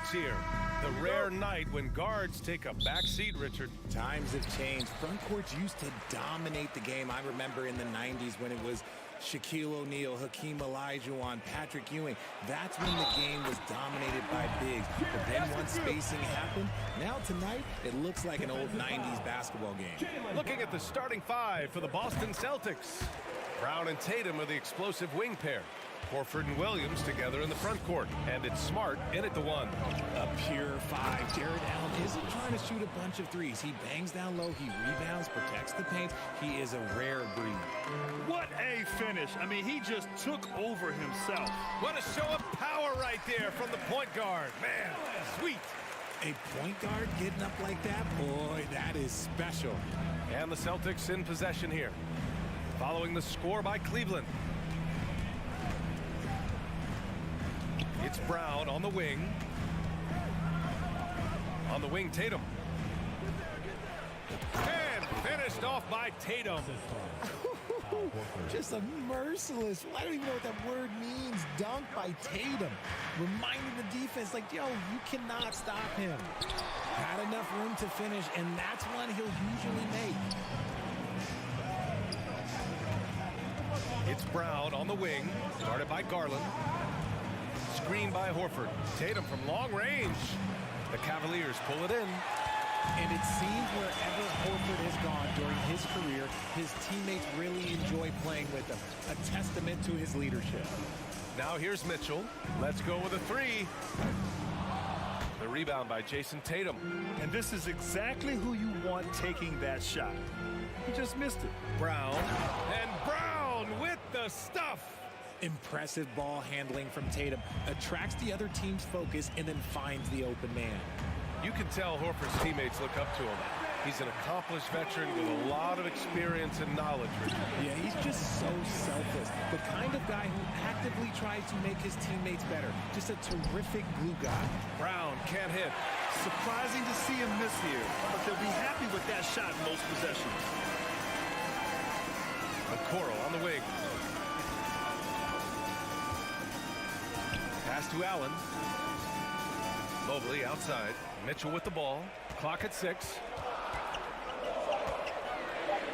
starts here. The rare night when guards take a back seat, Richard. Times have changed. Front courts used to dominate the game. I remember in the 90s when it was Shaquille O'Neal, Hakeem Olajuwon, Patrick Ewing. That's when the game was dominated by bigs. But then once spacing happened, now tonight it looks like an old 90s basketball game. Looking at the starting five for the Boston Celtics. Brown and Tatum are the explosive wing pair. Horford and Williams together in the front court. And it's Smart in at the one. A pure five. Jared Allen isn't trying to shoot a bunch of threes. He bangs down low. He rebounds, protects the paint. He is a rare breed. What a finish. I mean, he just took over himself. What a show of power right there from the point guard. Man, sweet. A point guard getting up like that? Boy, that is special. And the Celtics in possession here. Following the score by Cleveland. It's Brown on the wing. On the wing, Tatum. And finished off by Tatum. Just a merciless, I don't even know what that word means, dunk by Tatum. Reminding the defense, like, yo, you cannot stop him. Had enough room to finish, and that's one he'll usually make. It's Brown on the wing. Started by Garland. Screen by Horford. Tatum from long range. The Cavaliers pull it in. And it seems wherever Horford has gone during his career, his teammates really enjoy playing with him. A testament to his leadership. Now here's Mitchell. Let's go with a three. The rebound by Jason Tatum. And this is exactly who you want taking that shot. He just missed it. Brown. And Brown with the stuff. Impressive ball handling from Tatum. Attracts the other team's focus and then finds the open man. You can tell Horford's teammates look up to him. He's an accomplished veteran with a lot of experience and knowledge, Richard. Yeah, he's just so selfless. The kind of guy who actively tries to make his teammates better. Just a terrific glue guy. Brown can't hit. Surprising to see him miss here, but they'll be happy with that shot in most possessions. Okoro on the wing. Pass to Allen. Mobley outside. Mitchell with the ball. Clock at 6.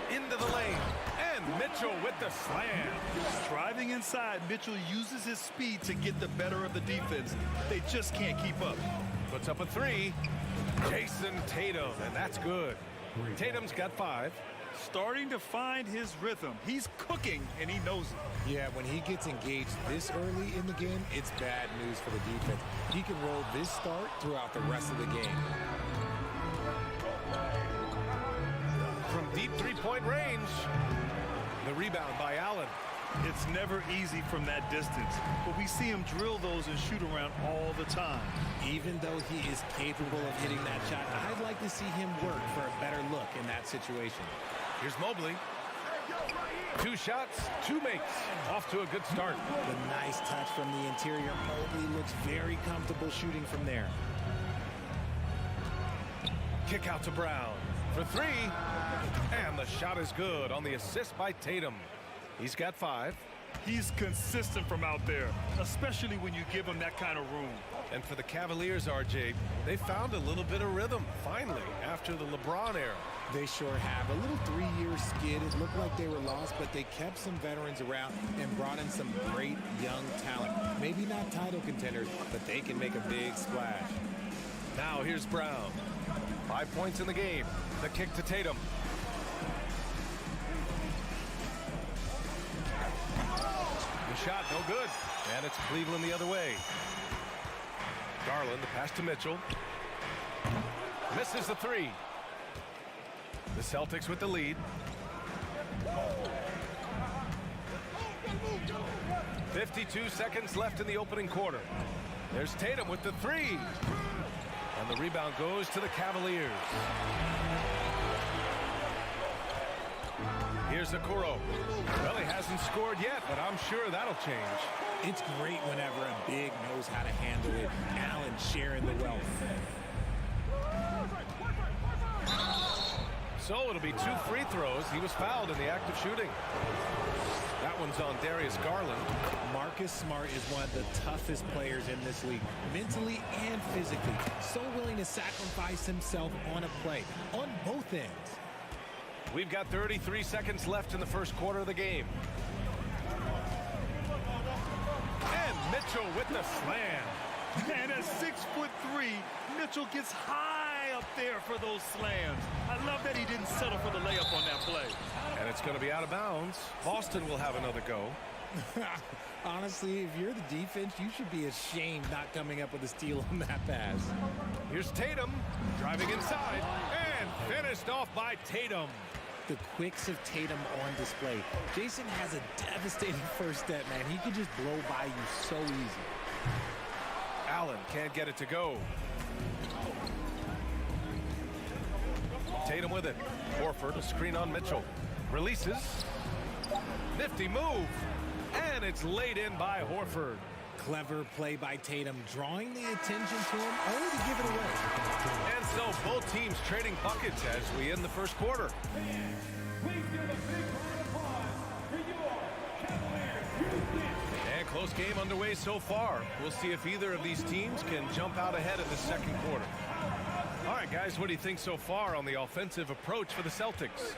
Into the lane. And Mitchell with the slam. Driving inside, Mitchell uses his speed to get the better of the defense. They just can't keep up. Puts up a three. Jason Tatum, and that's good. Tatum's got 5. Starting to find his rhythm. He's cooking, and he knows it. Yeah, when he gets engaged this early in the game, it's bad news for the defense. He can roll this start throughout the rest of the game. From deep three-point range, the rebound by Allen. It's never easy from that distance, but we see him drill those and shoot around all the time. Even though he is capable of hitting that shot, I'd like to see him work for a better look in that situation. Here's Mobley. 2 shots, 2 makes. Off to a good start. The nice touch from the interior. Mobley looks very comfortable shooting from there. Kick out to Brown for 3. And the shot is good on the assist by Tatum. He's got 5. He's consistent from out there, especially when you give him that kind of room. And for the Cavaliers, RJ, they found a little bit of rhythm, finally, after the LeBron era. They sure have. A little 3-year skid. It looked like they were lost, but they kept some veterans around and brought in some great young talent. Maybe not title contenders, but they can make a big splash. Now here's Brown. 5 points in the game. The kick to Tatum. The shot, no good. And it's Cleveland the other way. Garland, the pass to Mitchell. Misses the 3. The Celtics with the lead. 52 seconds left in the opening quarter. There's Tatum with the 3. And the rebound goes to the Cavaliers. Here's Okoro. Well, he hasn't scored yet, but I'm sure that'll change. It's great whenever a big knows how to handle it. Allen sharing the wealth. So it'll be 2 free throws. He was fouled in the act of shooting. That one's on Darius Garland. Marcus Smart is one of the toughest players in this league, mentally and physically. So willing to sacrifice himself on a play, on both ends. We've got 33 seconds left in the first quarter of the game. And Mitchell with the slam. And at 6'3", Mitchell gets high up there for those slams. I love that he didn't settle for the layup on that play. And it's going to be out of bounds. Boston will have another go. Honestly, if you're the defense, you should be ashamed not coming up with a steal on that pass. Here's Tatum driving inside and finished off by Tatum. The quicks of Tatum on display. Jason has a devastating first step, man. He can just blow by you so easy. Allen can't get it to go. Tatum with it. Horford, a screen on Mitchell. Releases. Nifty move. And it's laid in by Horford. Clever play by Tatum, drawing the attention to him, only to give it away. And so both teams trading buckets as we end the first quarter. And close game underway so far. We'll see if either of these teams can jump out ahead in the second quarter. All right, guys, what do you think so far on the offensive approach for the Celtics?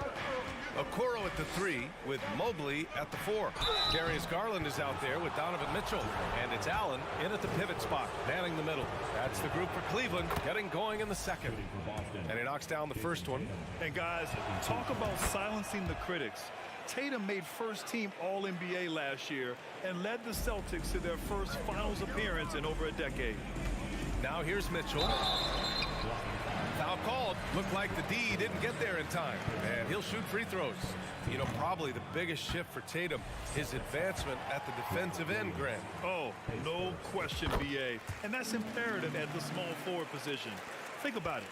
Okoro at the 3 with Mobley at the 4. Darius Garland is out there with Donovan Mitchell. And it's Allen in at the pivot spot, manning the middle. That's the group for Cleveland, getting going in the second. And he knocks down the first one. And guys, talk about silencing the critics. Tatum made first-team All-NBA last year and led the Celtics to their first finals appearance in over a decade. Now here's Mitchell. Foul called. Looked like the D didn't get there in time. And he'll shoot free throws. You know, probably the biggest shift for Tatum, his advancement at the defensive end, Grant. Oh, no question, BA. And that's imperative at the small forward position. Think about it.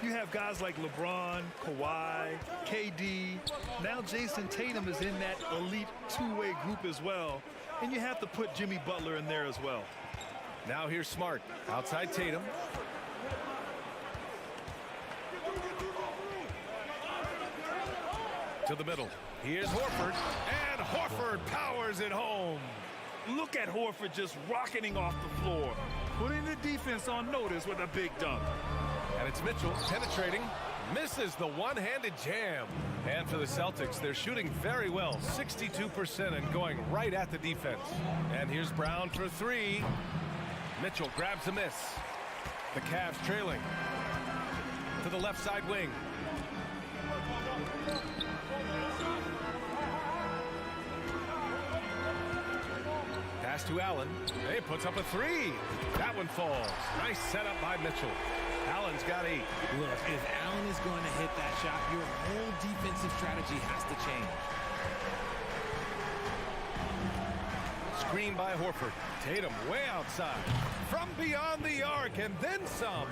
You have guys like LeBron, Kawhi, KD. Now Jason Tatum is in that elite two-way group as well. And you have to put Jimmy Butler in there as well. Now here's Smart. Outside Tatum. To the middle. Here's Horford. And Horford powers it home. Look at Horford just rocketing off the floor. Putting the defense on notice with a big dunk. And it's Mitchell penetrating. Misses the one-handed jam. And for the Celtics, they're shooting very well. 62% and going right at the defense. And here's Brown for 3. Mitchell grabs a miss. The Cavs trailing. To the left side wing. Pass to Allen. He puts up a 3. That one falls. Nice setup by Mitchell. Allen's got 8. Look, if Allen is going to hit that shot, your whole defensive strategy has to change. Screen by Horford. Tatum way outside. From beyond the arc and then some.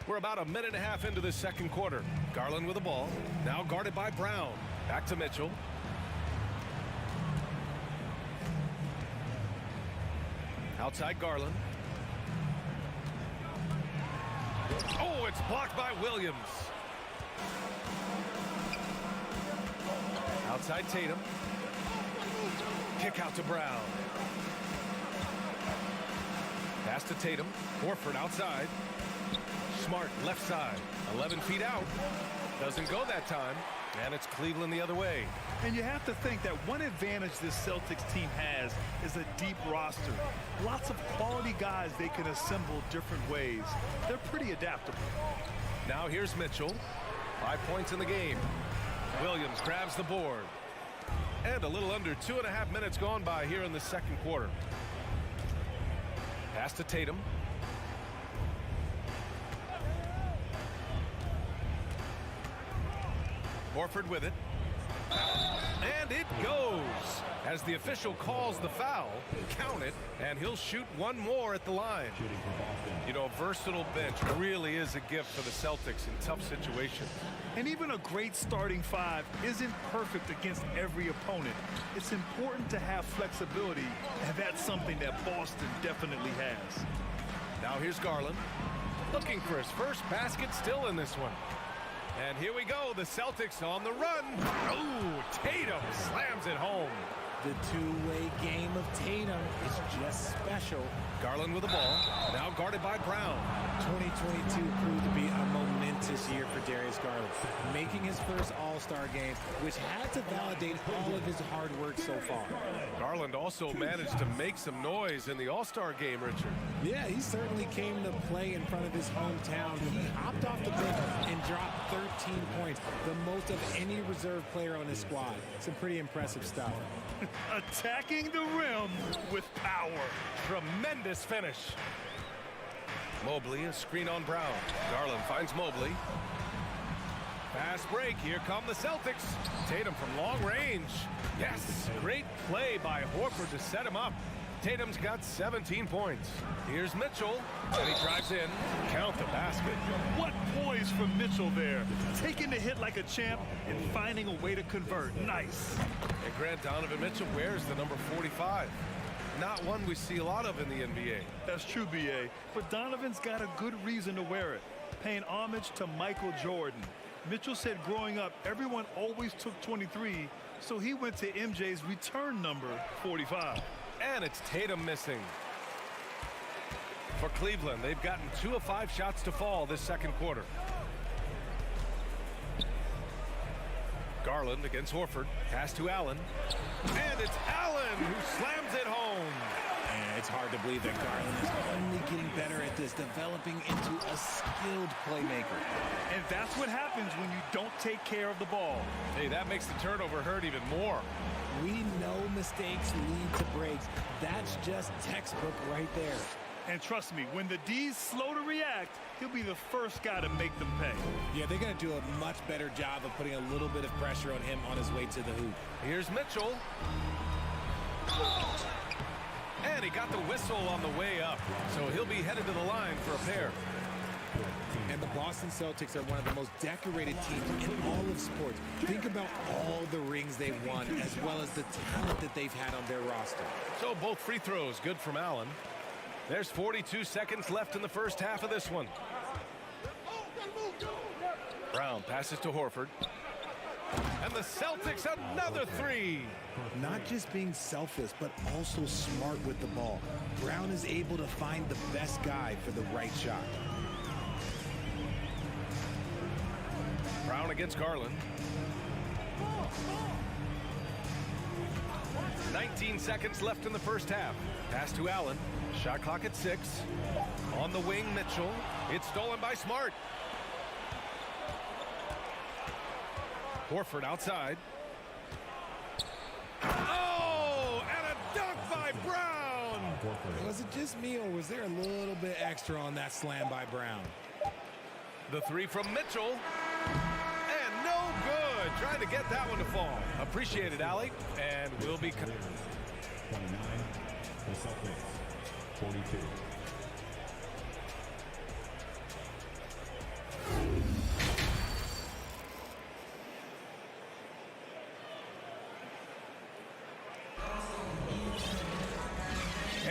We're about a minute and a half into the second quarter. Garland with the ball. Now guarded by Brown. Back to Mitchell. Outside Garland. Oh, it's blocked by Williams. Outside Tatum. Kick out to Brown. Pass to Tatum. Horford outside. Smart left side. 11 feet out. Doesn't go that time. And it's Cleveland the other way. And you have to think that one advantage this Celtics team has is a deep roster. Lots of quality guys they can assemble different ways. They're pretty adaptable. Now here's Mitchell. 5 points in the game. Williams grabs the board. And a little under 2.5 minutes gone by here in the second quarter. Pass to Tatum. Horford with it. And it goes. As the official calls the foul, count it, and he'll shoot one more at the line. You know, a versatile bench really is a gift for the Celtics in tough situations. And even a great starting 5 isn't perfect against every opponent. It's important to have flexibility, and that's something that Boston definitely has. Now here's Garland. Looking for his first basket still in this one. And here we go, the Celtics on the run. Oh, Tatum slams it home. The two-way game of Tatum is just special. Garland with the ball, now guarded by Brown. 2022 proved to be a momentous year for Darius Garland, making his first All-Star game, which had to validate all of his hard work so far. Garland also managed to make some noise in the All-Star game, Richard. Yeah, he certainly came to play in front of his hometown. He hopped off the bench and dropped 13 points, the most of any reserve player on his squad. Some pretty impressive stuff. Attacking the rim with power. Tremendous finish. Mobley, a screen on Brown. Garland finds Mobley. Fast break. Here come the Celtics. Tatum from long range. Yes, great play by Horford to set him up. Tatum's got 17 points. Here's Mitchell, and he drives in. Count the basket. What poise from Mitchell there. Taking the hit like a champ and finding a way to convert. Nice. And Grant, Donovan Mitchell wears the number 45. Not one we see a lot of in the NBA. That's true, B.A. But Donovan's got a good reason to wear it. Paying homage to Michael Jordan. Mitchell said growing up, everyone always took 23, so he went to MJ's return number, 45. And it's Tatum missing. For Cleveland, they've gotten 2 of 5 shots to fall this second quarter. Garland against Horford. Pass to Allen. And it's Allen who slams it home. And it's hard to believe that Garland is only getting better at this, developing into a skilled playmaker. And that's what happens when you don't take care of the ball. Hey, that makes the turnover hurt even more. We know mistakes lead to breaks. That's just textbook right there. And trust me, when the D's slow to react, he'll be the first guy to make them pay. Yeah, they're going to do a much better job of putting a little bit of pressure on him on his way to the hoop. Here's Mitchell. And he got the whistle on the way up. So he'll be headed to the line for a pair. And the Boston Celtics are one of the most decorated teams in all of sports. Think about all the rings they've won, as well as the talent that they've had on their roster. So both free throws good from Allen. There's 42 seconds left in the first half of this one. Brown passes to Horford. And the Celtics another 3. Not just being selfless, but also smart with the ball. Brown is able to find the best guy for the right shot. Brown against Garland. 19 seconds left in the first half. Pass to Allen. Shot clock at 6. On the wing, Mitchell. It's stolen by Smart. Horford outside. Oh, and a dunk by Brown. Was it just me, or was there a little bit extra on that slam by Brown? The 3 from Mitchell. And no good. Trying to get that one to fall. Appreciate it, Allie. And we'll be... 29, the Celtics, 42.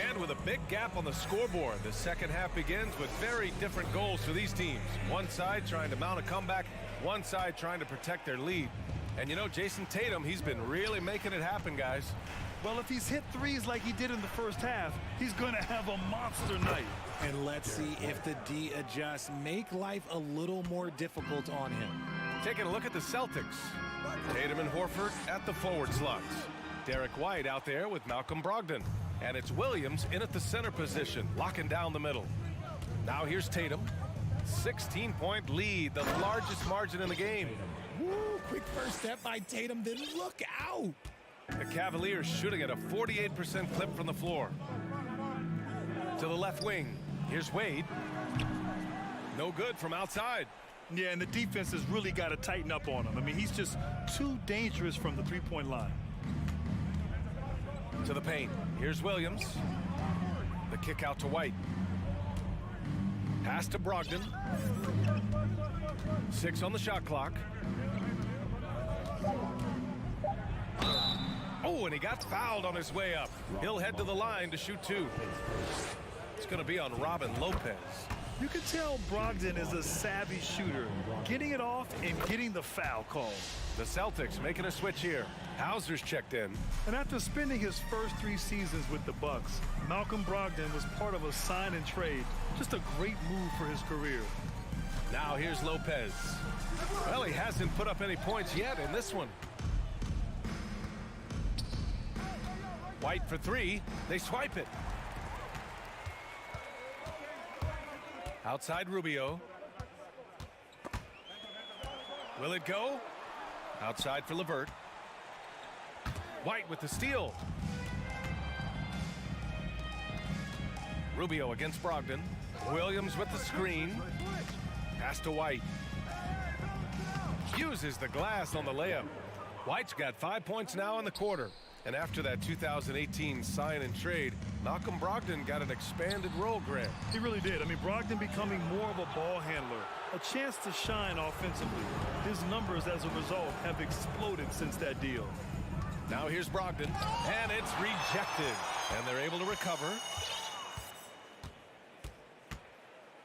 And with a big gap on the scoreboard, the second half begins with very different goals for these teams. One side trying to mount a comeback, one side trying to protect their lead. And you know, Jason Tatum, he's been really making it happen, guys. Well, if he's hit threes like he did in the first half, he's going to have a monster night. And let's see if the D adjusts, make life a little more difficult on him. Taking a look at the Celtics. Tatum and Horford at the forward slots. Derek White out there with Malcolm Brogdon. And it's Williams in at the center position, locking down the middle. Now here's Tatum. 16-point lead, the largest margin in the game. Woo, quick first step by Tatum, then look out. The Cavaliers shooting at a 48% clip from the floor. To the left wing, here's Wade. No good from outside. Yeah, and the defense has really got to tighten up on him. I mean, he's just too dangerous from the three-point line. To the paint, here's Williams. The kick out to White. Pass to Brogdon. 6 on the shot clock. Oh, and he got fouled on his way up. He'll head to the line to shoot 2. It's going to be on Robin Lopez. You can tell Brogdon is a savvy shooter, getting it off and getting the foul call. The Celtics making a switch here. Hauser's checked in. And after spending his first 3 seasons with the Bucks, Malcolm Brogdon was part of a sign and trade. Just a great move for his career. Now here's Lopez. Well, he hasn't put up any points yet in this one. White for 3. They swipe it. Outside Rubio. Will it go? Outside for LeVert. White with the steal. Rubio against Brogdon. Williams with the screen. Pass to White. Uses the glass on the layup. White's got 5 points now in the quarter. And after that 2018 sign and trade, Malcolm Brogdon got an expanded role, Grant. He really did. I mean, Brogdon becoming more of a ball handler, a chance to shine offensively. His numbers as a result have exploded since that deal. Now here's Brogdon, and it's rejected. And they're able to recover.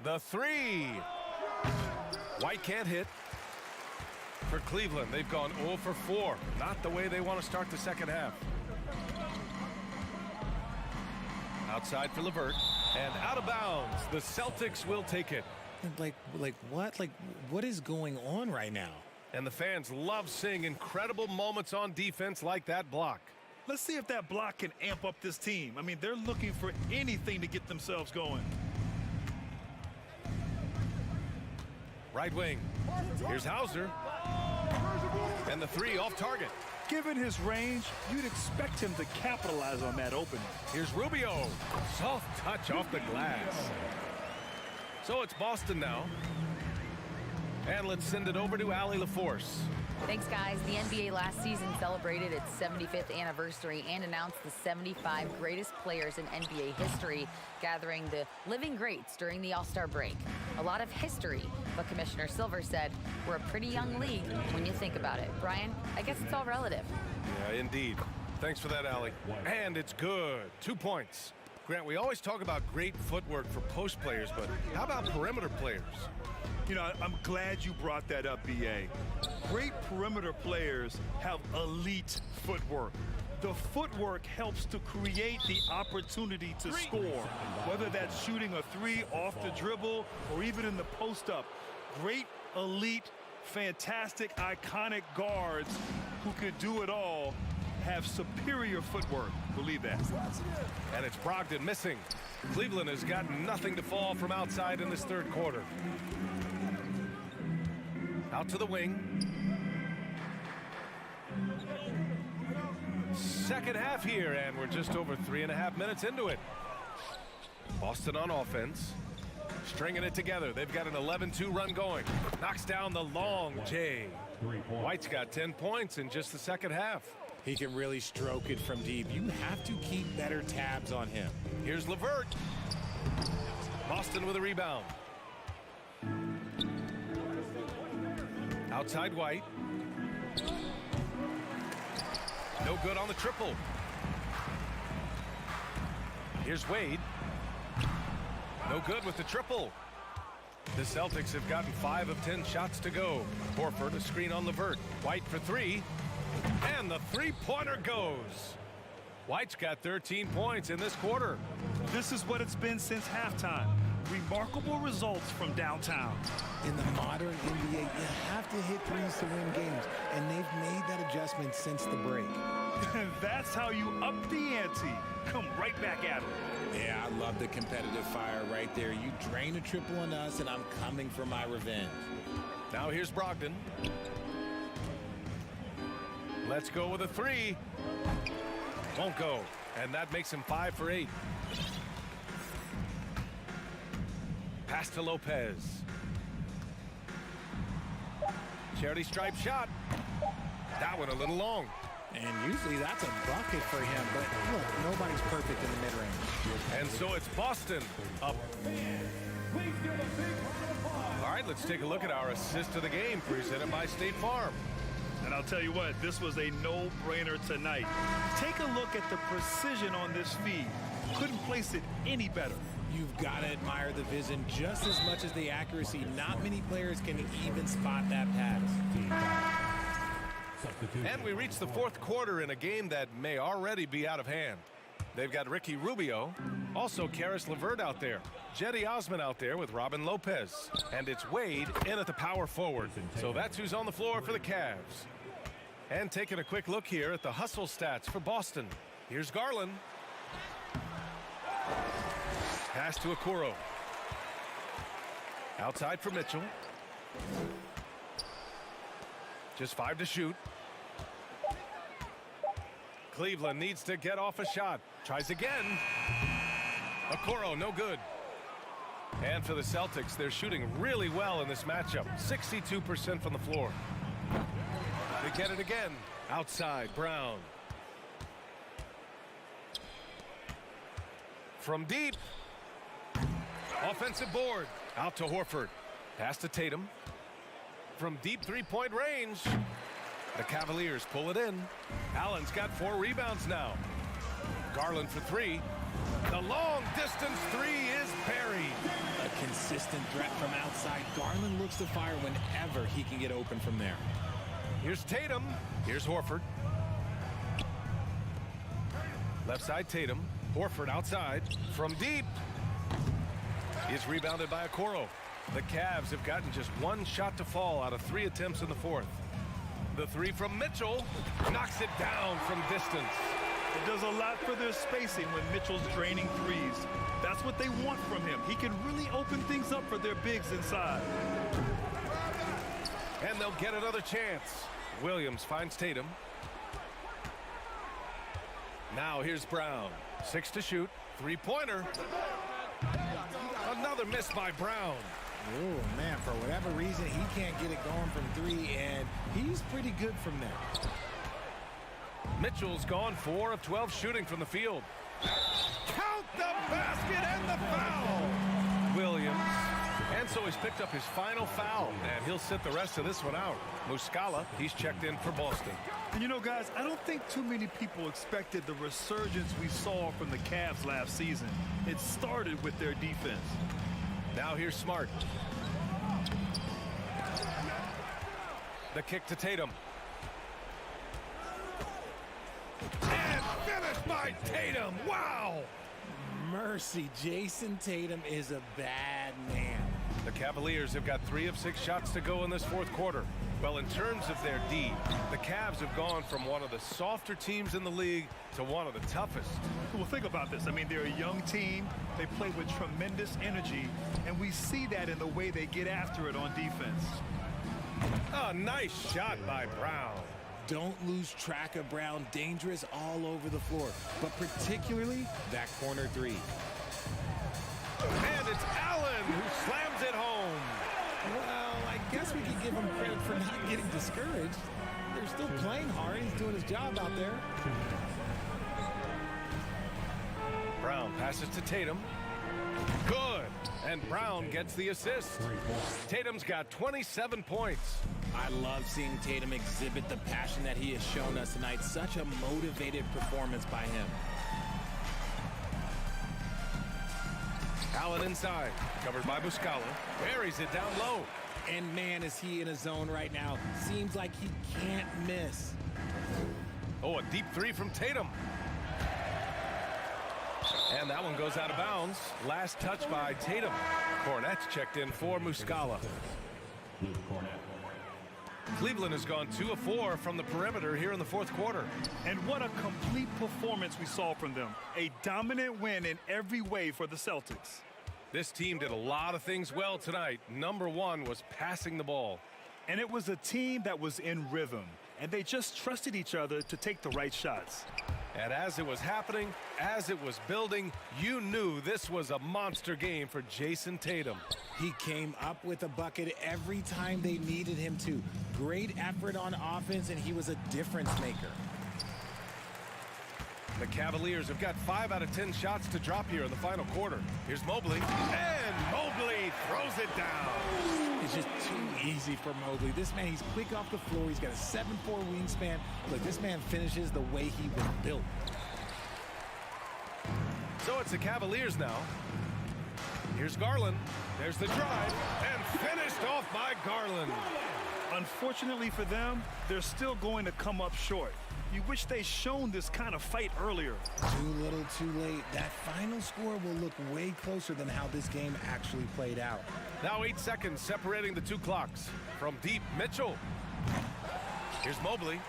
The 3. White can't hit. For Cleveland, they've gone 0 for 4. Not the way they want to start the second half. Outside for LeVert, and out of bounds. The Celtics will take it. Like what? Like, what is going on right now? And the fans love seeing incredible moments on defense like that block. Let's see if that block can amp up this team. I mean, they're looking for anything to get themselves going. Right wing. Here's Hauser. And the 3 off target. Given his range, you'd expect him to capitalize on that opening. Here's Rubio. Soft touch off the glass. So it's Boston now. And let's send it over to Allie LaForce. Thanks, guys. The NBA last season celebrated its 75th anniversary and announced the 75 greatest players in NBA history, gathering the living greats during the All-Star break. A lot of history, but Commissioner Silver said we're a pretty young league when you think about it. Brian, I guess it's all relative. Yeah, indeed. Thanks for that, Allie. And it's good. 2 points. Grant, we always talk about great footwork for post players, but how about perimeter players? You know, I'm glad you brought that up, B.A. Great perimeter players have elite footwork. The footwork helps to create the opportunity to score, whether that's shooting a 3 off the dribble or even in the post-up. Great, elite, fantastic, iconic guards who could do it all have superior footwork. Believe that. And it's Brogdon missing. Cleveland has got nothing to fall from outside in this third quarter. Out to the wing. Second half here, and we're just over 3.5 minutes into it. Boston on offense. Stringing it together. They've got an 11-2 run going. Knocks down the long J. White's got 10 points in just the second half. He can really stroke it from deep. You have to keep better tabs on him. Here's LeVert. Boston with a rebound. Outside White. No good on the triple. Here's Wade. No good with the triple. The Celtics have gotten 5 of 10 shots to go. Horford, a screen on LeVert. White for 3. And the three-pointer goes. White's got 13 points in this quarter. This is what it's been since halftime. Remarkable results from downtown. In the modern NBA, you have to hit threes to win games, and they've made that adjustment since the break. And that's how you up the ante. Come right back at it. Yeah, I love the competitive fire right there. You drain a triple on us, and I'm coming for my revenge. Now here's Brogdon. Let's go with a 3. Won't go. And that makes him 5 for 8. Pass to Lopez. Charity stripe shot. That one a little long. And usually that's a bucket for him, but look, nobody's perfect in the mid-range. And so it's Boston up. All right, let's take a look at our assist of the game presented by State Farm. And I'll tell you what, this was a no-brainer tonight. Take a look at the precision on this feed. Couldn't place it any better. You've got to admire the vision just as much as the accuracy. Not many players can even spot that pass. And we reach the fourth quarter in a game that may already be out of hand. They've got Ricky Rubio, also Karis LeVert out there, Jetty Osman out there with Robin Lopez, and it's Wade in at the power forward. So that's who's on the floor for the Cavs. And taking a quick look here at the hustle stats for Boston. Here's Garland. Pass to Okoro. Outside for Mitchell. Just 5 to shoot. Cleveland needs to get off a shot. Tries again. Okoro, no good. And for the Celtics, they're shooting really well in this matchup. 62% from the floor. They get it again. Outside, Brown. From deep. Offensive board. Out to Horford. Pass to Tatum. From deep three-point range. The Cavaliers pull it in. Allen's got 4 rebounds now. Garland for 3. The long distance 3 is buried. A consistent threat from outside. Garland looks to fire whenever he can get open from there. Here's Tatum. Here's Horford. Left side Tatum. Horford outside. From deep. Is rebounded by Okoro. The Cavs have gotten just 1 shot to fall out of 3 attempts in the fourth. The 3 from Mitchell knocks it down from distance. It does a lot for their spacing when Mitchell's draining threes. That's what they want from him. He can really open things up for their bigs inside. And they'll get another chance. Williams finds Tatum. Now here's Brown. 6 to shoot. 3-pointer. Another miss by Brown. Oh, man, for whatever reason, he can't get it going from 3, and he's pretty good from there. Mitchell's gone 4 of 12 shooting from the field. Count the basket and the foul. Williams. And so he's picked up his final foul, and he'll sit the rest of this one out. Muscala, he's checked in for Boston. And you know, guys, I don't think too many people expected the resurgence we saw from the Cavs last season. It started with their defense. Now here's Smart. The kick to Tatum. And finished by Tatum. Wow! Mercy, Jason Tatum is a bad man. The Cavaliers have got 3 of 6 shots to go in this fourth quarter. Well, in terms of their D, the Cavs have gone from one of the softer teams in the league to one of the toughest. Well, think about this. I mean, they're a young team. They play with tremendous energy, and we see that in the way they get after it on defense. A nice shot by Brown. Don't lose track of Brown. Dangerous all over the floor, but particularly that corner 3. And it's Allen who slams it home. Well, I guess we could give him credit for not getting discouraged. They're still playing hard. He's doing his job out there. Brown passes to Tatum. Good. And Brown gets the assist. Tatum's got 27 points. I love seeing Tatum exhibit the passion that he has shown us tonight. Such a motivated performance by him. Allen inside, covered by Muscala. Buries it down low. And man, is he in a zone right now. Seems like he can't miss. Oh, a deep 3 from Tatum. And that one goes out of bounds. Last touch by Tatum. Cornette's checked in for Muscala. Cleveland has gone 2 of 4 from the perimeter here in the fourth quarter. And what a complete performance we saw from them. A dominant win in every way for the Celtics. This team did a lot of things well tonight. Number 1 was passing the ball. And it was a team that was in rhythm, and they just trusted each other to take the right shots. And as it was happening, as it was building, you knew this was a monster game for Jason Tatum. He came up with a bucket every time they needed him to. Great effort on offense, and he was a difference maker. The Cavaliers have got 5 out of 10 shots to drop here in the final quarter. Here's Mobley, and Mobley throws it down. It's just too easy for Mobley. This man, he's quick off the floor. He's got a 7'4" wingspan. Look, this man finishes the way he was built. So it's the Cavaliers now. Here's Garland. There's the drive, and finished off by Garland. Unfortunately for them, they're still going to come up short. You wish they'd shown this kind of fight earlier. Too little, too late. That final score will look way closer than how this game actually played out. Now 8 seconds separating the two clocks. From deep, Mitchell. Here's Mobley.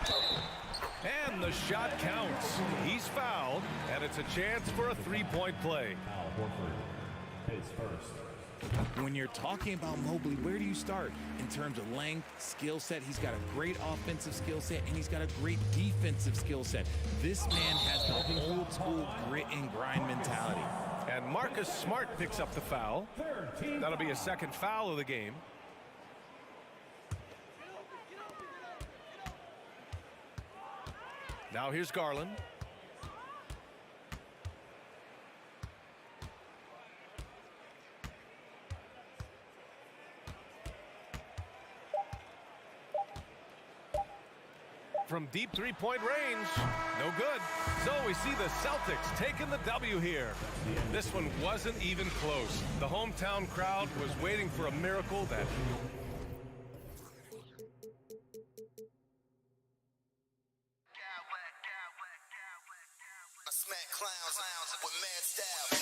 And the shot counts. He's fouled, and it's a chance for a three-point play. Al Horford hits first. When you're talking about Mobley, where do you start? In terms of length, skill set, he's got a great offensive skill set, and he's got a great defensive skill set. This man has the old school grit and grind mentality. And Marcus Smart picks up the foul. That'll be a second foul of the game. Now here's Garland. From deep three-point range, no good. So we see the Celtics taking the W here. This one wasn't even close. The hometown crowd was waiting for a miracle that... Smack clowns with mad style.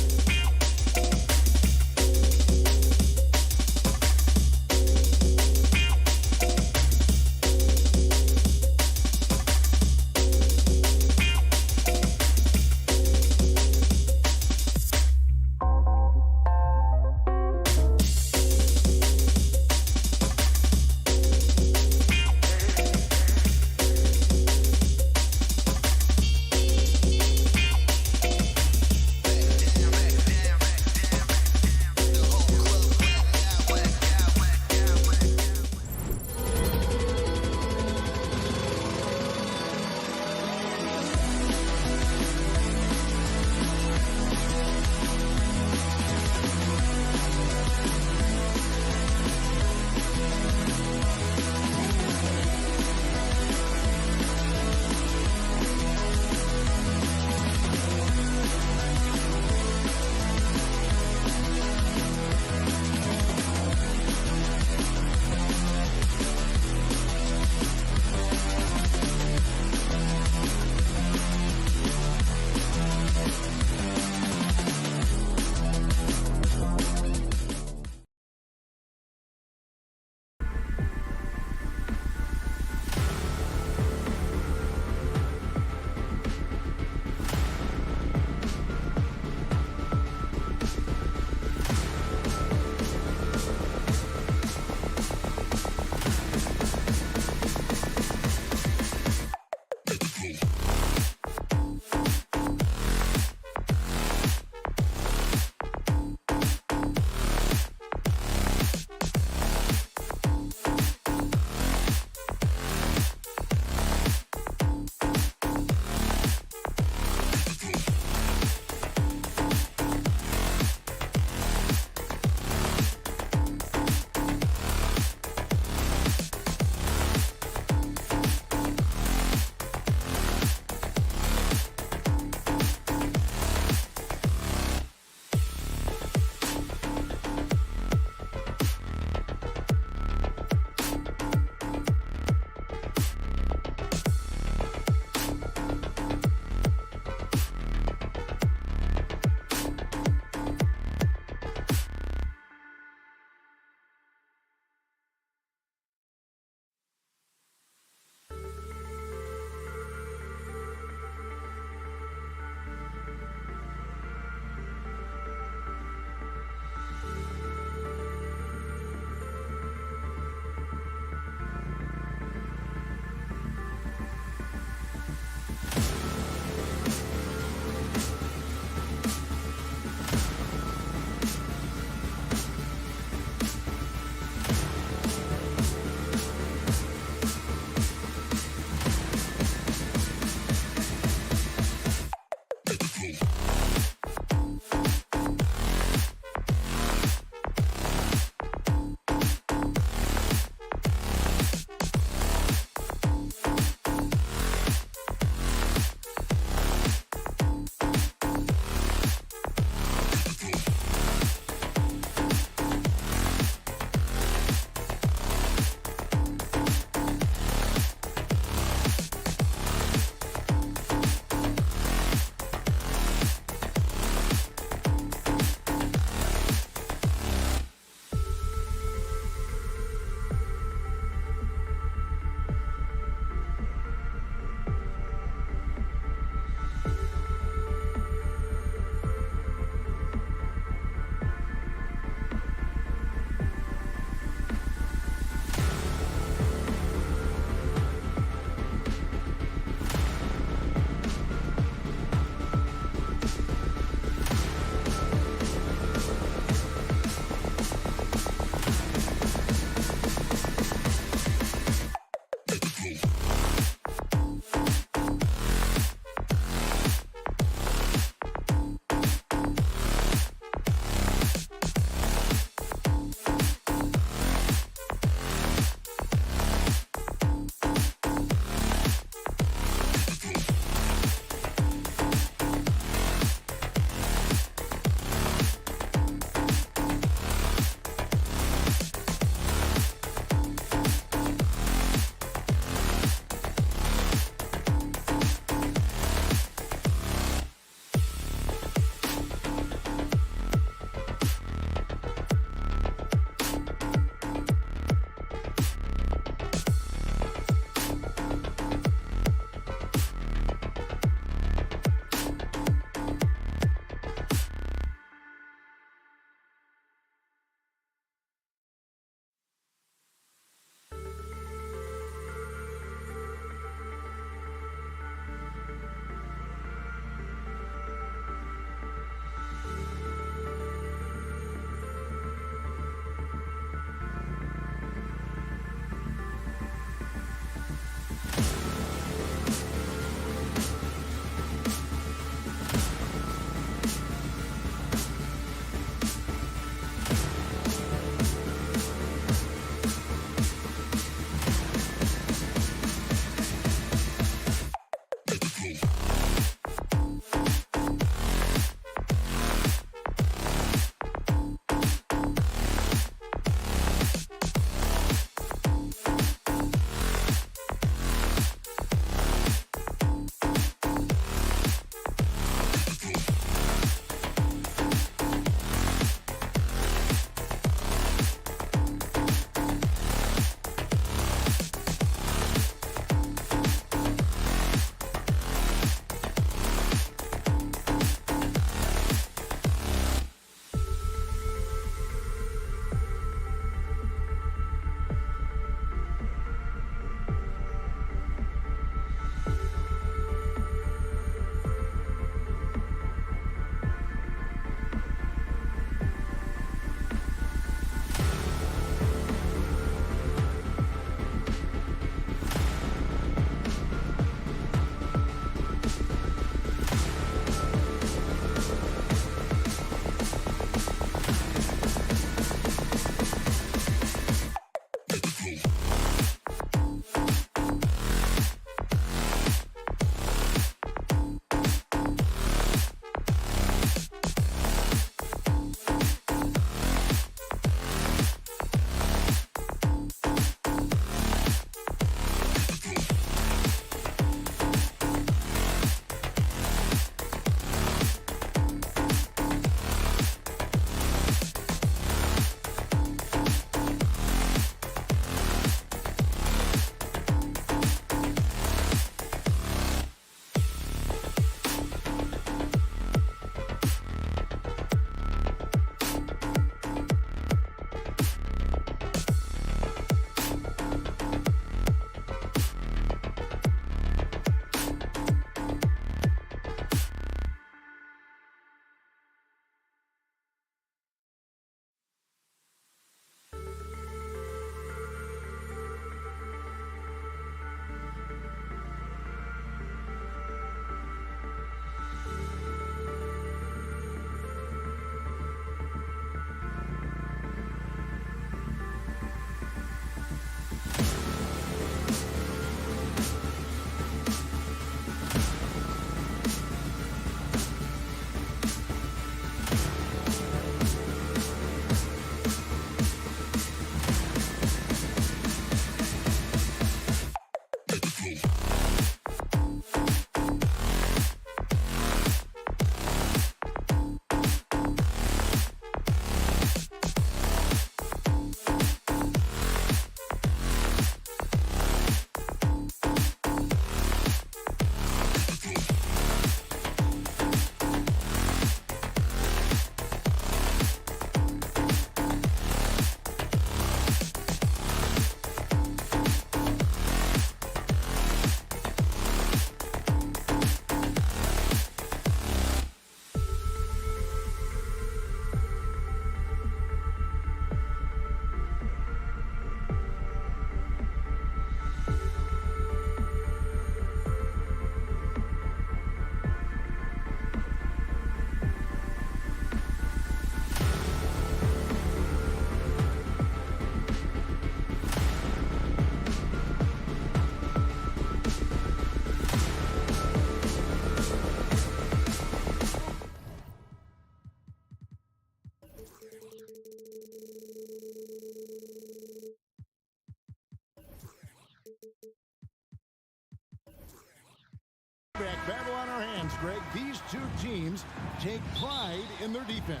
hands, Greg. These two teams take pride in their defense.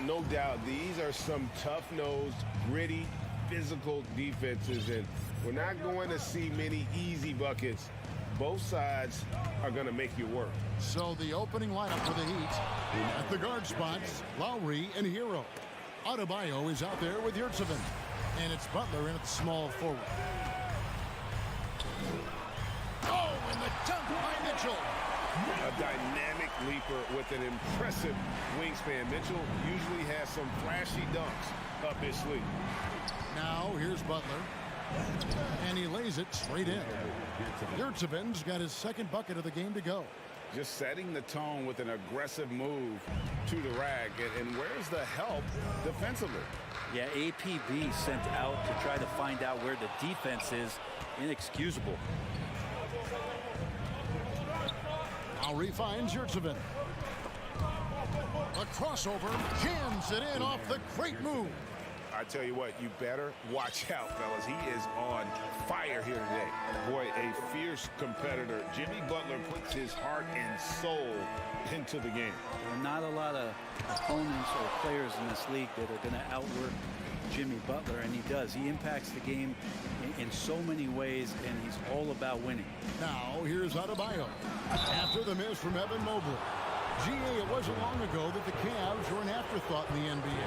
No doubt, these are some tough-nosed, gritty, physical defenses, and we're not going to see many easy buckets. Both sides are going to make you work. So the opening lineup for the Heat. At the guard spots, Lowry and Hero. Adebayo is out there with Yurtseven. And it's Butler in at small forward. Oh, and the dunk by Mitchell. A dynamic leaper with an impressive wingspan. Mitchell usually has some flashy dunks up his sleeve. Now here's Butler. And he lays it straight in. Yurtseven's got his second bucket of the game to go. Just setting the tone with an aggressive move to the rack. And where's the help defensively? Yeah, APB sent out to try to find out where the defense is. Inexcusable. Lowry finds Yurtseven. A crossover, jams it in off the great move. I tell you what, you better watch out, fellas. He is on fire here today. Boy, a fierce competitor. Jimmy Butler puts his heart and soul into the game. Not a lot of opponents or players in this league that are going to outwork Jimmy Butler, and he does. He impacts the game in so many ways, and he's all about winning. Now, here's Adebayo. After the miss from Evan Mobley. GA, it wasn't long ago that the Cavs were an afterthought in the NBA.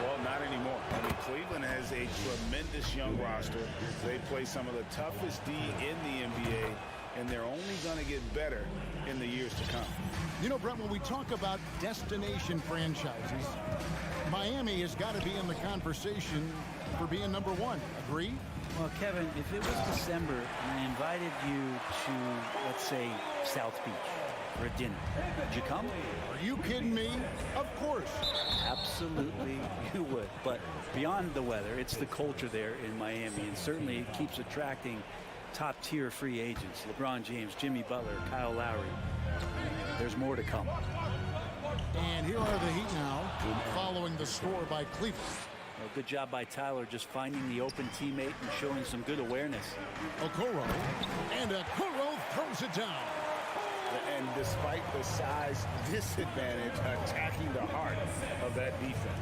Well, not anymore. I mean, Cleveland has a tremendous young roster. They play some of the toughest D in the NBA, and they're only going to get better in the years to come. You know, Brett, when we talk about destination franchises, Miami has got to be in the conversation for being number one. Agree? Well, Kevin, if it was December and I invited you to, let's say, South Beach for a dinner, would you come? Are you kidding me? Of course. Absolutely you would. But beyond the weather, it's the culture there in Miami, and certainly it keeps attracting top-tier free agents. LeBron James, Jimmy Butler, Kyle Lowry. There's more to come. And here are the Heat now, following the score by Cleveland. Well, good job by Tyler just finding the open teammate and showing some good awareness. Okoro, and Okoro throws it down. And despite the size disadvantage, attacking the heart of that defense.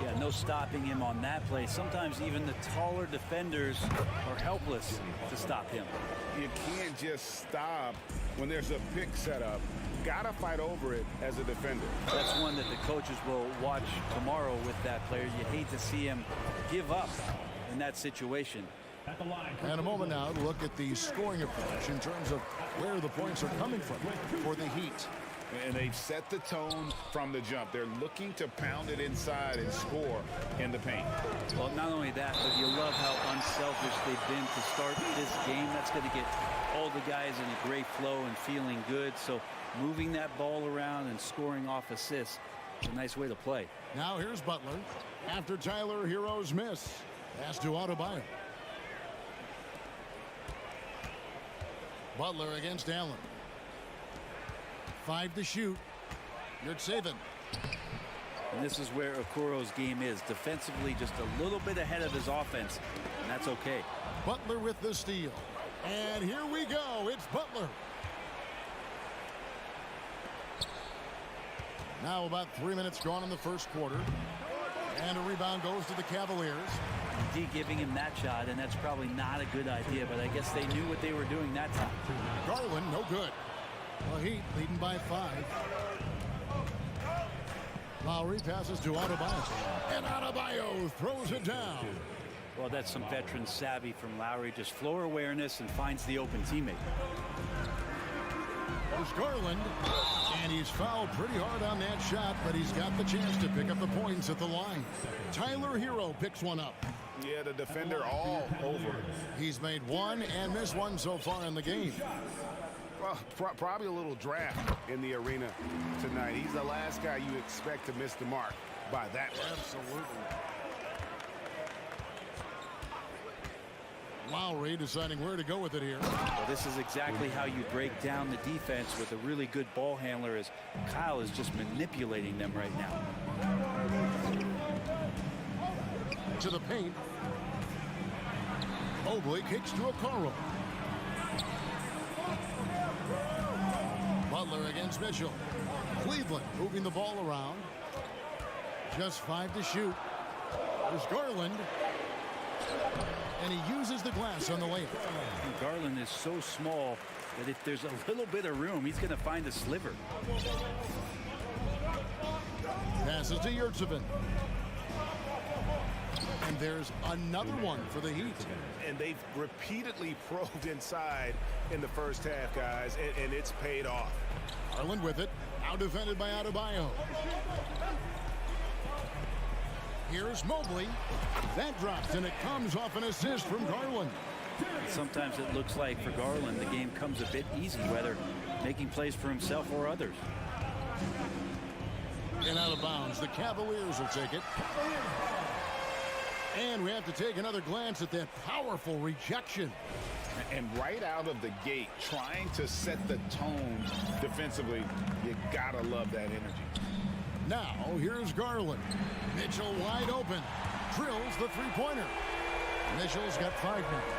Yeah, no stopping him on that play. Sometimes even the taller defenders are helpless to stop him. You can't just stop when there's a pick set up. Gotta fight over it as a defender. That's one that the coaches will watch tomorrow with that player. You hate to see him give up in that situation. And a moment now to look at the scoring approach in terms of where the points are coming from for the Heat. And they've set the tone from the jump. They're looking to pound it inside and score in the paint. Well, not only that, but you love how unselfish they've been to start this game. That's going to get all the guys in a great flow and feeling good. So moving that ball around and scoring off assists is a nice way to play. Now here's Butler after Tyler Hero's miss. Pass to Adebayo. Butler against Allen. 5 to shoot. Yurtseven. And this is where Okoro's game is. Defensively, just a little bit ahead of his offense, and that's okay. Butler with the steal. And here we go. It's Butler. Now about 3 minutes gone in the first quarter. And a rebound goes to the Cavaliers. D giving him that shot, and that's probably not a good idea, but I guess they knew what they were doing that time. Garland, no good. The Heat leading by 5. Lowry passes to Adebayo. And Adebayo throws it down. Well, that's some veteran savvy from Lowry. Just floor awareness and finds the open teammate. There's Garland. And he's fouled pretty hard on that shot, but he's got the chance to pick up the points at the line. Tyler Hero picks one up. Yeah, the defender all over. He's made one and missed one so far in the game. Well, probably a little draft in the arena tonight. He's the last guy you expect to miss the mark by that much. Absolutely. Lowry deciding where to go with it here. Well, this is exactly how you break down the defense with a really good ball handler, as Kyle is just manipulating them right now. To the paint. Mobley kicks to Okoro. Butler against Mitchell. Cleveland moving the ball around. Just 5 to shoot. There's Garland. And he uses the glass on the layup. Garland is so small that if there's a little bit of room, he's going to find a sliver. Passes to Yurtsevin. And there's another one for the Heat. And they've repeatedly probed inside in the first half, guys, and it's paid off. Garland with it. Out defended by Adebayo. Here's Mobley. That drops, and it comes off an assist from Garland. Sometimes it looks like for Garland the game comes a bit easy, whether making plays for himself or others. And out of bounds. The Cavaliers will take it. And we have to take another glance at that powerful rejection. And right out of the gate, trying to set the tone defensively, you gotta love that energy. Now, here's Garland. Mitchell wide open. Drills the three-pointer. Mitchell's got 5 minutes.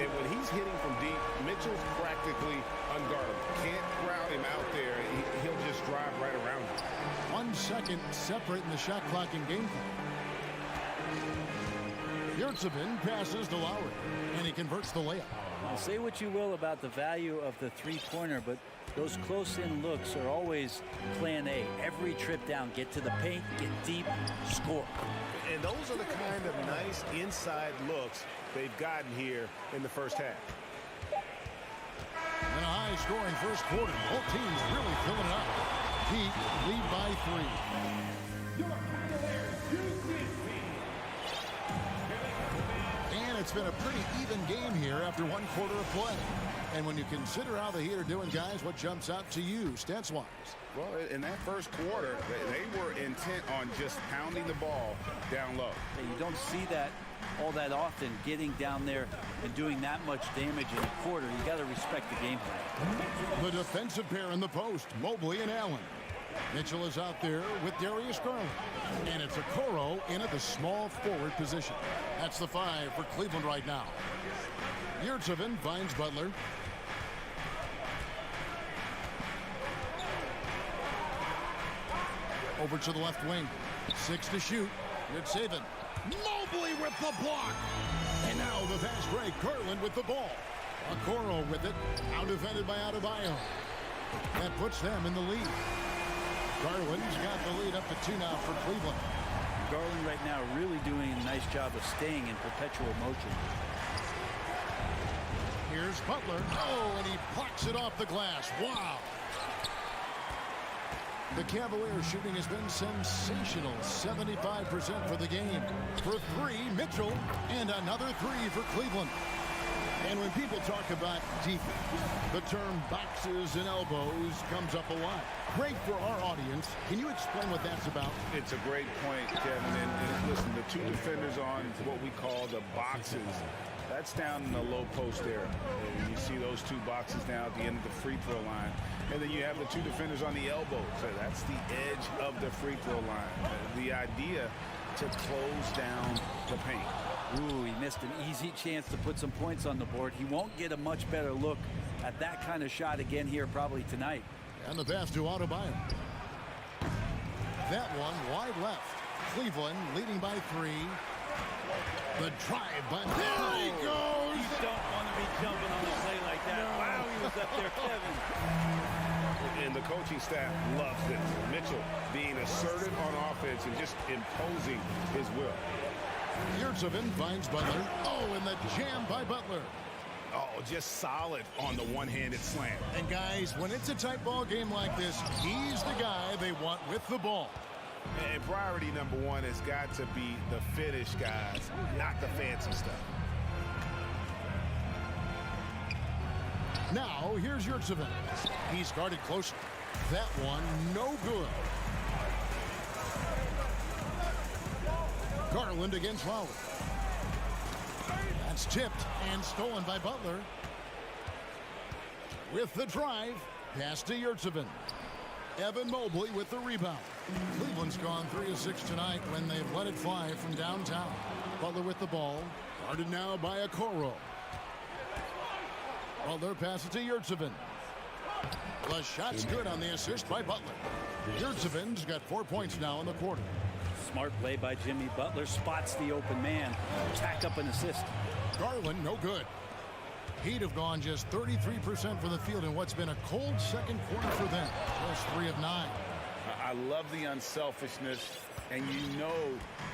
And when he's hitting from deep, Mitchell's practically unguardable. Can't crowd him out there. He'll just drive right around him. 1 second separating the shot clock and game clock. Yurtsevin passes to Lowry, and he converts the layup. Now, say what you will about the value of the three-pointer, but those close-in looks are always plan A. Every trip down, get to the paint, get deep, score. And those are the kind of nice inside looks they've gotten here in the first half. And a high-scoring first quarter. Both teams really filling it up. Heat lead by 3. And it's been a pretty even game here after 1 quarter of play. And when you consider how the Heat are doing, guys, what jumps out to you, stats-wise? Well, in that first quarter, they were intent on just pounding the ball down low. Hey, you don't see that all that often, getting down there and doing that much damage in a quarter. You got to respect the game plan. The defensive pair in the post, Mobley and Allen. Mitchell is out there with Darius Garland. And it's Okoro in at the small forward position. That's the 5 for Cleveland right now. Yurtsevin finds Butler. Over to the left wing. 6 to shoot. Yurtsevin. Mobley with the block. And now the fast break. Garland with the ball. Okoro with it. Out defended by Adebayo. That puts them in the lead. Garland's got the lead up to 2 now for Cleveland. Garland right now really doing a nice job of staying in perpetual motion. Here's Butler. Oh, and he plucks it off the glass. Wow. The Cavaliers shooting has been sensational. 75% for the game. For 3, Mitchell. And another 3 for Cleveland. And when people talk about defense, the term boxes and elbows comes up a lot. Great for our audience. Can you explain what that's about? It's a great point, Kevin. And listen, the 2 defenders on what we call the boxes, that's down in the low post area. And you see those 2 boxes now at the end of the free throw line. And then you have the 2 defenders on the elbows. So that's the edge of the free throw line. The idea to close down the paint. Ooh, he missed an easy chance to put some points on the board. He won't get a much better look at that kind of shot again here probably tonight. And the pass to Adebayo. That one wide left. Cleveland leading by 3. The drive, but there he goes! You don't want to be jumping on a play like that. No. Wow, he was up there, Kevin. And the coaching staff loves this. Mitchell being assertive on offense and just imposing his will. Yurtsevin finds Butler. Oh, and the jam by Butler. Oh, just solid on the one-handed slam. And guys, when it's a tight ball game like this, he's the guy they want with the ball. And priority number 1 has got to be the finish, guys, not the fancy stuff. Now, here's Yurtsevin. He's guarded close. That one, no good. Garland against Lowry. That's tipped and stolen by Butler. With the drive, pass to Yurtsevin. Evan Mobley with the rebound. Cleveland's gone 3 of 6 tonight when they've let it fly from downtown. Butler with the ball. Guarded now by Okoro. Butler passes to Yurtsevin. The shot's good on the assist by Butler. Yurtsevic's got 4 points now in the quarter. Smart play by Jimmy Butler. Spots the open man. Tack up an assist. Garland, no good. Heat have gone just 33% from the field in what's been a cold second quarter for them. Just 3 of 9. I love the unselfishness, and you know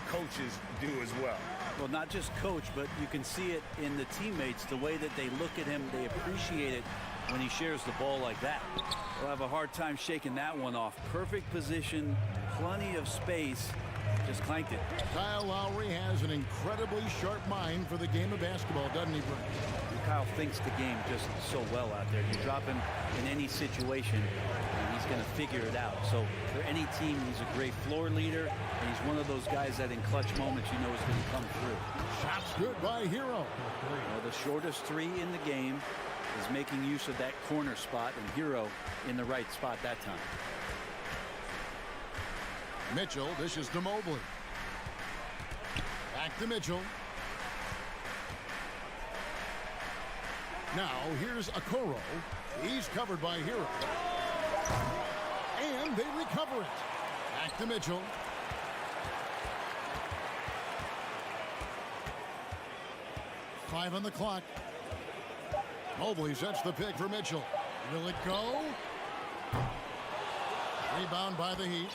coaches do as well. Well, not just coach, but you can see it in the teammates, the way that they look at him. They appreciate it when he shares the ball like that. They'll have a hard time shaking that one off. Perfect position, plenty of space. Just clanked it. Kyle Lowry has an incredibly sharp mind for the game of basketball, doesn't he, Brent? Kyle thinks the game just so well out there. You drop him in any situation, and he's going to figure it out. So for any team, he's a great floor leader, and he's one of those guys that in clutch moments you know is going to come through. Shots good by Hero. Well, the shortest 3 in the game is making use of that corner spot, and Hero in the right spot that time. Mitchell dishes to Mobley. Back to Mitchell. Now here's Okoro. He's covered by Hero. And they recover it. Back to Mitchell. Five on the clock. Mobley sets the pick for Mitchell. Will it go? Rebound by the Heat.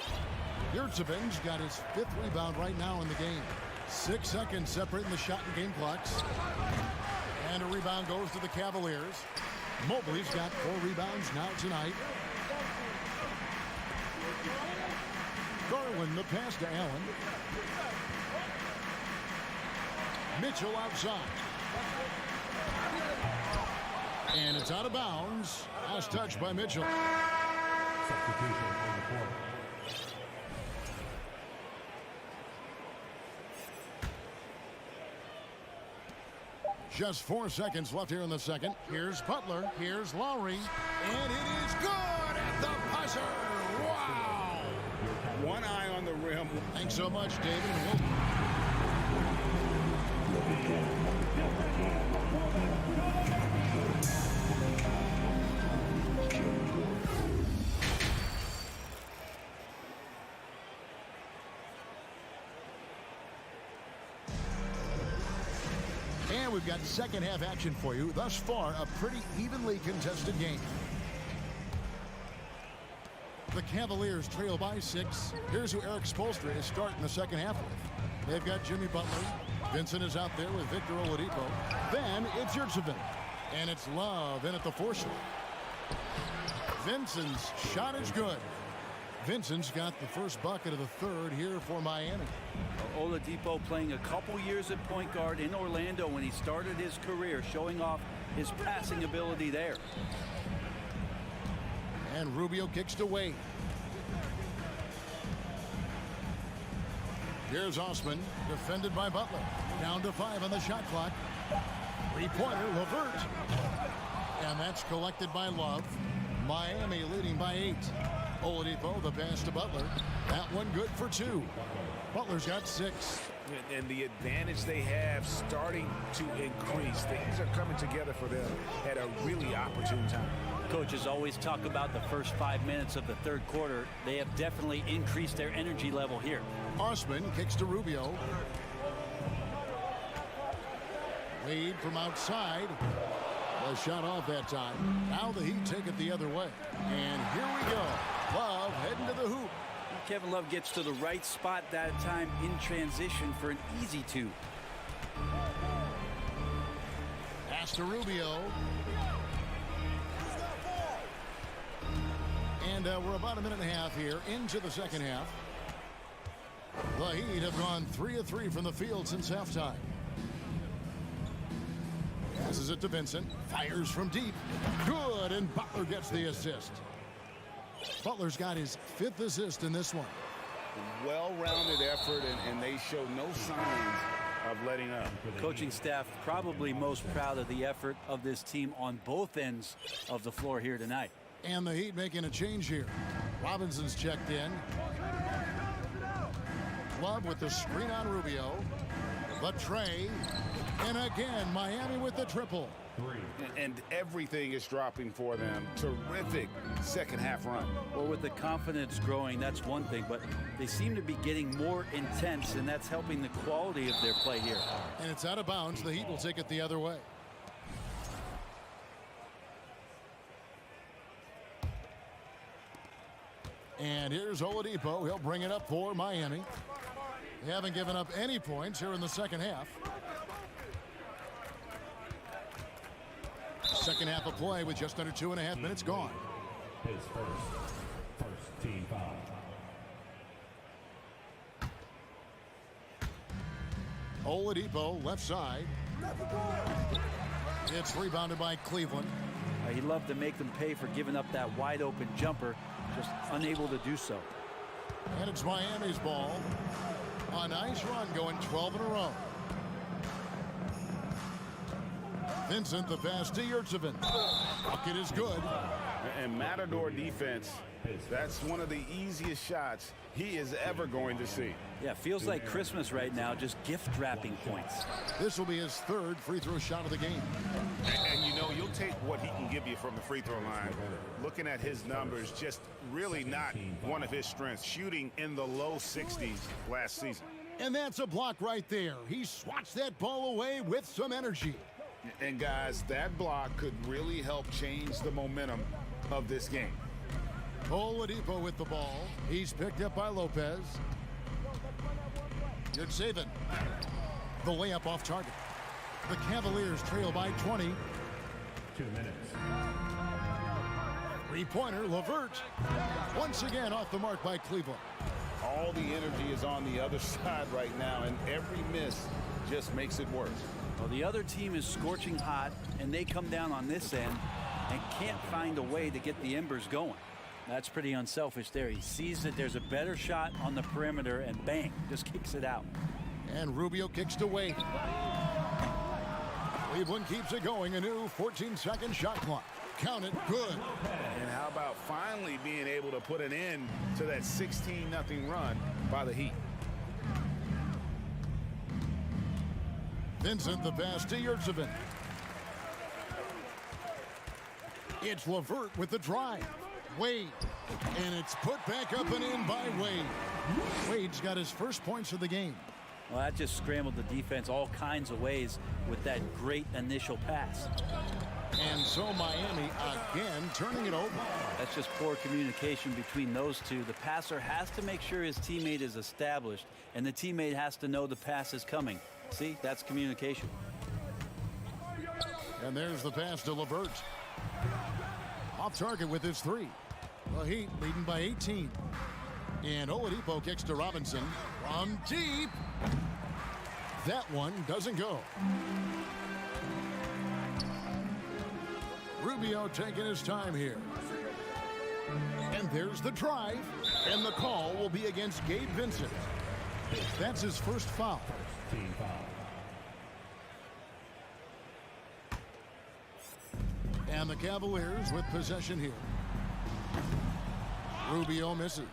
Yurtsevic's got his 5th rebound right now in the game. 6 seconds separating the shot and game clocks. And a rebound goes to the Cavaliers. Mobley's got 4 rebounds now tonight. Garland the pass to Allen. Mitchell outside. And it's out of bounds. Last touch by Mitchell. Substitution in the quarter. Just 4 seconds left here in the second. Here's Butler. Here's Lowry. And it is good at the buzzer. Wow. One eye on the rim. Thanks so much, David. And we've got second half action for you. Thus far, a pretty evenly contested game. The Cavaliers trail by 6. Here's who Eric Spoelstra is starting the second half with. They've got Jimmy Butler. Vincent is out there with Victor Oladipo. Then it's Yurtsevic. And it's Love in at the 4 slot. Vincent's shot is good. Vincent's got the first bucket of the third here for Miami. Oladipo playing a couple years at point guard in Orlando when he started his career, showing off his passing ability there. And Rubio kicks to Wade. Here's Osman, defended by Butler. Down to 5 on the shot clock. 3-pointer, LeVert. And that's collected by Love. Miami leading by 8. Oladipo, the pass to Butler. That one good for 2. Butler's got 6. And the advantage they have starting to increase. Things are coming together for them at a really opportune time. Coaches always talk about the first 5 minutes of the third quarter. They have definitely increased their energy level here. Osman kicks to Rubio. Wade from outside. The shot off that time. Now the Heat take it the other way. And here we go. Love heading to the hoop. Kevin Love gets to the right spot that time in transition for an easy 2. Pass to Rubio. And we're about a minute and a half here into the second half. The Heat have gone 3 of 3 from the field since halftime. Passes it to Vincent. Fires from deep. Good, and Butler gets the assist. Butler's got his 5th assist in this one. Well-rounded effort, and they show no signs of letting up. Coaching staff probably most proud of the effort of this team on both ends of the floor here tonight. And the Heat making a change here. Robinson's checked in. Love with the screen on Rubio. The tray. And again, Miami with the triple. And everything is dropping for them. Terrific second half run. Well, with the confidence growing, that's one thing, but they seem to be getting more intense, and that's helping the quality of their play here. And it's out of bounds. The Heat will take it the other way. And here's Oladipo. He'll bring it up for Miami. They haven't given up any points here in the second half. Second half of play with just under 2.5 minutes gone. His first team foul. Oladipo left side. It's rebounded by Cleveland. He loved to make them pay for giving up that wide open jumper, just unable to do so. And it's Miami's ball. A nice run going 12 in a row. Vincent, the pass to Yurtsevin. Bucket is good. And Matador defense, that's one of the easiest shots he is ever going to see. Yeah, feels like Christmas right now, just gift wrapping points. This will be his third free throw shot of the game. And you know, you'll take what he can give you from the free throw line. Looking at his numbers, just really not one of his strengths. Shooting in the low 60s last season. And that's a block right there. He swats that ball away with some energy. And guys, that block could really help change the momentum of this game. Oladipo with the ball. He's picked up by Lopez. Yurtsevin. The layup off target. The Cavaliers trail by 20. 2 minutes. Three-pointer, LeVert. Once again off the mark by Cleveland. All the energy is on the other side right now, and every miss just makes it worse. Well, the other team is scorching hot, and they come down on this end and can't find a way to get the embers going. That's pretty unselfish there. He sees that there's a better shot on the perimeter, and bang, just kicks it out. And Rubio kicks to Wade. Cleveland keeps it going. A new 14-second shot clock. Count it, good. And how about finally being able to put an end to that 16-0 run by the Heat? Vincent, the pass to Yurtsevin. It's LeVert with the drive. Wade. And it's put back up and in by Wade. Wade's got his first points of the game. Well, that just scrambled the defense all kinds of ways with that great initial pass. And so Miami again turning it over. That's just poor communication between those two. The passer has to make sure his teammate is established, and the teammate has to know the pass is coming. See, that's communication. And there's the pass to LeVert. Off target with his three. The Heat leading by 18. And Oladipo kicks to Robinson from deep. That one doesn't go. Rubio taking his time here. And there's the drive. And the call will be against Gabe Vincent. That's his first foul. Team foul. And the Cavaliers with possession here. Rubio misses.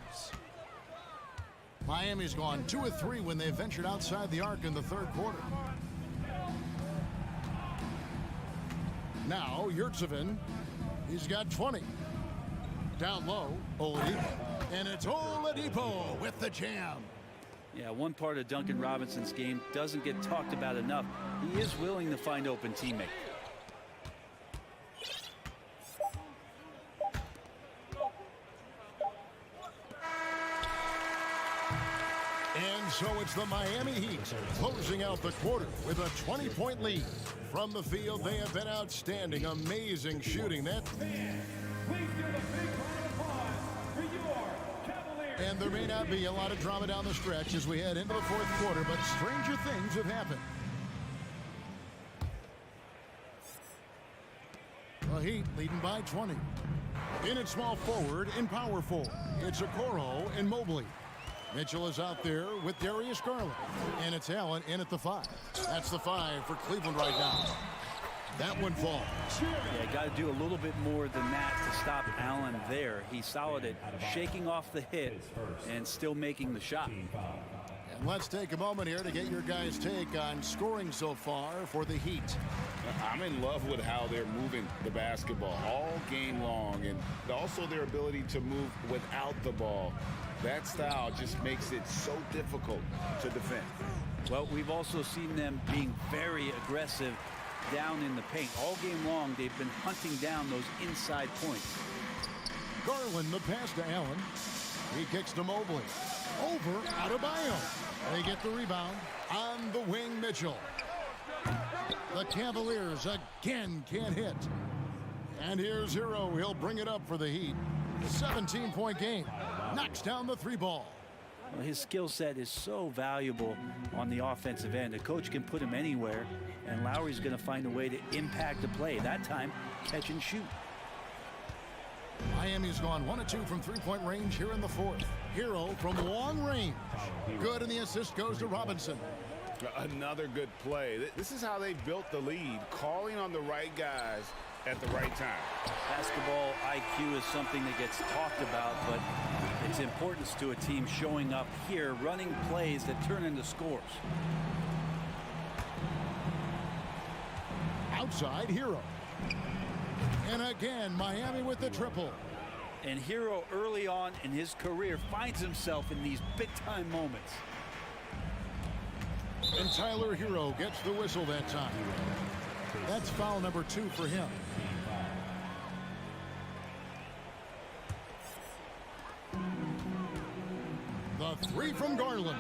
Miami's gone 2 of 3 when they ventured outside the arc in the third quarter. Now Yurtsevin, he's got 20. Down low, Oladipo. And it's Oladipo with the jam. Yeah, one part of Duncan Robinson's game doesn't get talked about enough. He is willing to find open teammate. And so it's the Miami Heat closing out the quarter with a 20-point lead. From the field, they have been outstanding. Amazing shooting. And there may not be a lot of drama down the stretch as we head into the fourth quarter, but stranger things have happened. The Heat leading by 20. In at small forward, in power forward, it's Okoro and Mobley. Mitchell is out there with Darius Garland. And it's Allen in at the 5. That's the 5 for Cleveland right now. That one falls. Yeah, got to do a little bit more than that to stop Allen there. He's solid at shaking off the hit and still making the shot. And let's take a moment here to get your guys' take on scoring so far for the Heat. I'm in love with how they're moving the basketball all game long, and also their ability to move without the ball. That style just makes it so difficult to defend. Well, we've also seen them being very aggressive down in the paint. All game long, they've been hunting down those inside points. Garland, the pass to Allen. He kicks to Mobley. Over Adebayo. They get the rebound. On the wing, Mitchell. The Cavaliers again can't hit. And here's Hero. He'll bring it up for the Heat. 17-point game. Knocks down the 3-ball. Well, his skill set is so valuable on the offensive end. A coach can put him anywhere, and Lowry's going to find a way to impact the play. That time, catch and shoot. Miami's gone 1 of 2 from 3-point range here in the 4th. Hero from long range. Good, and the assist goes to Robinson. Another good play. This is how they built the lead, calling on the right guys at the right time. Basketball IQ is something that gets talked about, but its importance to a team showing up here, running plays that turn into scores. Outside, Hero. And again, Miami with the triple. And Hero early on in his career finds himself in these big-time moments. And Tyler Hero gets the whistle that time. That's foul number 2 for him. The 3 from Garland.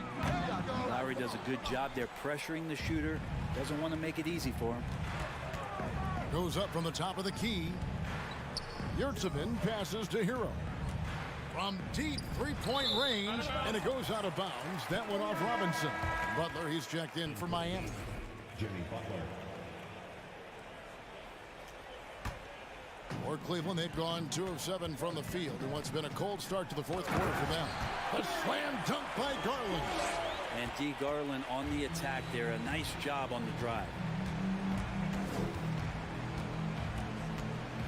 Lowry does a good job there pressuring the shooter. Doesn't want to make it easy for him. Goes up from the top of the key. Yurtsevin passes to Hero. From deep 3-point range, and it goes out of bounds. That went off Robinson. Butler, he's checked in for Miami. Jimmy Butler. For Cleveland, they've gone 2 of 7 from the field in what's been a cold start to the 4th quarter for them. A slam dunk by Garland. And D. Garland on the attack there. A nice job on the drive.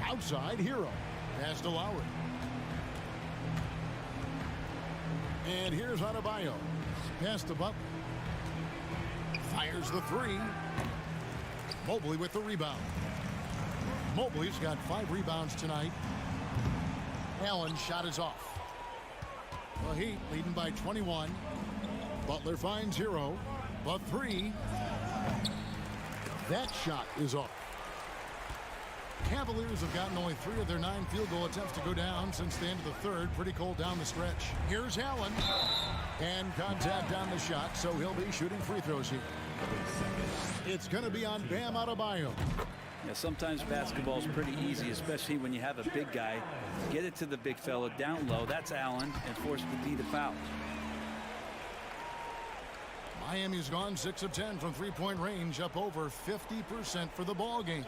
Outside, Hero. Pass to Lowry. And here's Adebayo. Pass to Butler. Fires the 3. Mobley with the rebound. Mobley's got 5 rebounds tonight. Allen's shot is off. The Heat leading by 21. Butler finds Hero. The 3. That shot is off. Cavaliers have gotten only 3 of their 9 field goal attempts to go down since the end of the 3rd. Pretty cold down the stretch. Here's Allen. And contact on the shot, so he'll be shooting free throws here. It's going to be on Bam Adebayo. Yeah, sometimes basketball's pretty easy, especially when you have a big guy. Get it to the big fella down low. That's Allen, and force the D to foul. Miami's gone 6 of 10 from 3-point range, up over 50% for the ball game.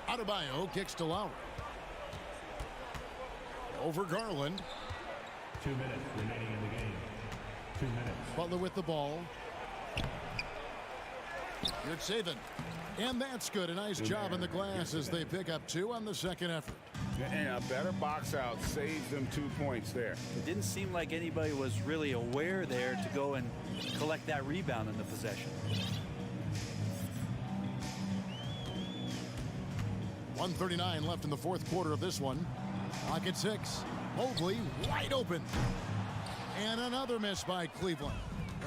Adebayo kicks to Lowry. Over Garland. 2 minutes remaining in the game. 2 minutes. Butler with the ball. Yurtsevin. And that's good. A nice job in the glass as they pick up 2 on the second effort. And a better box out saves them 2 points there. It didn't seem like anybody was really aware there to go and collect that rebound in the possession. 1:39 left in the 4th quarter of this one. Clock at 6. Mobley wide open. And another miss by Cleveland.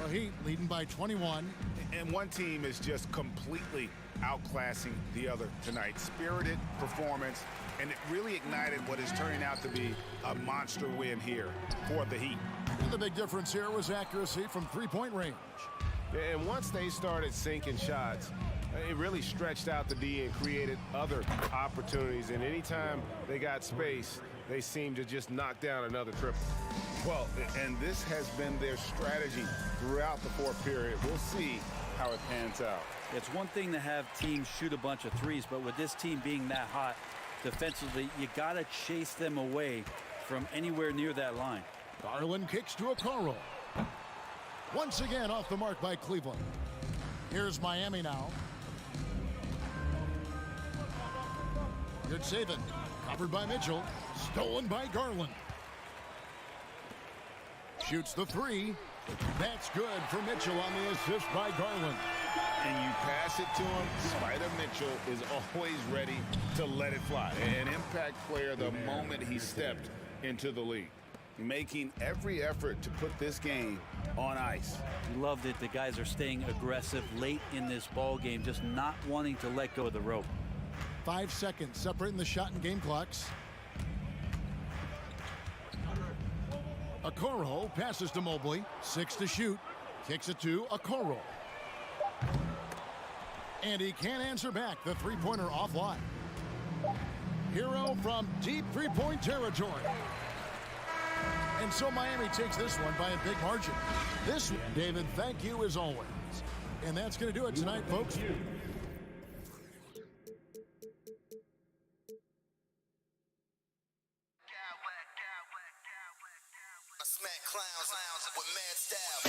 The Heat leading by 21. And one team is just completely outclassing the other tonight. Spirited performance, and it really ignited what is turning out to be a monster win here for the Heat. And the big difference here was accuracy from 3-point range. And once they started sinking shots, it really stretched out the D and created other opportunities. And anytime they got space, they seemed to just knock down another triple. Well, and this has been their strategy throughout the 4th period. We'll see how it pans out. It's one thing to have teams shoot a bunch of threes, but with this team being that hot defensively, you got to chase them away from anywhere near that line. Garland kicks to Okoro. Once again off the mark by Cleveland. Here's Miami now. Yurtsevin covered by Mitchell. Stolen by Garland. Shoots the three. That's good for Mitchell on the assist by Garland. And you pass it to him, Spider Mitchell is always ready to let it fly. An impact player the moment he stepped into the league. Making every effort to put this game on ice. Loved it. The guys are staying aggressive late in this ball game, just not wanting to let go of the rope. 5 seconds separating the shot and game clocks. Okoro passes to Mobley. 6 to shoot. Kicks it to Okoro. And he can't answer back. The three-pointer offline. Hero from deep three-point territory. And so Miami takes this one by a big margin. This one, David, thank you as always. And that's going to do it tonight, folks. I smack clowns with mad style.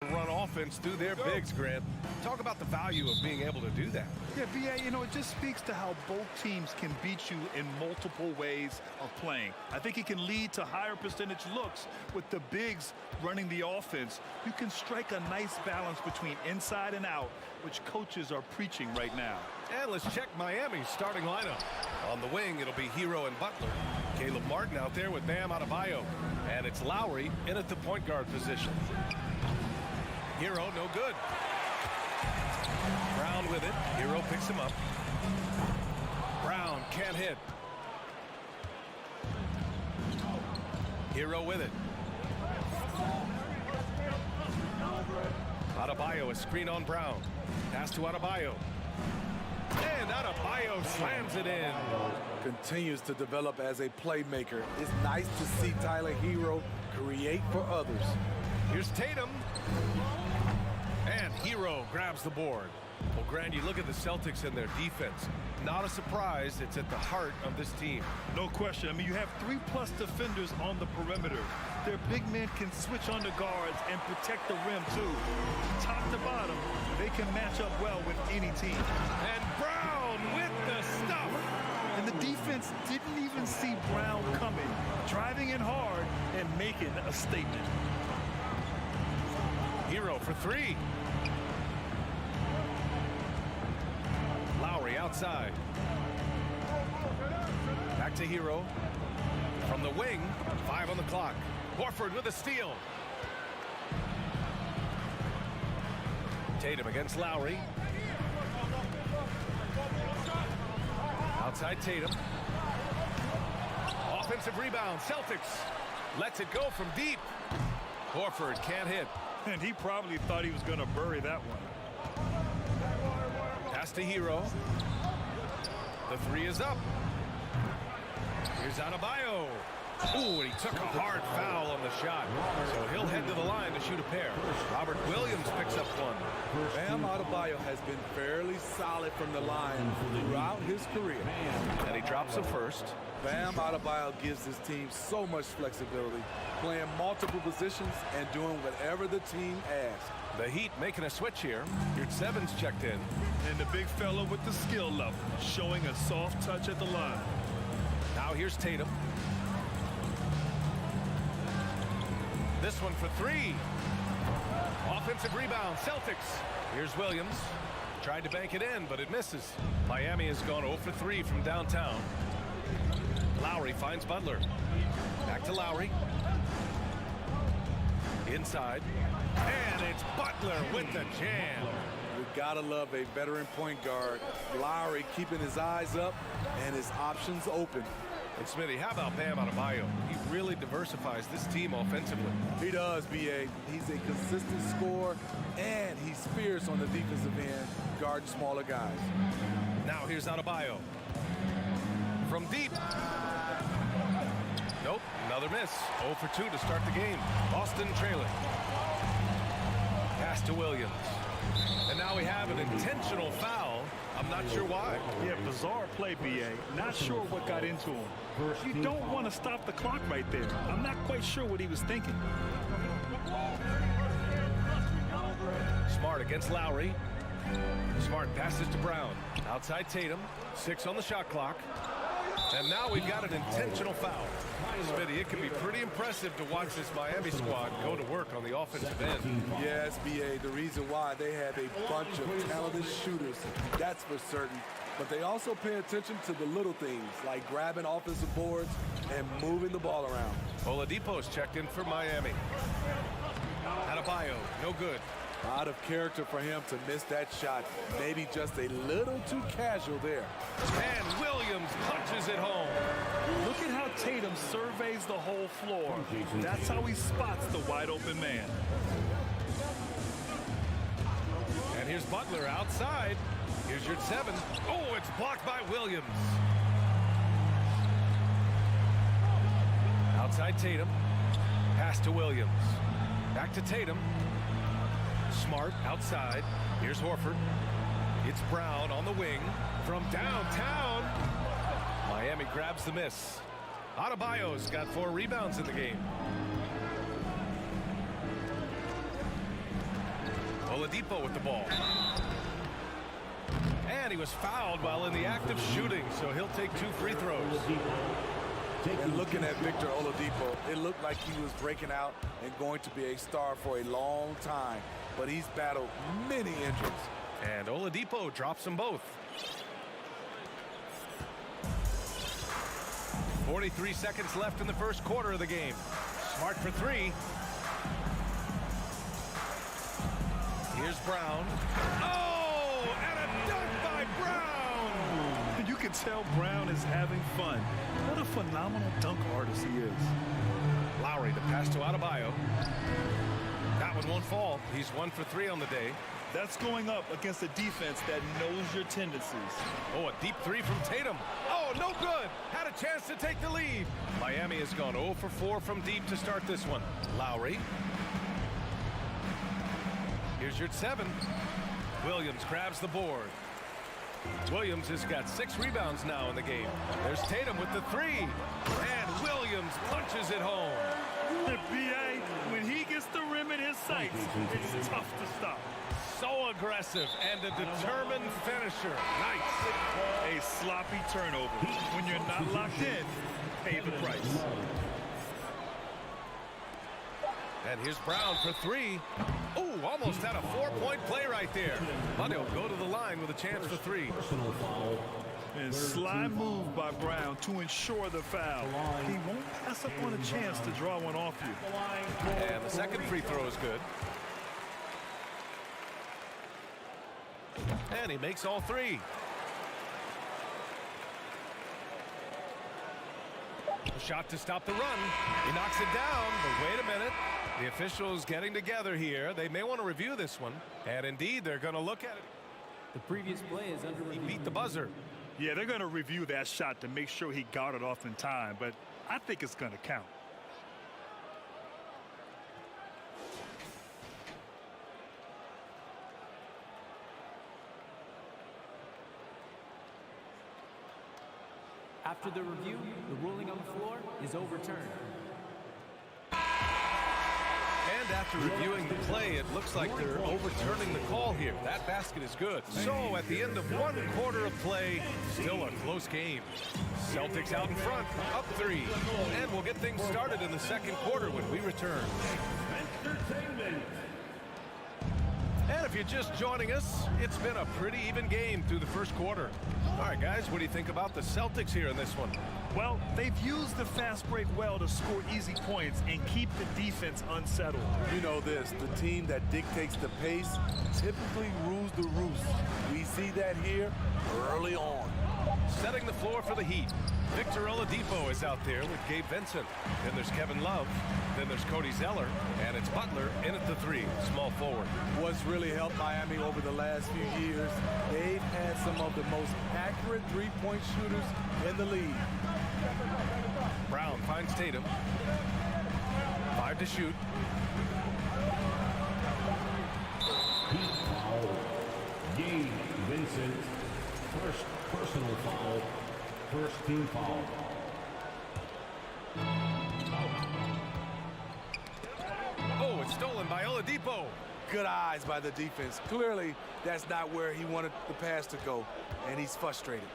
Run offense through their bigs, Grant. Talk about the value of being able to do that. Yeah, BA, you know, it just speaks to how both teams can beat you in multiple ways of playing. I think it can lead to higher percentage looks with the bigs running the offense. You can strike a nice balance between inside and out, which coaches are preaching right now. And let's check Miami's starting lineup. On the wing, it'll be Hero and Butler. Caleb Martin out there with Bam Adebayo. And it's Lowry in at the point guard position. Hero, no good. Brown with it. Hero picks him up. Brown can't hit. Hero with it. Adebayo, a screen on Brown. Pass to Adebayo. And Adebayo slams it in. Continues to develop as a playmaker. It's nice to see Tyler Hero create for others. Here's Tatum. And Hero grabs the board. Well, Grant, you look at the Celtics and their defense. Not a surprise. It's at the heart of this team. No question. I mean, you have 3+ defenders on the perimeter. Their big men can switch on the guards and protect the rim, too. Top to bottom, they can match up well with any team. And Brown with the stuff. And the defense didn't even see Brown coming, driving in hard and making a statement. Hero for three. Lowry outside. Back to Hero. From the wing, 5 on the clock. Horford with a steal. Tatum against Lowry. Outside Tatum. Offensive rebound. Celtics. Lets it go from deep. Horford can't hit. And he probably thought he was going to bury that one. Pass to Hero. The three is up. Here's Adebayo. Ooh, and he took a hard foul on the shot. So he'll head to the line to shoot a pair. Robert Williams picks up one. Bam Adebayo has been fairly solid from the line throughout his career. And he drops the first. Bam Adebayo gives his team so much flexibility, playing multiple positions and doing whatever the team asks. The Heat making a switch here. Here's Sevens checked in. And the big fella with the skill level, showing a soft touch at the line. Now here's Tatum. This one for three. Offensive rebound, Celtics. Here's Williams. Tried to bank it in, but it misses. Miami has gone 0 for 3 from downtown. Lowry finds Butler. Back to Lowry. Inside. And it's Butler with the jam. We gotta love a veteran point guard. Lowry keeping his eyes up and his options open. And Smitty, how about Bam Adebayo? He really diversifies this team offensively. He does, B.A. He's a consistent scorer, and he's fierce on the defensive end, guarding smaller guys. Now here's Adebayo. From deep. Nope, another miss. 0 for 2 to start the game. Boston trailing. Pass to Williams. And now we have an intentional foul. I'm not sure why. Yeah, bizarre play, B.A. Not sure what got into him. You don't want to stop the clock right there. I'm not quite sure what he was thinking. Smart against Lowry. Smart passes to Brown. Outside Tatum. 6 on the shot clock. And now we've got an intentional foul. Smitty, it can be pretty impressive to watch this Miami squad go to work on the offensive end. Yes, B.A., the reason why they have a bunch of talented shooters, that's for certain. But they also pay attention to the little things, like grabbing offensive boards and moving the ball around. Oladipo's checked in for Miami. Adebayo, no good. Out of character for him to miss that shot. Maybe just a little too casual there. And Williams punches it home. Look at how Tatum surveys the whole floor. That's how he spots the wide open man. And here's Butler outside. Here's your 7. Oh, it's blocked by Williams. Outside Tatum. Pass to Williams. Back to Tatum. Smart outside. Here's Horford. It's Brown on the wing from downtown. Miami grabs the miss. Adebayo's got 4 rebounds in the game. Oladipo with the ball. And he was fouled while in the act of shooting, so he'll take 2 free throws. And looking at Victor Oladipo, it looked like he was breaking out and going to be a star for a long time, but he's battled many injuries. And Oladipo drops them both. 43 seconds left in the first quarter of the game. Smart for 3. Here's Brown. Oh, and a dunk by Brown! You can tell Brown is having fun. What a phenomenal dunk artist he is. Lowry to pass to Adebayo. That one won't fall. He's 1 for 3 on the day. That's going up against a defense that knows your tendencies. Oh, a deep 3 from Tatum. Oh, no good. Had a chance to take the lead. Miami has gone 0 for 4 from deep to start this one. Lowry. Here's your 7. Williams grabs the board. Williams has got 6 rebounds now in the game. There's Tatum with the 3. And Williams punches it home. B.A., when he gets the rim in his sights, it's tough to stop. So aggressive and a determined finisher. Nice. A sloppy turnover. When you're not locked in, pay the price. And here's Brown for 3. Oh, almost had a 4-point play right there. But he'll go to the line with a chance for 3. And sly move by Brown to ensure the foul. He won't pass up on a chance to draw one off you. And the second free throw is good. And he makes all 3. A shot to stop the run. He knocks it down, but wait a minute. The officials getting together here. They may want to review this one. And indeed, they're going to look at it. The previous play is under review. He beat the buzzer. Yeah, they're going to review that shot to make sure he got it off in time, but I think it's going to count. After the review, the ruling on the floor is overturned. And after reviewing the play, it looks like they're overturning the call here. That basket is good. So at the end of 1 quarter of play, still a close game. Celtics out in front, up 3. And we'll get things started in the second quarter when we return. And if you're just joining us, it's been a pretty even game through the first quarter. All right, guys, what do you think about the Celtics here in this one? Well, they've used the fast break well to score easy points and keep the defense unsettled. You know this, the team that dictates the pace typically rules the roost. We see that here early on. Setting the floor for the Heat. Victor Oladipo is out there with Gabe Vincent. Then there's Kevin Love. Then there's Cody Zeller. And it's Butler in at the 3, small forward. What's really helped Miami over the last few years, they've had some of the most accurate three-point shooters in the league. Brown finds Tatum. 5 to shoot. Heat foul. Gabe Vincent. First personal foul. First team foul. Oh, it's stolen by Oladipo. Good eyes by the defense. Clearly, that's not where he wanted the pass to go, and he's frustrated.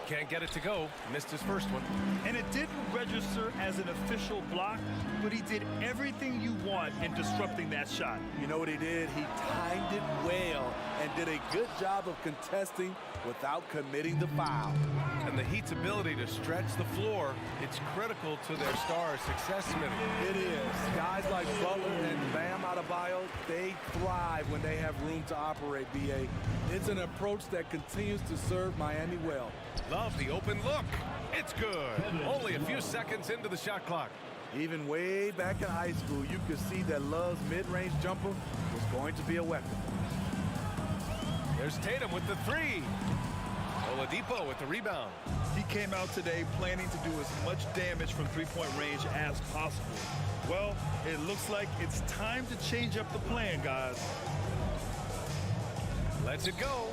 Can't get it to go. Missed his first one. And it didn't register as an official block, but he did everything you want in disrupting that shot. You know what he did? He timed it well and did a good job of contesting without committing the foul. And the Heat's ability to stretch the floor, it's critical to their star success minute. It is. Guys like Butler and Bam Adebayo, they thrive when they have room to operate, B.A. It's an approach that continues to serve Miami well. Love the open look. It's good. Only a few seconds into the shot clock. Even way back in high school, you could see that Love's mid-range jumper was going to be a weapon. There's Tatum with the 3. Oladipo with the rebound. He came out today planning to do as much damage from three-point range as possible. Well, it looks like it's time to change up the plan, guys. Lets it go.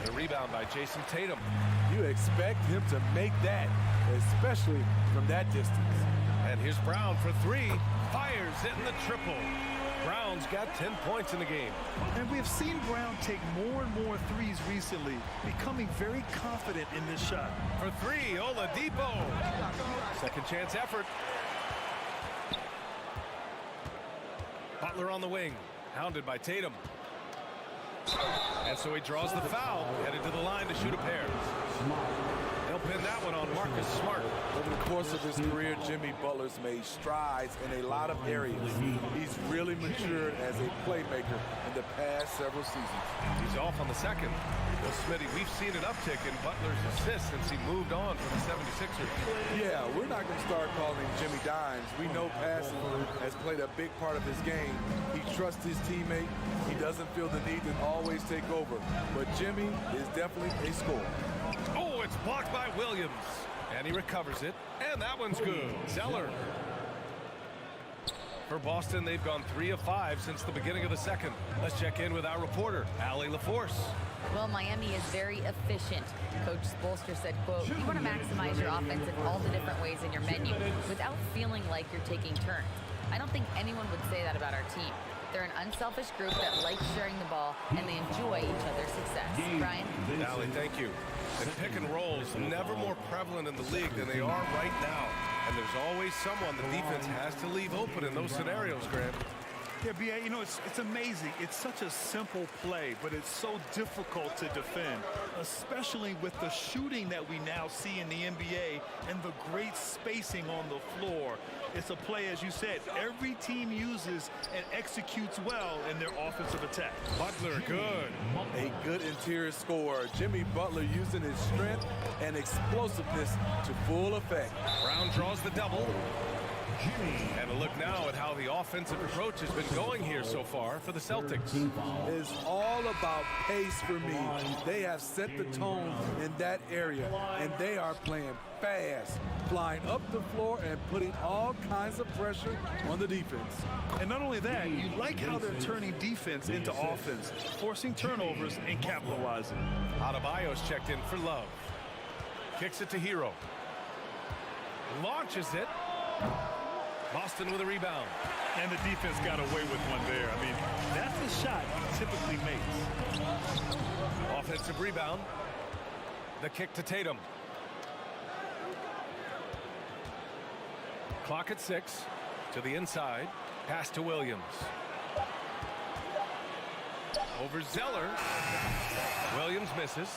The rebound by Jason Tatum. You expect him to make that, especially from that distance. And here's Brown for 3. Fires in the triple. Brown's got 10 points in the game. And we have seen Brown take more and more threes recently, becoming very confident in this shot. For three, Oladipo. Second chance effort. Butler on the wing, hounded by Tatum. And so he draws the foul, headed to the line to shoot a pair. They'll pin that one on Marcus Smart. Over the course of his career, Jimmy Butler's made strides in a lot of areas. He's really matured as a playmaker in the past several seasons. He's off on the second. Well, Smitty, we've seen an uptick in Butler's assists since he moved on from the 76ers. Yeah, we're not going to start calling him Jimmy Dimes. We know passing has played a big part of his game. He trusts his teammate. He doesn't feel the need to always take over. But Jimmy is definitely a scorer. Oh, it's blocked by Williams. And he recovers it. And that one's good. Zeller. For Boston, they've gone 3 of 5 since the beginning of the second. Let's check in with our reporter, Allie LaForce. Well, Miami is very efficient. Coach Spoelstra said, quote, "You want to maximize your offense in all the different ways in your menu without feeling like you're taking turns." I don't think anyone would say that about our team. They're an unselfish group that likes sharing the ball, and they enjoy each other's success. Brian? Allie, thank you. And pick and rolls never more prevalent in the league than they are right now. And there's always someone the defense has to leave open in those scenarios, Grant. Yeah, B.A., you know, it's amazing. It's such a simple play, but it's so difficult to defend, especially with the shooting that we now see in the NBA and the great spacing on the floor. It's a play, as you said, every team uses and executes well in their offensive attack. Butler, good. A good interior scorer. Jimmy Butler using his strength and explosiveness to full effect. Brown draws the double. And a look now at how the offensive approach has been going here so far for the Celtics. It's all about pace for me. They have set the tone in that area, and they are playing fast, flying up the floor and putting all kinds of pressure on the defense. And not only that, you like how they're turning defense into offense, forcing turnovers and capitalizing. Adebayo's checked in for Love. Kicks it to Hero. Launches it. Boston with a rebound. And the defense got away with one there. I mean, that's the shot he typically makes. Offensive rebound. The kick to Tatum. Clock at 6. To the inside. Pass to Williams. Over Zeller. Williams misses.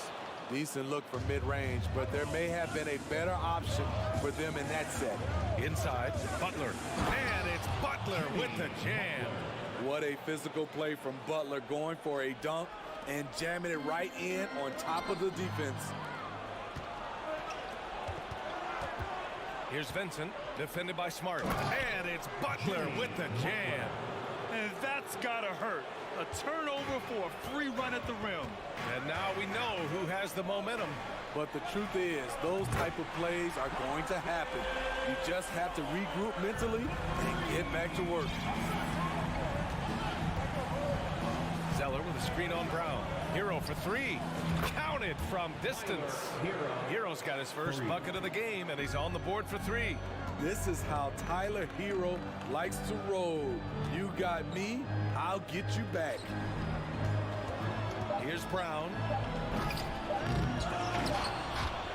Decent look for mid-range, but there may have been a better option for them in that set. Inside, Butler. And it's Butler with the jam. What a physical play from Butler, going for a dunk and jamming it right in on top of the defense. Here's Vincent, defended by Smart. And it's Butler with the jam. And that's gotta hurt. A turnover for a free run at the rim. And now we know who has the momentum. But the truth is, those type of plays are going to happen. You just have to regroup mentally and get back to work. Zeller with a screen on Brown. Hero for 3. Counted from distance. Hero's got his first bucket of the game, and he's on the board for 3. This is how Tyler Hero likes to roll. You got me, I'll get you back. Here's Brown.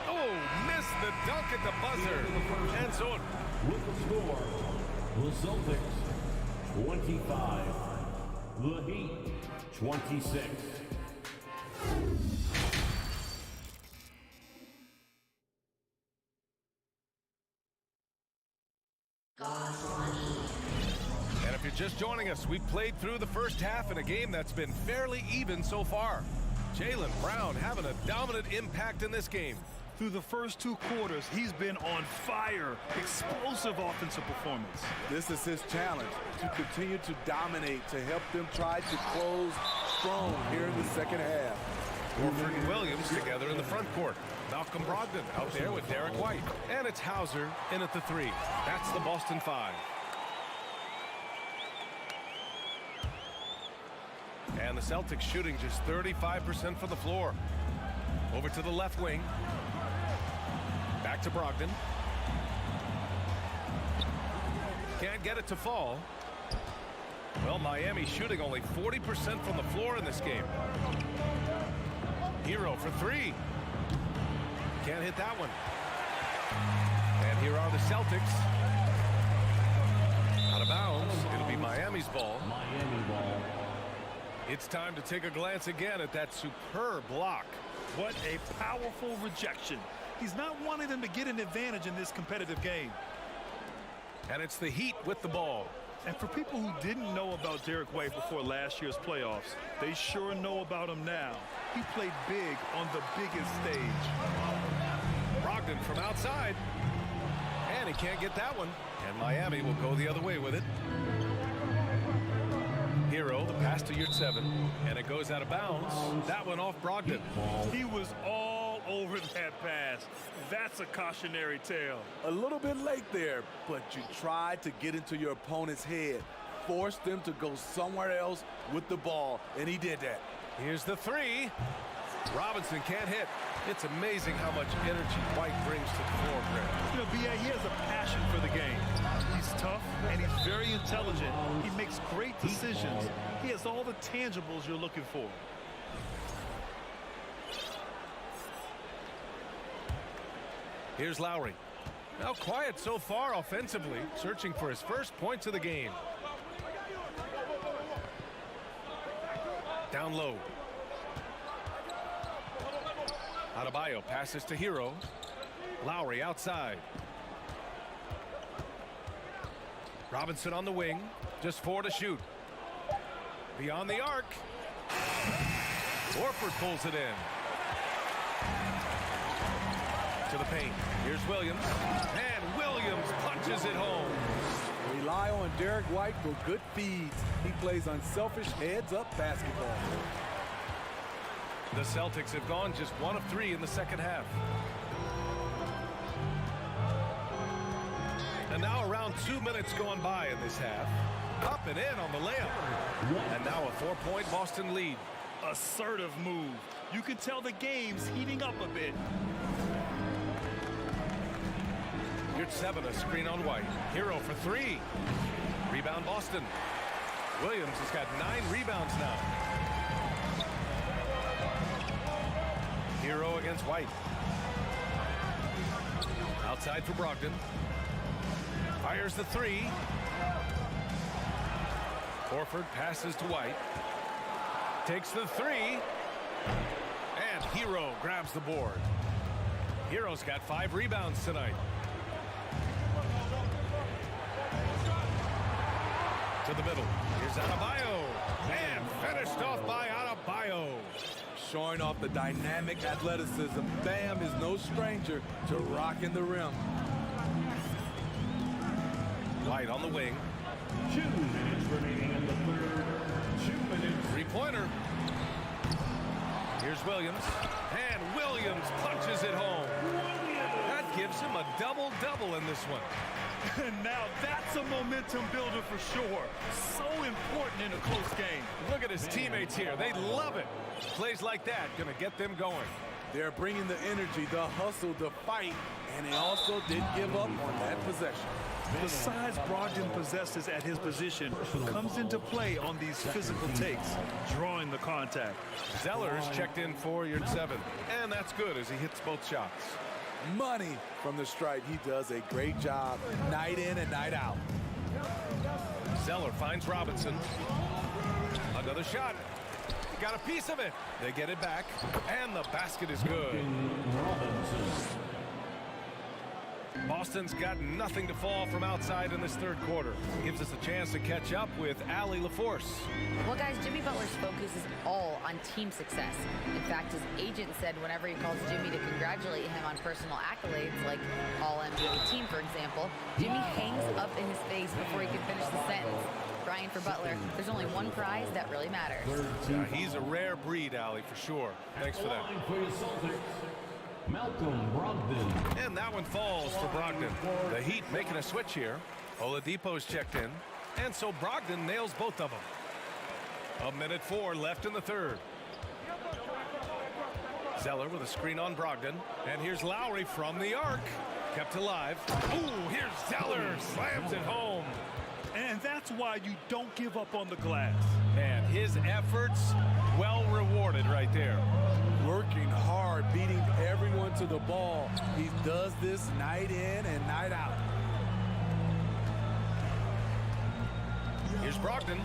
Oh, missed the dunk at the buzzer. And so with the score, the Celtics 25, the Heat 26. And if you're just joining us, we've played through the first half in a game that's been fairly even so far. Jaylen Brown having a dominant impact in this game. Through the first 2 quarters, he's been on fire. Explosive offensive performance. This is his challenge, to continue to dominate, to help them try to close strong here in the second half. Horford and Williams together in the front court. Malcolm Brogdon out there with Derek White. And it's Hauser in at the 3. That's the Boston 5. And the Celtics shooting just 35% from the floor. Over to the left wing. Back to Brogdon. Can't get it to fall. Well, Miami shooting only 40% from the floor in this game. Hero for three. Can't hit that one. And here are the Celtics. Out of bounds. It'll be Miami's ball. Miami ball. It's time to take a glance again at that superb block. What a powerful rejection. He's not wanting them to get an advantage in this competitive game. And it's the Heat with the ball. And for people who didn't know about Derek White before last year's playoffs, they sure know about him now. He played big on the biggest stage. Brogdon from outside. And he can't get that one. And Miami will go the other way with it. Hero, the pass to Yurtseven. And it goes out of bounds. That one off Brogdon. He was all over that pass. That's a cautionary tale. A little bit late there, but you tried to get into your opponent's head. Forced them to go somewhere else with the ball, and he did that. Here's the three. Robinson can't hit. It's amazing how much energy White brings to the floor, Greg. You know, B.A., he has a passion for the game. He's tough, and he's very intelligent. He makes great decisions. He has all the tangibles you're looking for. Here's Lowry. Now quiet so far offensively, searching for his first points of the game. Down low. Adebayo passes to Hero. Lowry outside. Robinson on the wing. Just 4 to shoot. Beyond the arc. Horford pulls it in. To the paint. Here's Williams. And Williams punches it home. Rely on Derek White for good feeds. He plays unselfish heads-up basketball. The Celtics have gone just 1 of 3 in the second half. And now around 2 minutes going by in this half. Up and in on the layup. And now a 4-point Boston lead. Assertive move. You can tell the game's heating up a bit. Yurtseven, a screen on White. Hero for 3. Rebound Boston. Williams has got 9 rebounds now. Hero against White. Outside for Brogdon. Fires the 3. Horford passes to White. Takes the 3. And Hero grabs the board. Hero's got 5 rebounds tonight. To the middle. Here's Adebayo. And finished off by Adebayo. Showing off the dynamic athleticism. Bam is no stranger to rocking the rim. White on the wing. 2 minutes remaining in the third. 2 minutes. 3-pointer. Here's Williams. And Williams punches it home. That gives him a double-double in this one. Now that's a momentum builder for sure. So important in a close game. Look at his teammates here. They love it. Plays like that going to get them going. They're bringing the energy, the hustle, the fight, and they also didn't give up on that possession. The size Brogdon possesses at his position comes into play on these physical takes, drawing the contact. Zeller's checked in for Yurtseven, and that's good as he hits both shots. Money from the stripe. He does a great job night in and night out. Zeller finds Robinson. Another shot. Got a piece of it. They get it back, and the basket is good. Boston's got nothing to fall from outside in this third quarter. Gives us a chance to catch up with Allie LaForce. Well, guys, Jimmy Butler's focus is all on team success. In fact, his agent said whenever he calls Jimmy to congratulate him on personal accolades, like All-NBA team, for example, Jimmy hangs up in his face before he can finish the sentence. Brian, for Butler, there's only one prize that really matters. Yeah, he's a rare breed, Allie, for sure. Thanks for that. Malcolm Brogdon. And that one falls for Brogdon. The Heat making a switch here. Oladipo's checked in. And so Brogdon nails both of them. 1:04 left in the third. Zeller with a screen on Brogdon. And here's Lowry from the arc. Kept alive. Ooh, here's Zeller. Slams it home. And that's That's why you don't give up on the glass. Man, his efforts well rewarded right there. Working hard, beating everyone to the ball. He does this night in and night out. Here's Brogdon.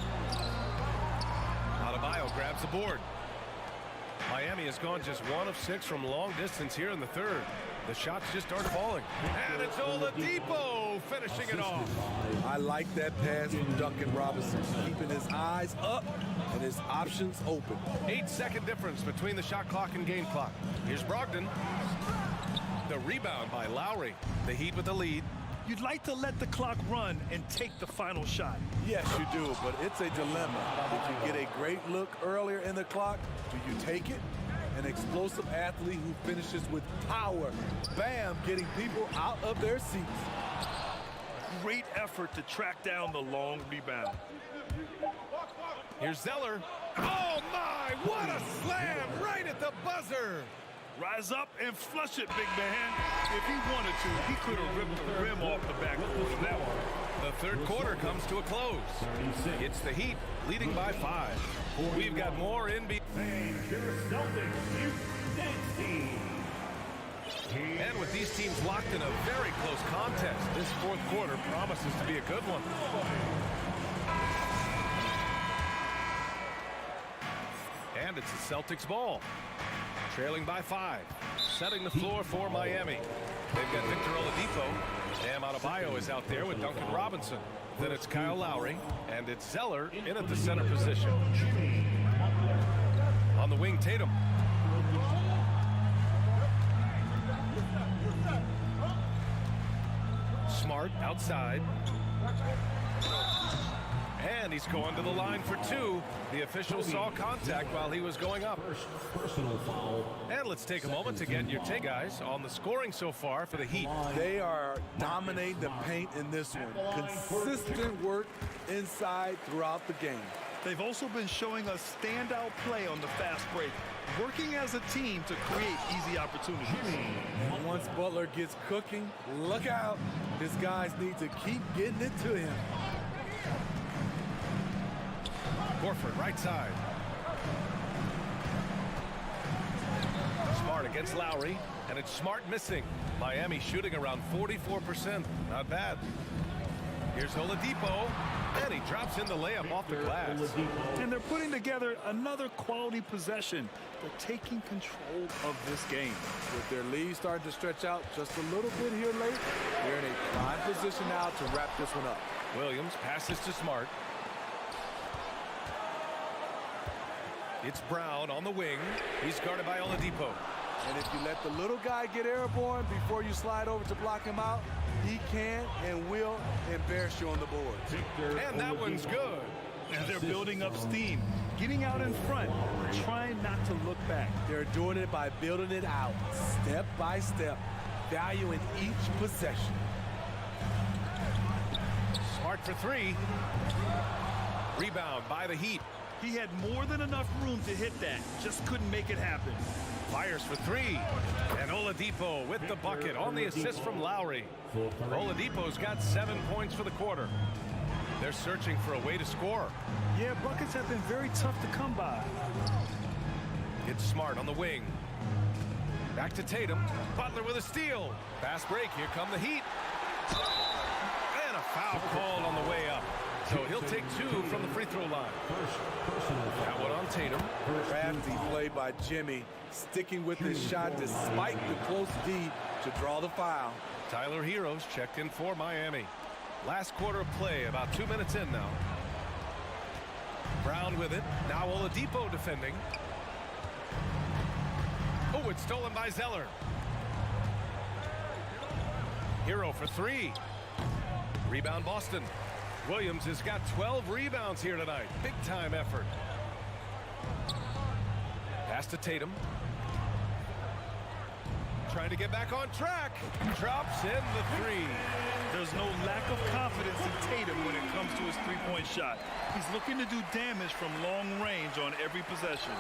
Adebayo grabs the board. Miami has gone just 1 of 6 from long distance here in the third. The shots just aren't falling. And it's Oladipo finishing it off. I like that pass from Duncan Robinson, keeping his eyes up and his options open. 8-second difference between the shot clock and game clock. Here's Brogdon. The rebound by Lowry. The Heat with the lead. You'd like to let the clock run and take the final shot. Yes, you do, but it's a dilemma. If you get a great look earlier in the clock, do you take it? An explosive athlete who finishes with power. Bam, getting people out of their seats. Great effort to track down the long rebound. Here's Zeller. Oh, my, what a slam right at the buzzer. Rise up and flush it, big man. If he wanted to, he could have ripped the rim off the backboard for that one. The third quarter comes to a close. It's the Heat leading by 5. We've got more NBA. And with these teams locked in a very close contest, this fourth quarter promises to be a good one. And it's the Celtics ball. Trailing by 5. Setting the floor for Miami. They've got Victor Oladipo. Bam Adebayo is out there with Duncan Robinson. Then it's Kyle Lowry. And it's Zeller in at the center position. On the wing, Tatum. Smart outside. And he's going to the line for 2. The official saw contact while he was going up. Personal foul. And let's take a moment to get your take, guys, on the scoring so far for the Heat. They are dominating the paint in this one. Consistent work inside throughout the game. They've also been showing us standout play on the fast break, working as a team to create easy opportunities. Once Butler gets cooking, look out. His guys need to keep getting it to him. Horford, right side. Smart against Lowry, and it's Smart missing. Miami shooting around 44%. Not bad. Here's Oladipo, and he drops in the layup off the glass. And they're putting together another quality possession. They're taking control of this game. With their lead starting to stretch out just a little bit here late, they're in a prime position now to wrap this one up. Williams passes to Smart. It's Brown on the wing. He's guarded by Oladipo. And if you let the little guy get airborne before you slide over to block him out, he can and will embarrass you on the board. And that one's good. And they're building up steam, getting out in front, trying not to look back. They're doing it by building it out, step by step, valuing each possession. Smart for 3. Rebound by the Heat. He had more than enough room to hit that, just couldn't make it happen. Fires for 3. And Oladipo with the bucket on the assist from Lowry. Oladipo's got 7 points for the quarter. They're searching for a way to score. Yeah, buckets have been very tough to come by. It's Smart on the wing. Back to Tatum. Butler with a steal. Fast break. Here come the Heat. And a foul called on the way up. So he'll take 2 from the free throw line. That one on Tatum. Crafty play by Jimmy, sticking with his shot despite the close lead to draw the foul. Tyler Heroes checked in for Miami. Last quarter of play, about 2 minutes in now. Brown with it. Now Oladipo defending. Oh, it's stolen by Zeller. Hero for 3. Rebound Boston. Williams has got 12 rebounds here tonight. Big time effort. Pass to Tatum. Trying to get back on track. Drops in the 3. There's no lack of confidence in Tatum when it comes to his three-point shot. He's looking to do damage from long range on every possession.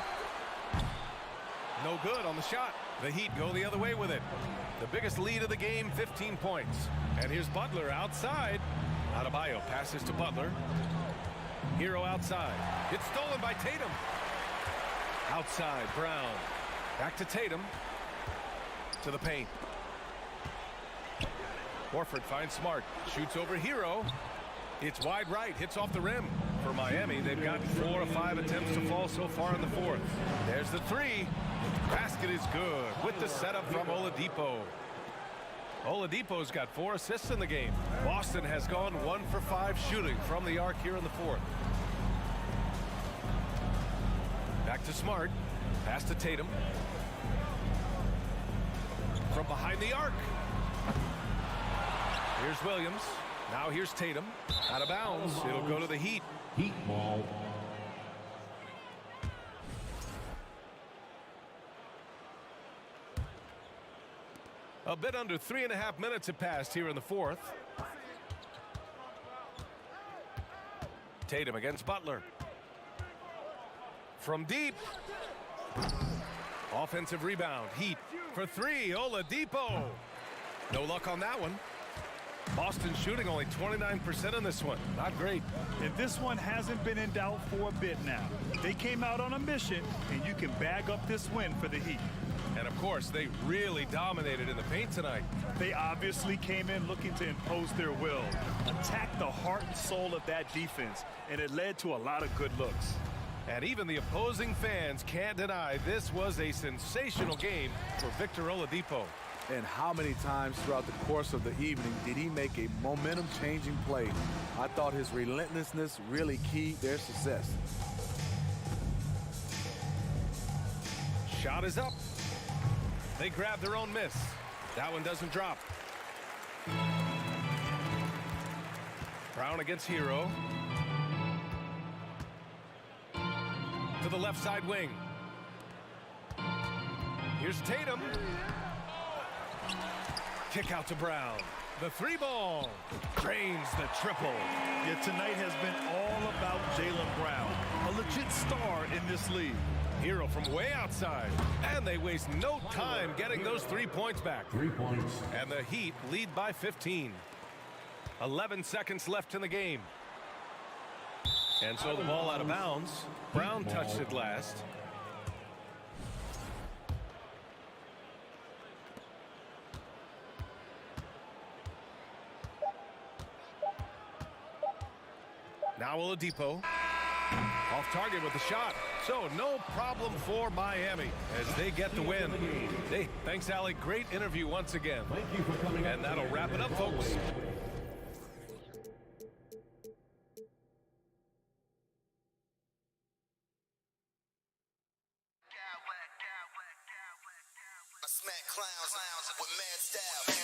No good on the shot. The Heat go the other way with it. The biggest lead of the game, 15 points. And here's Butler outside. Adebayo passes to Butler. Hero outside. It's stolen by Tatum. Outside, Brown. Back to Tatum. To the paint. Horford finds Smart. Shoots over Hero. It's wide right. Hits off the rim. For Miami, they've gotten 4 of 5 attempts to fall so far in the fourth. There's the three. Basket is good with the setup from Oladipo. Oladipo's got 4 assists in the game. Boston has gone 1 for 5 shooting from the arc here in the fourth. Back to Smart. Pass to Tatum. From behind the arc. Here's Williams. Now here's Tatum. Out of bounds. It'll go to the Heat. Heat ball. A bit under 3.5 minutes have passed here in the fourth. Tatum against Butler. From deep. Offensive rebound. Heat for 3. Oladipo. No luck on that one. Boston shooting only 29% in this one. Not great. And this one hasn't been in doubt for a bit now. They came out on a mission, and you can bag up this win for the Heat. And of course, they really dominated in the paint tonight. They obviously came in looking to impose their will, attack the heart and soul of that defense, and it led to a lot of good looks. And even the opposing fans can't deny this was a sensational game for Victor Oladipo. And how many times throughout the course of the evening did he make a momentum-changing play? I thought his relentlessness really keyed their success. Shot is up. They grab their own miss. That one doesn't drop. Brown against Hero. To the left side wing. Here's Tatum. Kick out to Brown. The 3-ball. Drains the triple. Yeah, tonight has been all about Jaylen Brown, a legit star in this league. Hero from way outside. And they waste no time getting those 3 points back. 3 points. And the Heat lead by 15. 11 seconds left in the game. And so the ball out of bounds. Brown touched it last. Now Oladipo. Off target with the shot. So no problem for Miami as they get the win. Hey, thanks, Allie. Great interview once again. Thank you for coming. And that'll wrap it up, folks. I smack clowns with mad style.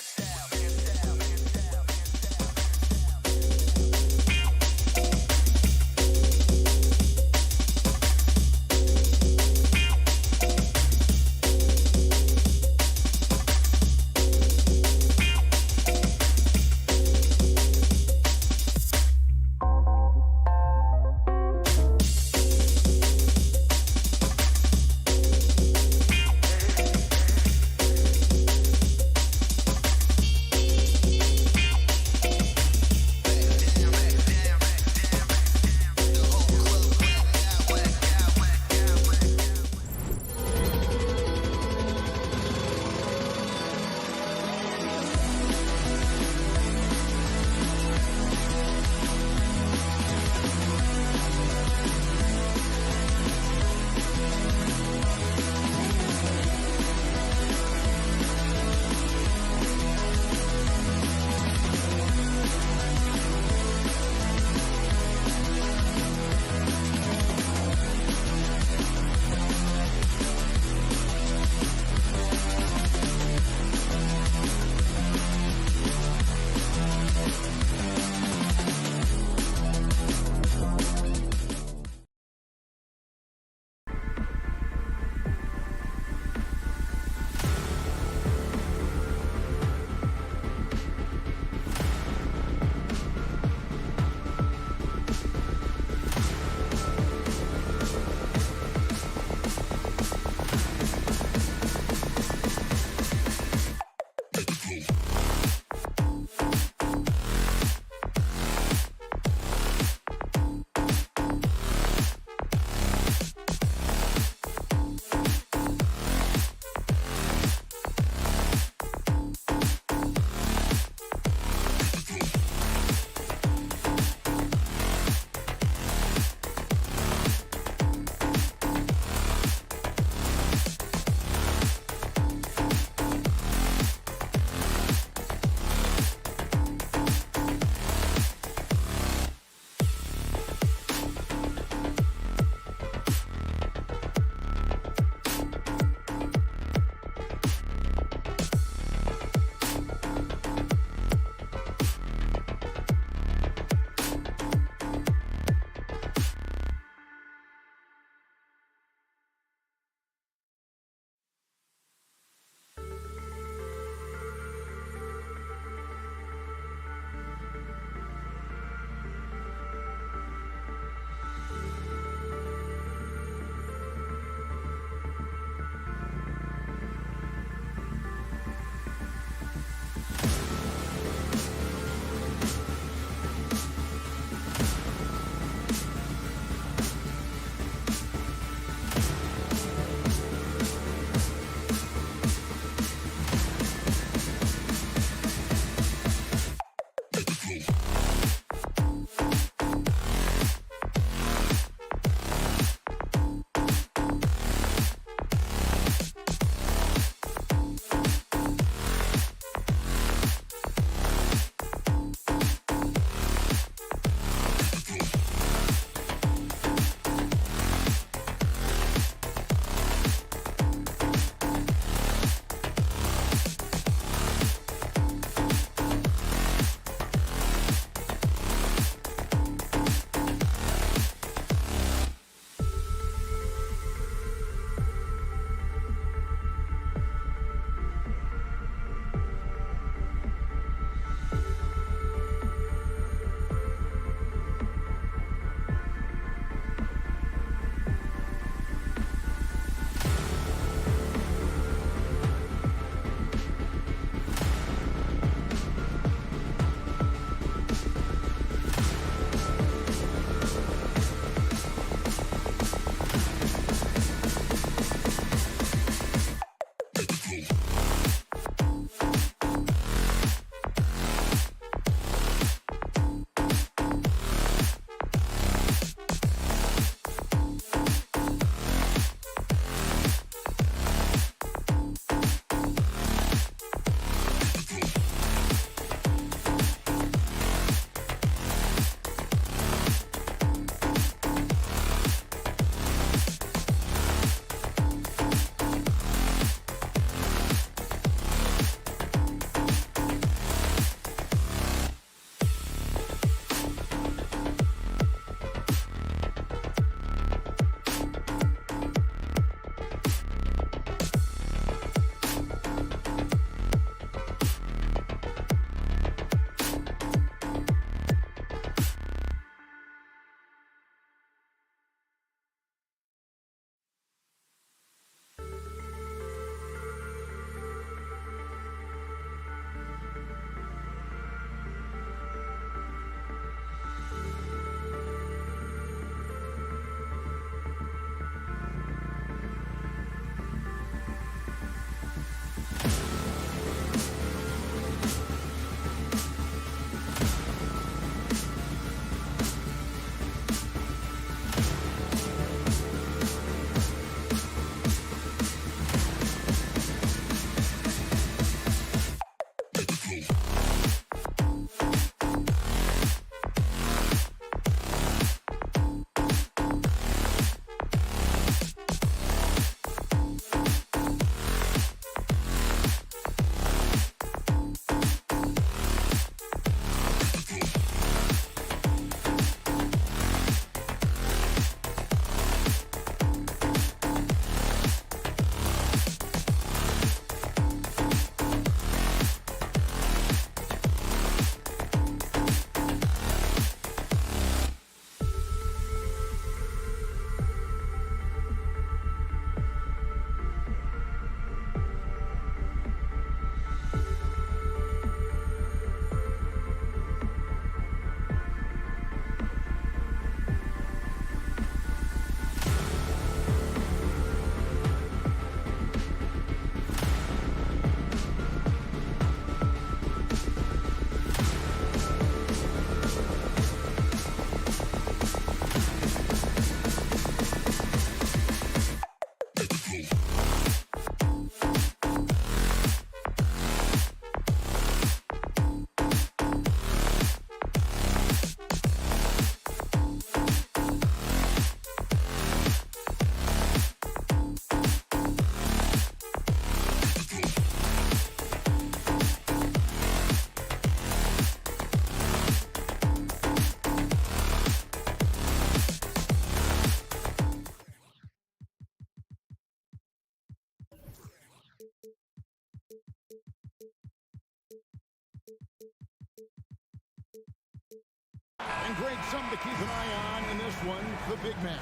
And Greg, something to keep an eye on in this one, the big man.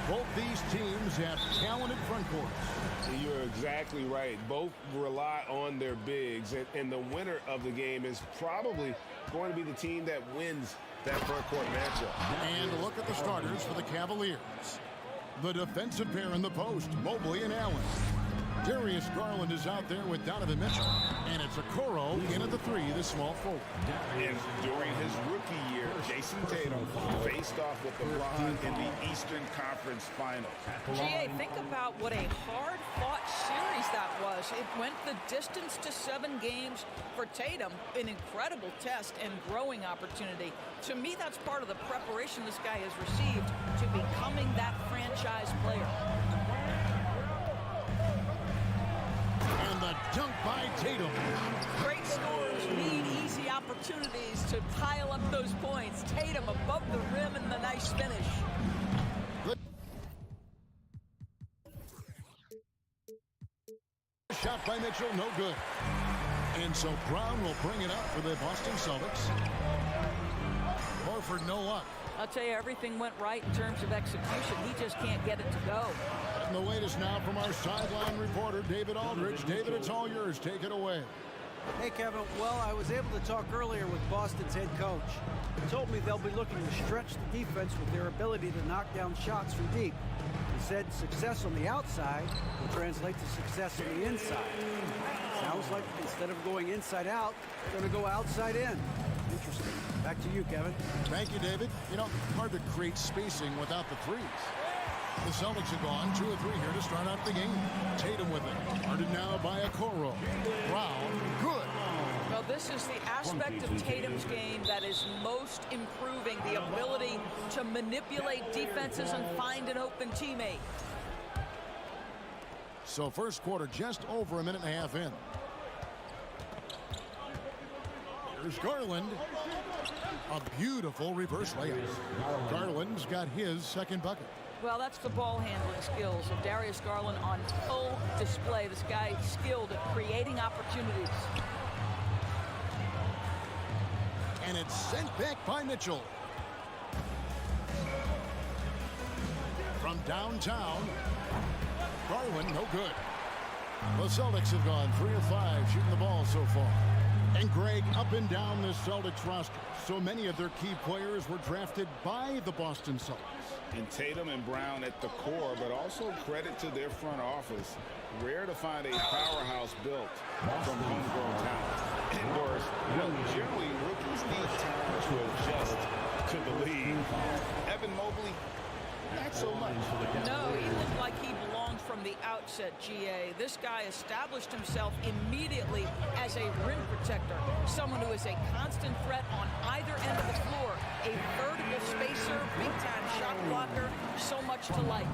Both these teams have talented front courts. You're exactly right. Both rely on their bigs, and the winner of the game is probably going to be the team that wins that front court matchup. And look at the starters for the Cavaliers. The defensive pair in the post, Mobley and Allen. Darius Garland is out there with Donovan Mitchell. And it's Okoro in at the 3, the small forward. And during his rookie year, Jason Tatum faced off with LeBron in the Eastern Conference Finals. GA, think about what a hard-fought series that was. It went the distance to 7 games for Tatum, an incredible test and growing opportunity. To me, that's part of the preparation this guy has received to becoming that franchise player. And the dunk by Tatum. Great scorers need easy opportunities to pile up those points. Tatum above the rim and the nice finish. Shot by Mitchell, no good. And so Brown will bring it up for the Boston Celtics. Horford, no luck. I'll tell you, everything went right in terms of execution. He just can't get it to go. And the latest now from our sideline reporter, David Aldridge. David, it's all yours. Take it away. Hey, Kevin. Well, I was able to talk earlier with Boston's head coach. He told me they'll be looking to stretch the defense with their ability to knock down shots from deep. He said success on the outside will translate to success on the inside. Sounds like instead of going inside out, they're going to go outside in. Interesting. Back to you, Kevin. Thank you, David. You know, hard to create spacing without the threes. The Celtics have gone 2 of 3 here to start out the game. Tatum with it. Guarded now by Okoro. Brown, good. Well, this is the aspect of Tatum's game that is most improving, the ability to manipulate defenses and find an open teammate. So first quarter just over a minute and a half in. Here's Garland. A beautiful reverse layup. Garland's got his second bucket. Well, that's the ball handling skills of Darius Garland on full display. This guy is skilled at creating opportunities. And it's sent back by Mitchell. From downtown, Garland, no good. The Celtics have gone 3 of 5 shooting the ball so far. And Greg, up and down this Celtics roster, so many of their key players were drafted by the Boston Celtics. And Tatum and Brown at the core, but also credit to their front office. Rare to find a powerhouse built from homegrown talent. Indoors, generally rookies need time to adjust to the league. Evan Mobley, not so much. No, he looked like he belonged from the outset, GA. This guy established himself immediately as a rim protector, someone who is a constant threat on either end of the floor, a vertical spacer, big-time shot blocker, so much to like.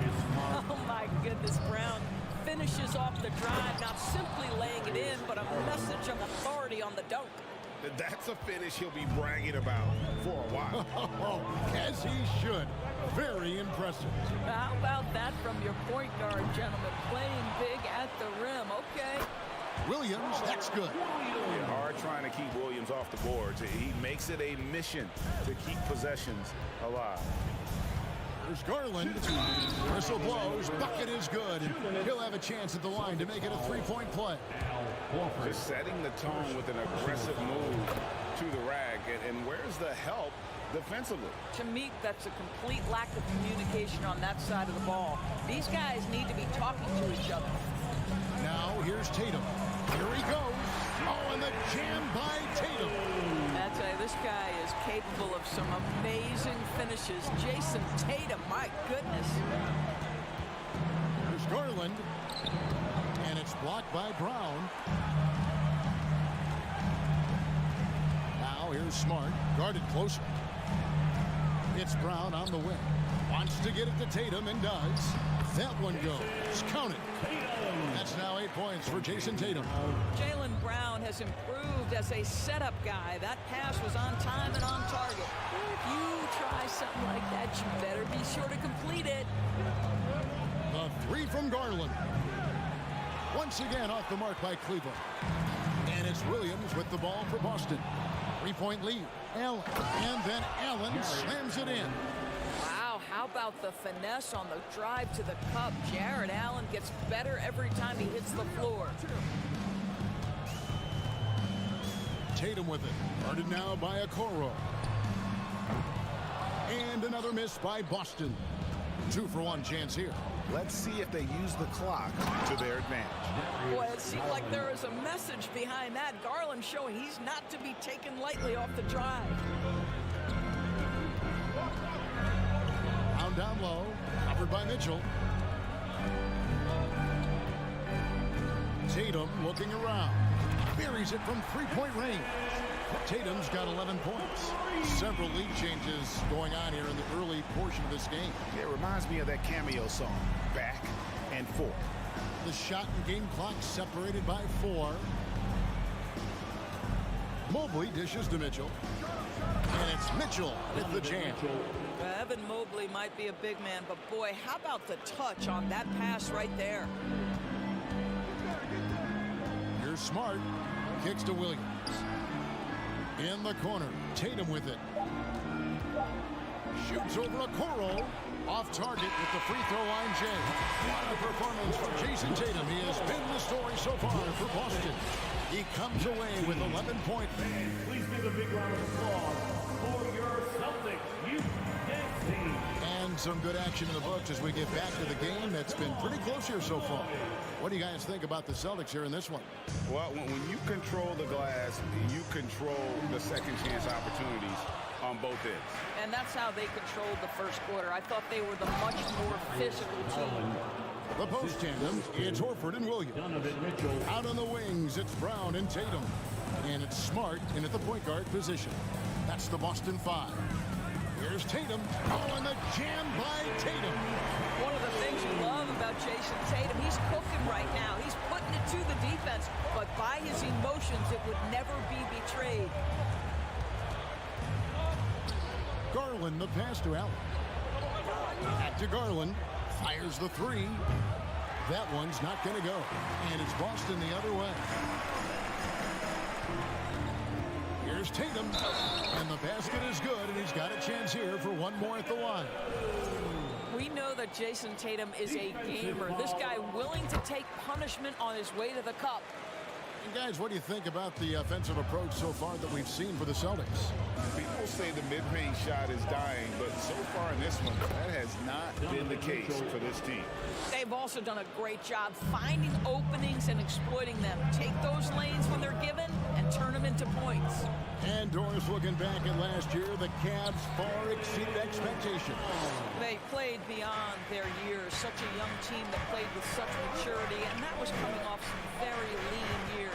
Oh, my goodness, Brown finishes off the drive, not simply laying it in, but a message of authority on the dunk. That's a finish he'll be bragging about for a while. As he should. Very impressive. How about that from your point guard, gentlemen? Playing big at the rim. Okay. Williams, that's good. Yeah, hard trying to keep Williams off the boards. He makes it a mission to keep possessions alive. There's Garland. Whistle blows. Bucket is good. He'll have a chance at the line to make it a three-point play. Just setting the tone with an aggressive move to the rack. And where's the help defensively? To me, that's a complete lack of communication on that side of the ball. These guys need to be talking to each other. Now here's Tatum. Here he goes. Oh, and the jam by Tatum. I tell you, this guy is capable of some amazing finishes. Jason Tatum, my goodness. There's Garland. And it's blocked by Brown. Now here's Smart. Guarded closer. It's Brown on the wing. Wants to get it to Tatum and does. That one goes. Count it. That's now 8 points for Jason Tatum. Jaylen Brown has improved as a setup guy. That pass was on time and on target. If you try something like that, you better be sure to complete it. The three from Garland. Once again off the mark by Cleveland. And it's Williams with the ball for Boston. 3-point lead. Allen. And then Allen slams it in. Wow, how about the finesse on the drive to the cup? Jared Allen gets better every time he hits the floor. Tatum with it. Guarded now by Okoro. And another miss by Boston. 2-for-1 chance here. Let's see if they use the clock to their advantage. Boy, it seemed like there was a message behind that. Garland showing he's not to be taken lightly off the drive. Down low, covered by Mitchell. Tatum looking around. Buries it from 3-point range. Tatum's got 11 points. Several lead changes going on here in the early portion of this game. It reminds me of that cameo song, Back and Forth. The shot and game clock separated by 4. Mobley dishes to Mitchell. And it's Mitchell with the jam. Evan Mobley might be a big man, but boy, how about the touch on that pass right there? Here's Smart. Kicks to Williams. In the corner. Tatum with it. Shoots over Okoro. Off target with the free throw line, Jay. What a performance from Jason Tatum. He has been the story so far for Boston. He comes away with 11 points. Please give a big round of applause for your Celtics youth dance team. And some good action in the books as we get back to the game that's been pretty close here so far. What do you guys think about the Celtics here in this one? Well, when you control the glass, you control the second chance opportunities on both ends. And that's how they controlled the first quarter. I thought they were the much more physical team. The post tandem, it's Horford and Williams. Out on the wings, it's Brown and Tatum. And it's Smart in at the point guard position. That's the Boston 5. Here's Tatum. Oh, and the jam by Tatum. One of the things you love about Jason Tatum, he's cooking right now. He's putting it to the defense, but by his emotions, it would never be betrayed. Garland, the pass to Allen. Back to Garland. Fires the 3. That one's not going to go. And it's Boston the other way. Here's Tatum. And the basket is good, and he's got a chance here for one more at the line. We know that Jason Tatum is a gamer. This guy willing to take punishment on his way to the cup. And guys, what do you think about the offensive approach so far that we've seen for the Celtics? People say the mid-range shot is dying, but so far in this one, that has not been the case for this team. They've also done a great job finding openings and exploiting them. Take those lanes when they're given and turn them into points. And Doris looking back at last year, the Cavs far exceeded expectations. They played beyond their years. Such a young team that played with such maturity, and that was coming off some very lean years.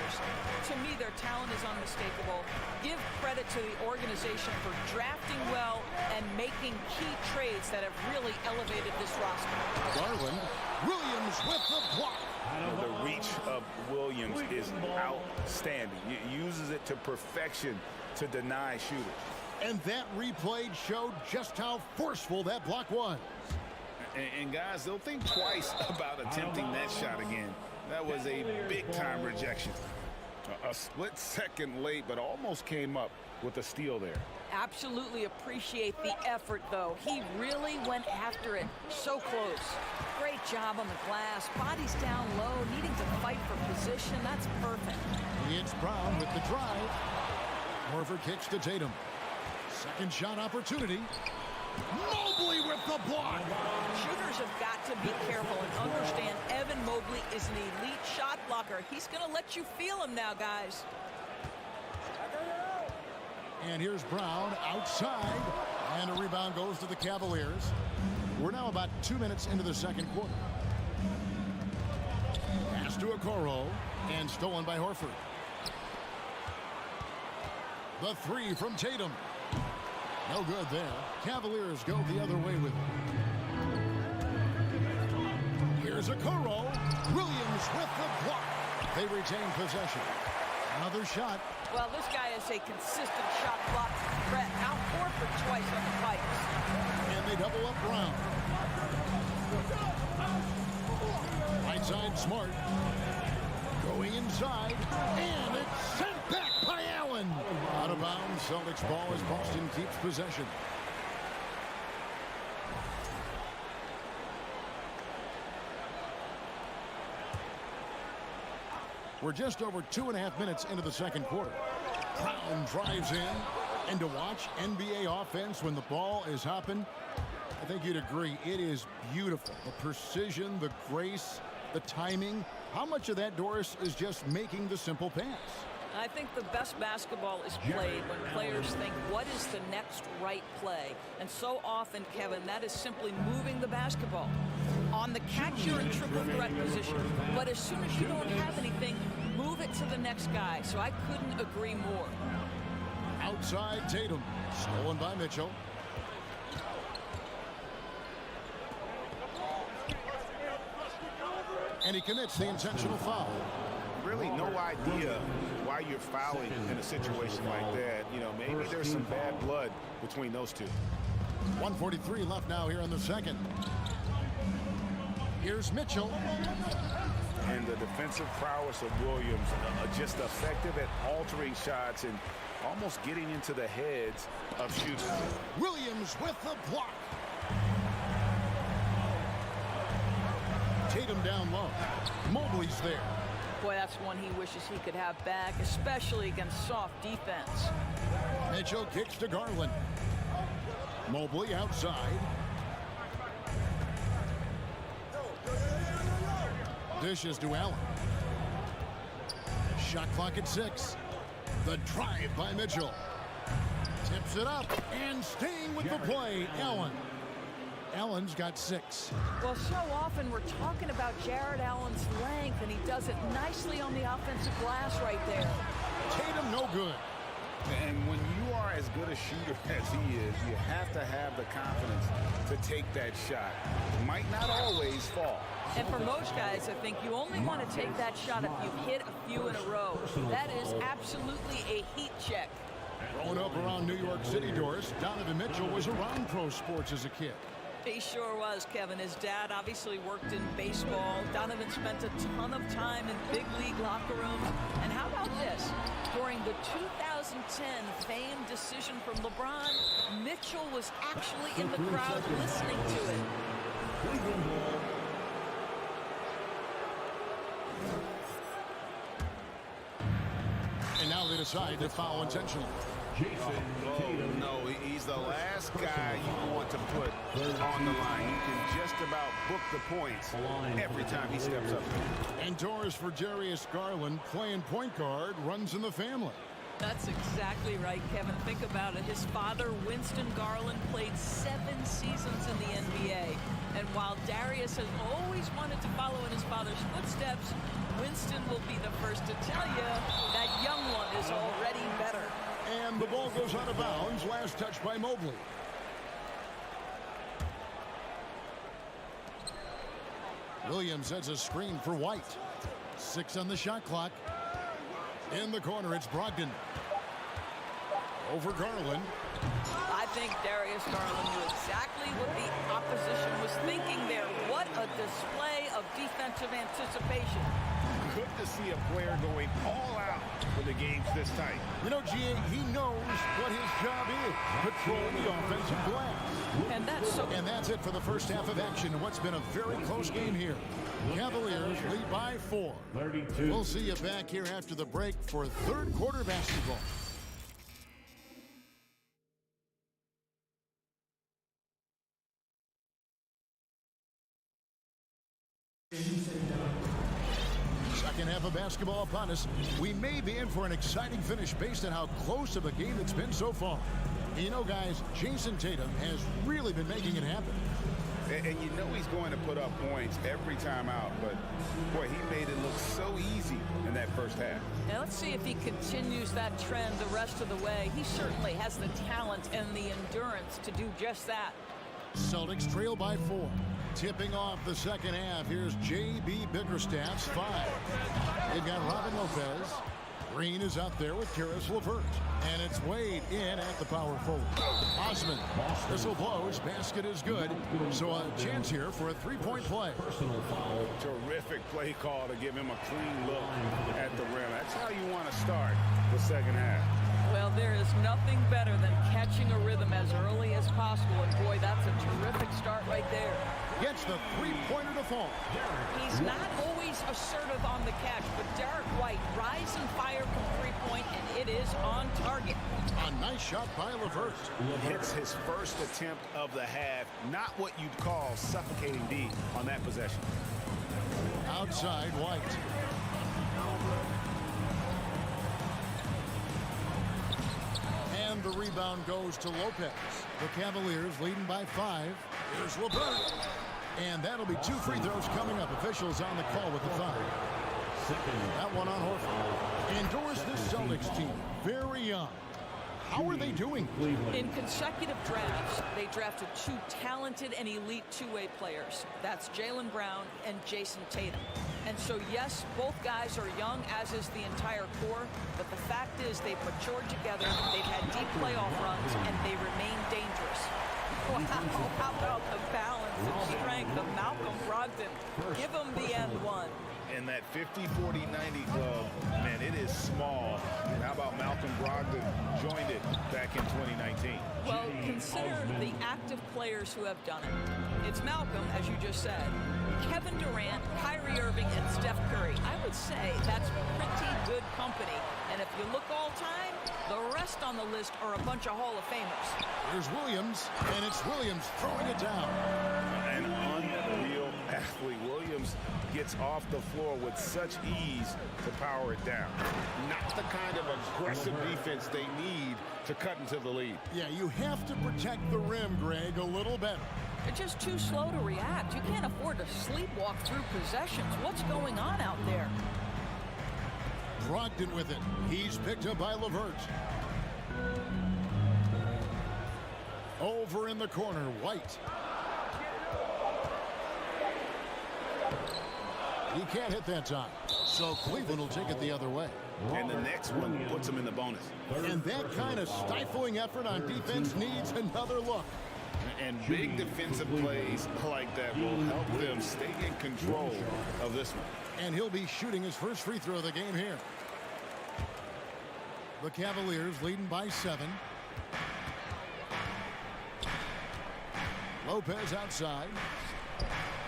To me, their talent is unmistakable. Give credit to the organization for drafting well and making key trades that have really elevated this roster. Garland, Williams with the block. The reach of Williams is outstanding. He uses it to perfection to deny shooters. And that replay showed just how forceful that block was. And guys, they'll think twice about attempting that shot again. That was a big-time rejection. A split second late, but almost came up with a steal there. Absolutely appreciate the effort, though. He really went after it. So close. Great job on the glass. Body's down low, needing to fight for position. That's perfect. It's Brown with the drive. Horford kicks to Tatum. Second shot opportunity. Mobley with the block. Shooters have got to be careful and understand Evan Mobley is an elite shot blocker. He's going to let you feel him now, guys. And here's Brown outside. And a rebound goes to the Cavaliers. We're now about 2 minutes into the second quarter. Pass to Okoro. And stolen by Horford. The 3 from Tatum. No good there. Cavaliers go the other way with it. Here's Okoro. Williams with the block. They retain possession. Another shot. Well, this guy is a consistent shot block threat. Now Horford twice on the pipes. And they double up Brown. Right side Smart. Going inside. And it's sent back by Allen. Out of inbound. Celtics ball as Boston keeps possession. We're just over 2.5 minutes into the second quarter. Brown drives in. And to watch NBA offense when the ball is hopping, I think you'd agree, it is beautiful. The precision, the grace, the timing. How much of that, Doris, is just making the simple pass? I think the best basketball is played when players think, what is the next right play? And so often, Kevin, that is simply moving the basketball. On the catch, you're in triple threat position. But as soon as you don't have anything, move it to the next guy. So I couldn't agree more. Outside Tatum, stolen by Mitchell. And he commits the intentional foul. Really no idea why you're fouling in a situation like that. You know, maybe there's some bad blood between those two. 1:43 left now here in the second. Here's Mitchell. And the defensive prowess of Williams, just effective at altering shots and almost getting into the heads of shooters. Williams with the block. Tatum down low. Mobley's there. Boy, that's one he wishes he could have back, especially against soft defense. Mitchell kicks to Garland. Mobley outside. Dishes to Allen. Shot clock at 6. The drive by Mitchell. Tips it up and staying with the play, Allen. Allen's got 6. Well, so often we're talking about Jared Allen's length, and he does it nicely on the offensive glass right there. Tatum no good. And when you are as good a shooter as he is, you have to have the confidence to take that shot. Might not always fall. And for most guys, I think you only want to take that shot if you've hit a few in a row. That is absolutely a heat check. Growing up around New York City, Doris, Donovan Mitchell was around pro sports as a kid. He sure was, Kevin. His dad obviously worked in baseball. Donovan spent a ton of time in big league locker rooms. And how about this? During the 2010 famed decision from LeBron, Mitchell was actually in the crowd listening to it. And now they decide to foul intentionally. No, he's the last guy you want to put on the line. You can just about book the points every time he steps up. And Doris for Darius Garland, playing point guard, runs in the family. That's exactly right, Kevin. Think about it. His father, Winston Garland, played 7 seasons in the NBA. And while Darius has always wanted to follow in his father's footsteps, Winston will be the first to tell you that young one is already better. And the ball goes out of bounds. Last touch by Mobley. Williams sets a screen for White. 6 on the shot clock. In the corner, it's Brogdon. Over Garland. I think Darius Garland knew exactly what the opposition was thinking there. What a display of defensive anticipation. Good to see a player going all out when the game's this tight. You know, G.A., he knows what his job is. Patrol the offensive glass. And that's it for the first half of action in what's been a very close game here. Cavaliers lead by 4. We'll see you back here after the break for third quarter basketball. Second half of basketball upon us. We may be in for an exciting finish based on how close of a game it's been so far. You know, guys, Jason Tatum has really been making it happen. And you know he's going to put up points every time out, but boy, he made it look so easy in that first half. Now let's see if he continues that trend the rest of the way. He certainly has the talent and the endurance to do just that. Celtics trail by 4. Tipping off the second half. Here's J.B. Bickerstaff's 5. They've got Robin Lopez. Green is out there with Karis LeVert. And it's Wade in at the power forward. Osman. Whistle blows. Basket is good. So a chance here for a three-point play. Terrific play call to give him a clean look at the rim. That's how you want to start the second half. Well, there is nothing better than catching a rhythm as early as possible. And boy, that's a terrific start right there. Gets the three-pointer to fall. He's not always assertive on the catch, but Derek White, rise and fire from three-point, and it is on target. A nice shot by LeVert. Hits his first attempt of the half. Not what you'd call suffocating D on that possession. Outside White. And the rebound goes to Lopez. The Cavaliers leading by 5. Here's LeVert. And that'll be 2 free throws coming up. Officials on the call with the foul. That one on Horford. Endorse this Celtics team. Very young. How are they doing? In consecutive drafts, they drafted 2 talented and elite two-way players. That's Jaylen Brown and Jason Tatum. And so, yes, both guys are young, as is the entire core. But the fact is they've matured together, they've had deep playoff runs, and they remain dangerous. Wow, how about the balance and strength of Malcolm Brogdon? Give him the end one. And that 50-40-90 club, man, it is small. And how about Malcolm Brogdon joined it back in 2019? Well, consider the active players who have done it. It's Malcolm, as you just said, Kevin Durant, Kyrie Irving, and Steph Curry. I would say that's pretty good company. And if you look all time, the rest on the list are a bunch of Hall of Famers. Here's Williams, and it's Williams throwing it down. An unreal athlete. Williams gets off the floor with such ease to power it down. Not the kind of aggressive defense they need to cut into the lead. Yeah, you have to protect the rim, Greg, a little better. They're just too slow to react. You can't afford to sleepwalk through possessions. What's going on out there? Brogdon with it. He's picked up by LeVert. Over in the corner, White. He can't hit that time. So Cleveland will take it the other way. And the next one puts him in the bonus. And that kind of stifling effort on defense needs another look. And big defensive plays like that will help them stay in control of this one. And he'll be shooting his first free throw of the game here. The Cavaliers leading by 7. Lopez outside.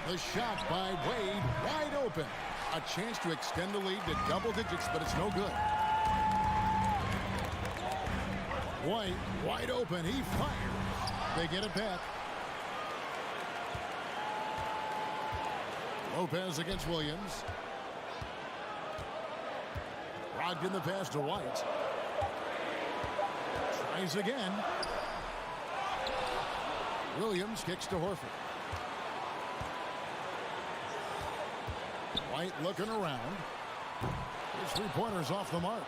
The shot by Wade, wide open. A chance to extend the lead to double digits, but it's no good. White, wide open. He fires. They get it back. Lopez against Williams. Brogdon the pass to White. Tries again. Williams kicks to Horford. White looking around. His three-pointers off the mark.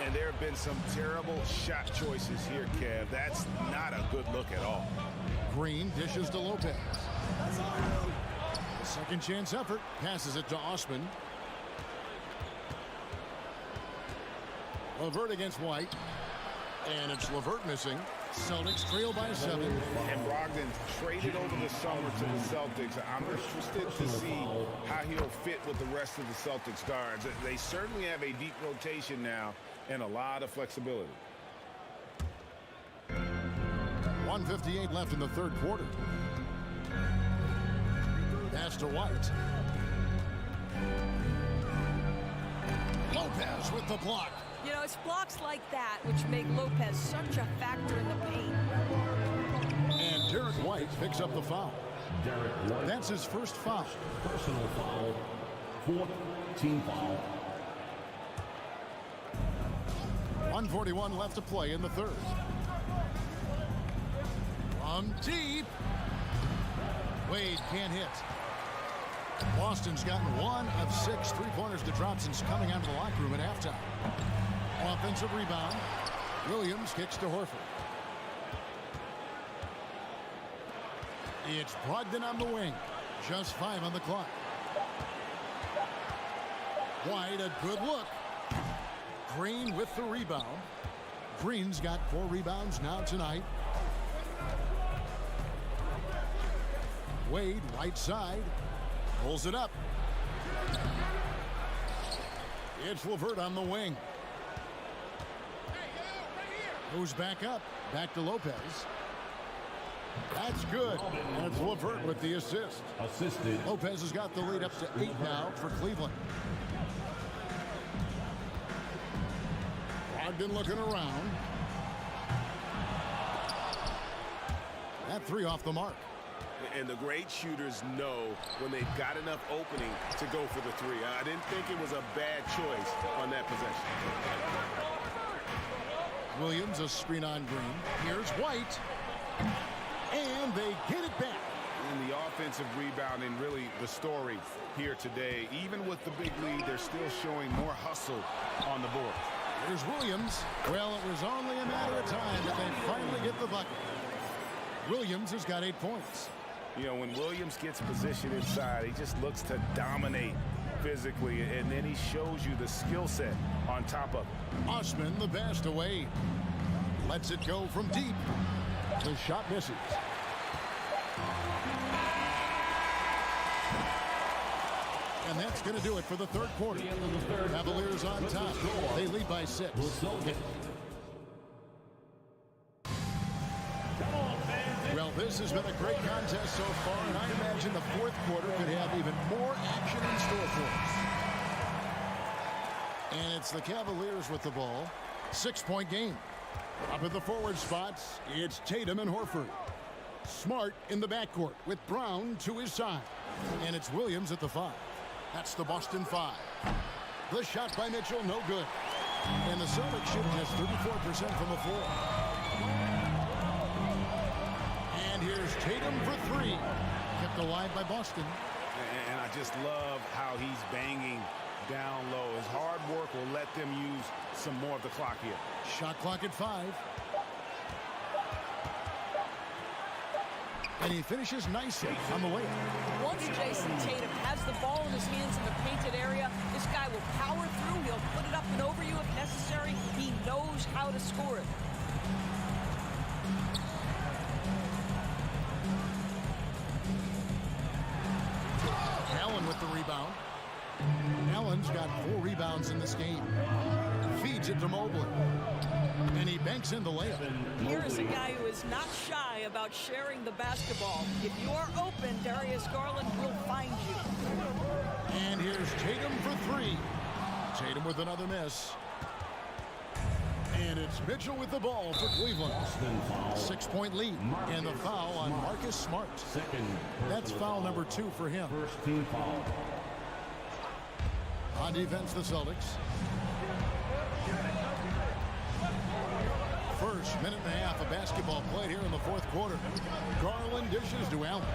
And there have been some terrible shot choices here, Kev. That's not a good look at all. Green dishes to Lopez. Second chance effort. Passes it to Osman. LeVert against White. And it's LeVert missing. Celtics trail by 7. And Brogdon traded over the summer to the Celtics. I'm interested to see how he'll fit with the rest of the Celtics guards. They certainly have a deep rotation now and a lot of flexibility. 1:58 left in the third quarter. Pass to White. Lopez with the block. You know, it's blocks like that which make Lopez such a factor in the paint. And Derek White picks up the foul. That's his first foul. Personal foul. 4th team foul. 1:41 left to play in the third. From deep. Wade can't hit. Boston's gotten 1 of 6 three-pointers to drop since coming out of the locker room at halftime. Offensive rebound. Williams kicks to Horford. It's Brogdon on the wing. Just 5 on the clock. White, a good look. Green with the rebound. Green's got 4 rebounds now tonight. Wade, right side. Pulls it up. It's LeVert on the wing. Goes back up. Back to Lopez. That's good. And it's LeVert with the assist. Assisted. Lopez has got the lead up to 8 now for Cleveland. Brogdon looking around. That 3 off the mark. And the great shooters know when they've got enough opening to go for the 3. I didn't think it was a bad choice on that possession. Williams, a screen on Green. Here's White. And they get it back. And the offensive rebounding, really the story here today. Even with the big lead, they're still showing more hustle on the board. Here's Williams. Well, it was only a matter of time that they finally get the bucket. Williams has got 8 points. You know, when Williams gets positioned inside, he just looks to dominate physically, and then he shows you the skill set on top of it. Osman, the best away. Lets it go from deep. The shot misses. And that's going to do it for the third quarter. Cavaliers on top. They lead by 6. Well, this has been a great contest so far, and I imagine the fourth quarter could have even more action in store for us. And it's the Cavaliers with the ball. 6-point game. Up at the forward spots, it's Tatum and Horford. Smart in the backcourt with Brown to his side. And it's Williams at the 5. That's the Boston 5. The shot by Mitchell, no good. And the Celtics shoot just 34% from the floor. And here's Tatum for 3. Kept alive by Boston. And I just love how he's banging down low. His hard work will let them use some more of the clock here. Shot clock at 5. And he finishes nicely on the way. Once Jason Tatum has the ball in his hands in the painted area, this guy will power through. He'll put it up and over you if necessary. He knows how to score it. Allen with the rebound. Allen's got 4 rebounds in this game. Feeds it to Mobley. And he banks in the layup. Here is a guy who is not shy about sharing the basketball. If you are open, Darius Garland will find you. And here's Tatum for 3. Tatum with another miss. And it's Mitchell with the ball for Cleveland. 6-point lead. And the foul on Marcus Smart. That's foul number 2 for him. First team foul. On defense, the Celtics. First minute and a half of basketball played here in the fourth quarter. Garland dishes to Allen.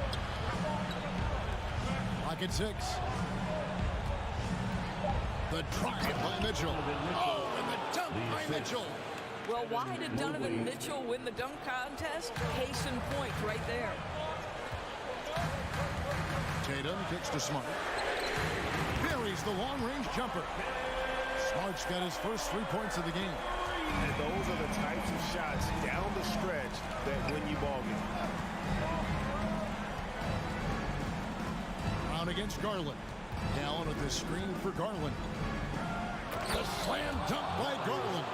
Clock at 6. The drive by Mitchell. Oh, and the dunk by Mitchell. Well, why did Donovan Mitchell win the dunk contest? Case in point right there. Tatum kicks to Smart. Buries the long-range jumper. Smart's got his first 3 points of the game. And those are the types of shots down the stretch that win you ball games. Brown against Garland. Allen with the screen for Garland. The slam dunk by Garland.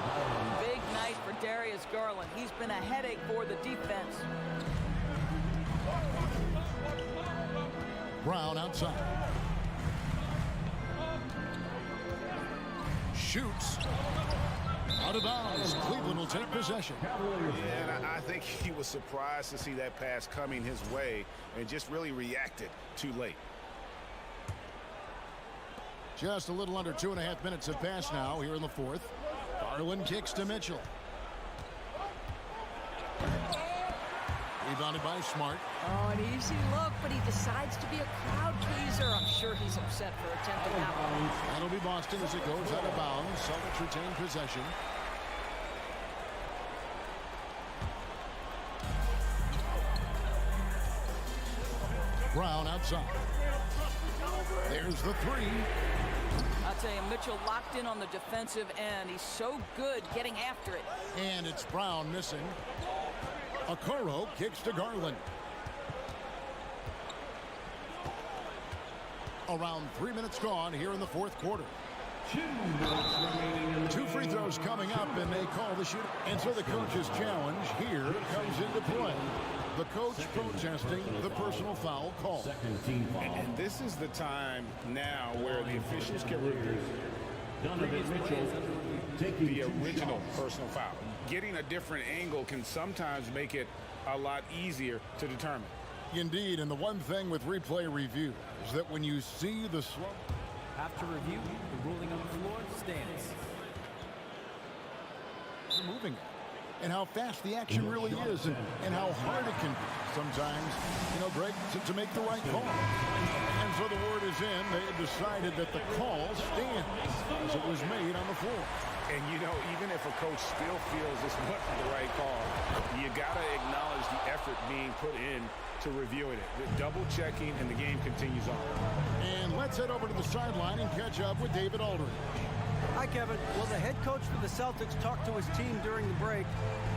Big night for Darius Garland. He's been a headache for the defense. Brown outside. Shoots. Out of bounds. Cleveland will take possession. Yeah, and I think he was surprised to see that pass coming his way and just really reacted too late. Just a little under 2.5 minutes have passed now here in the fourth. Garland kicks to Mitchell. Rebounded by Smart. Oh, an easy look, but he decides to be a crowd pleaser. I'm sure he's upset for attempting that one. That'll be Boston as it goes out of bounds. Celtics retain possession. Brown outside. There's the 3. I'll tell you, Mitchell locked in on the defensive end. He's so good getting after it. And it's Brown missing. Okoro kicks to Garland. Around 3 minutes gone here in the fourth quarter. 2 free throws coming up, and they call the shoot. And so the coach's challenge here comes into play. The coach protesting the personal foul call. And this is the time now where the officials can review the original personal foul. Getting a different angle can sometimes make it a lot easier to determine. Indeed, and the one thing with replay review is that when you see the slow... After review, the ruling on the floor stands. Moving it. And how fast the action really is, and how hard it can be sometimes, you know, Greg, to make the right call. And so the word is in. They have decided that the call stands as it was made on the floor. And, you know, even if a coach still feels this wasn't the right call, you got to acknowledge the effort being put in to reviewing it. The double checking, and the game continues on. And let's head over to the sideline and catch up with David Aldridge. Hi, Kevin. Well, the head coach for the Celtics talked to his team during the break.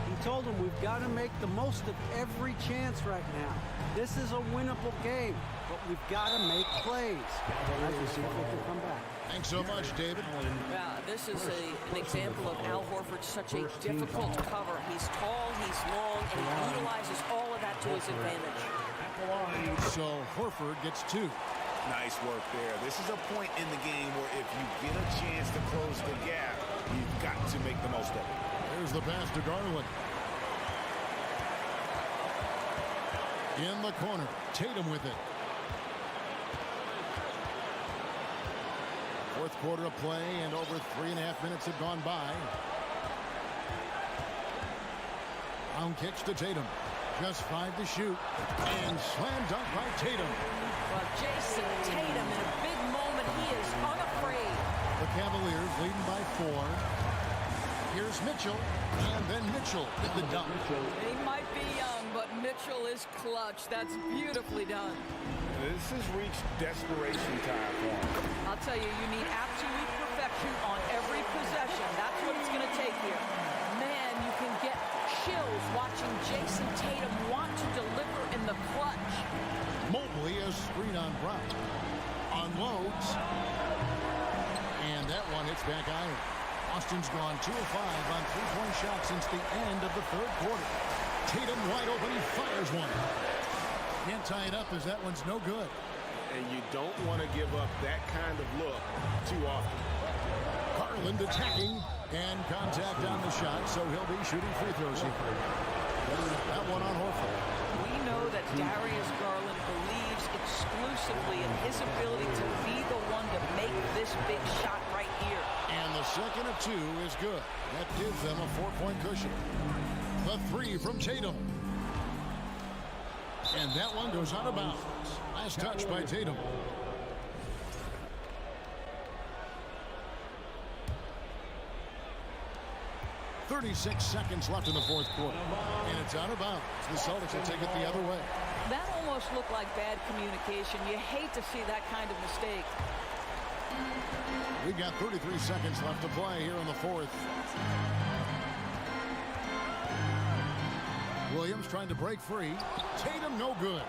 He told them we've got to make the most of every chance right now. This is a winnable game, but we've got to make plays. As we see if they can come back. Thanks so much, David. Yeah, this is an example of Al Horford, such a difficult cover. He's tall, he's long, and he utilizes all of that to his advantage. So Horford gets 2. Nice work there. This is a point in the game where if you get a chance to close the gap, you've got to make the most of it. There's the pass to Garland. In the corner, Tatum with it. Fourth quarter of play, and over 3.5 minutes have gone by. Brown kicks to Tatum. Just 5 to shoot. And slam dunk by Tatum. Well, Jason Tatum, in a big moment, he is unafraid. The Cavaliers leading by 4. Here's Mitchell, and then Mitchell with the dunk. He might be young, but Mitchell is clutch. That's beautifully done. This has reached desperation time for him. I'll tell you, you need absolute perfection on every possession. That's what it's going to take here. Man, you can get chills watching Jason Tatum want to deliver in the clutch. Mobley a screen on Brown. Unloads. And that one hits back iron. Austin's gone 2 of 5 on 3-point shots since the end of the third quarter. Tatum wide open. He fires one. Can't tie it up as that one's no good. And you don't want to give up that kind of look too often. Garland attacking and contact on the shot, so he'll be shooting free throws here. That one on Horford. We know that Darius Garland believes exclusively in his ability to be the one to make this big shot right here. And the second of 2 is good. That gives them a 4-point cushion. The 3 from Tatum. And that one goes out of bounds. Last touch by Tatum. .36 seconds left in the fourth quarter. And it's out of bounds. The Celtics will take it the other way. That almost looked like bad communication. You hate to see that kind of mistake. We've got 33 seconds left to play here in the fourth. Williams trying to break free. Tatum no good.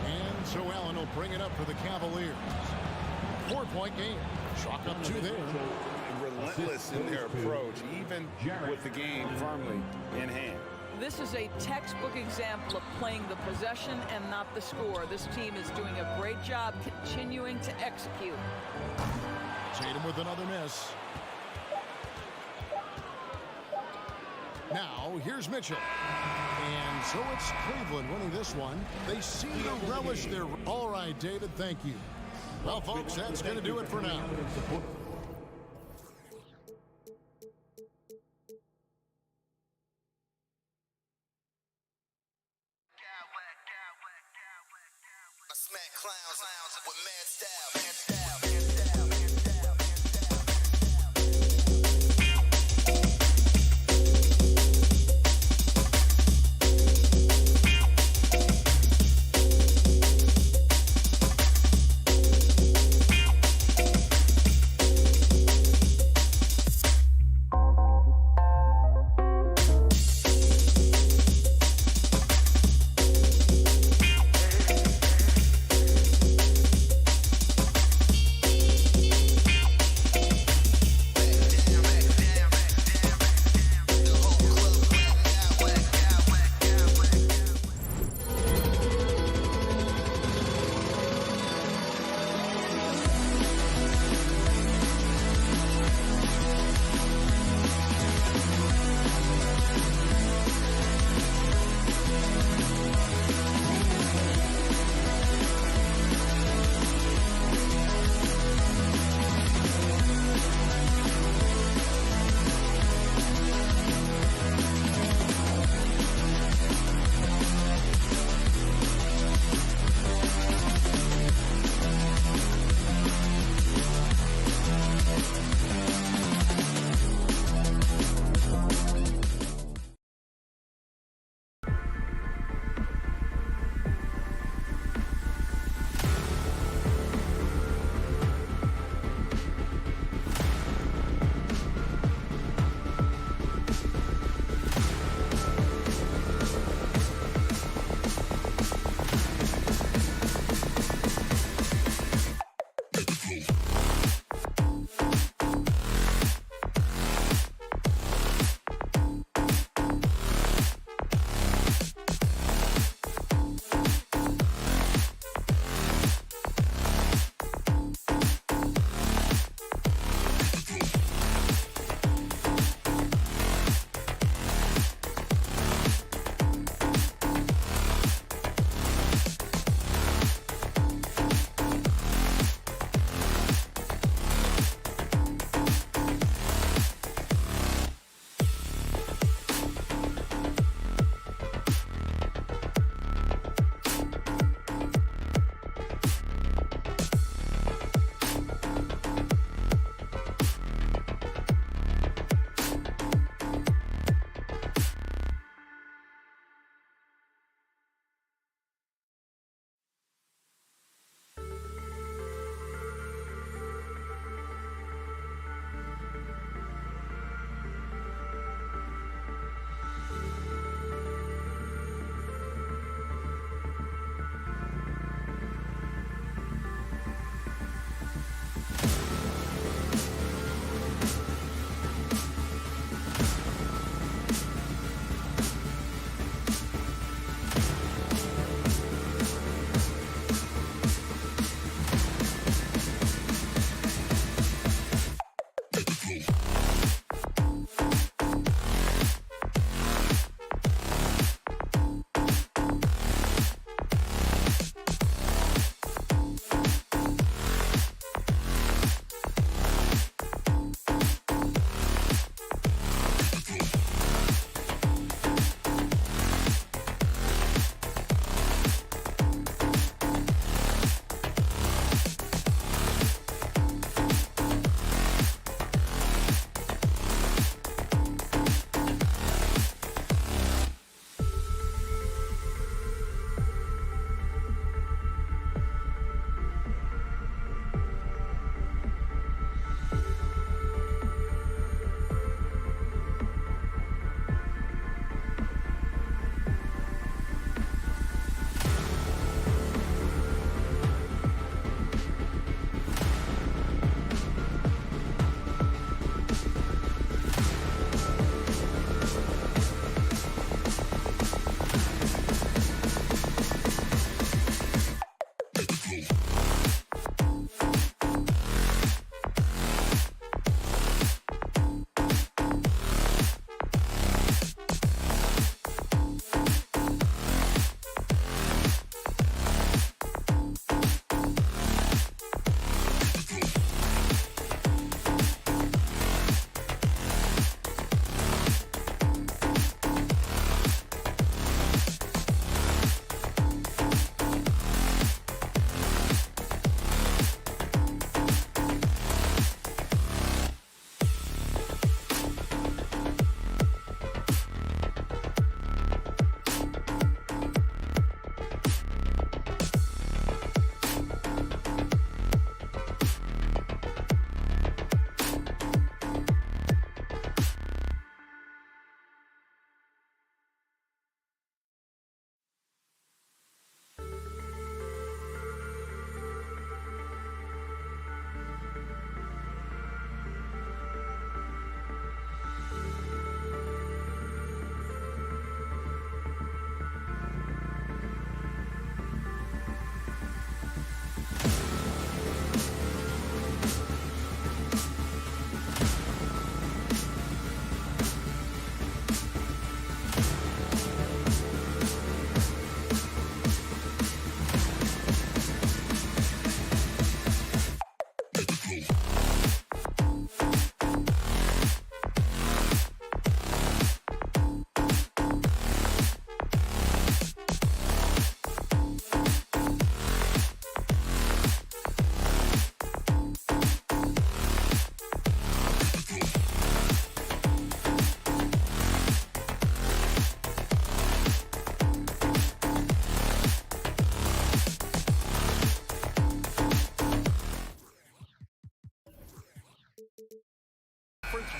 And so Allen will bring it up for the Cavaliers. 4-point game. Chalk up 2 there. Relentless in their approach, even with the game firmly in hand. This is a textbook example of playing the possession and not the score. This team is doing a great job continuing to execute. Tatum with another miss. Now, here's Mitchell. And so it's Cleveland winning this one. They seem to relish their... All right, David, thank you. Well, folks, that's going to do it for now. Smack clowns with mad style.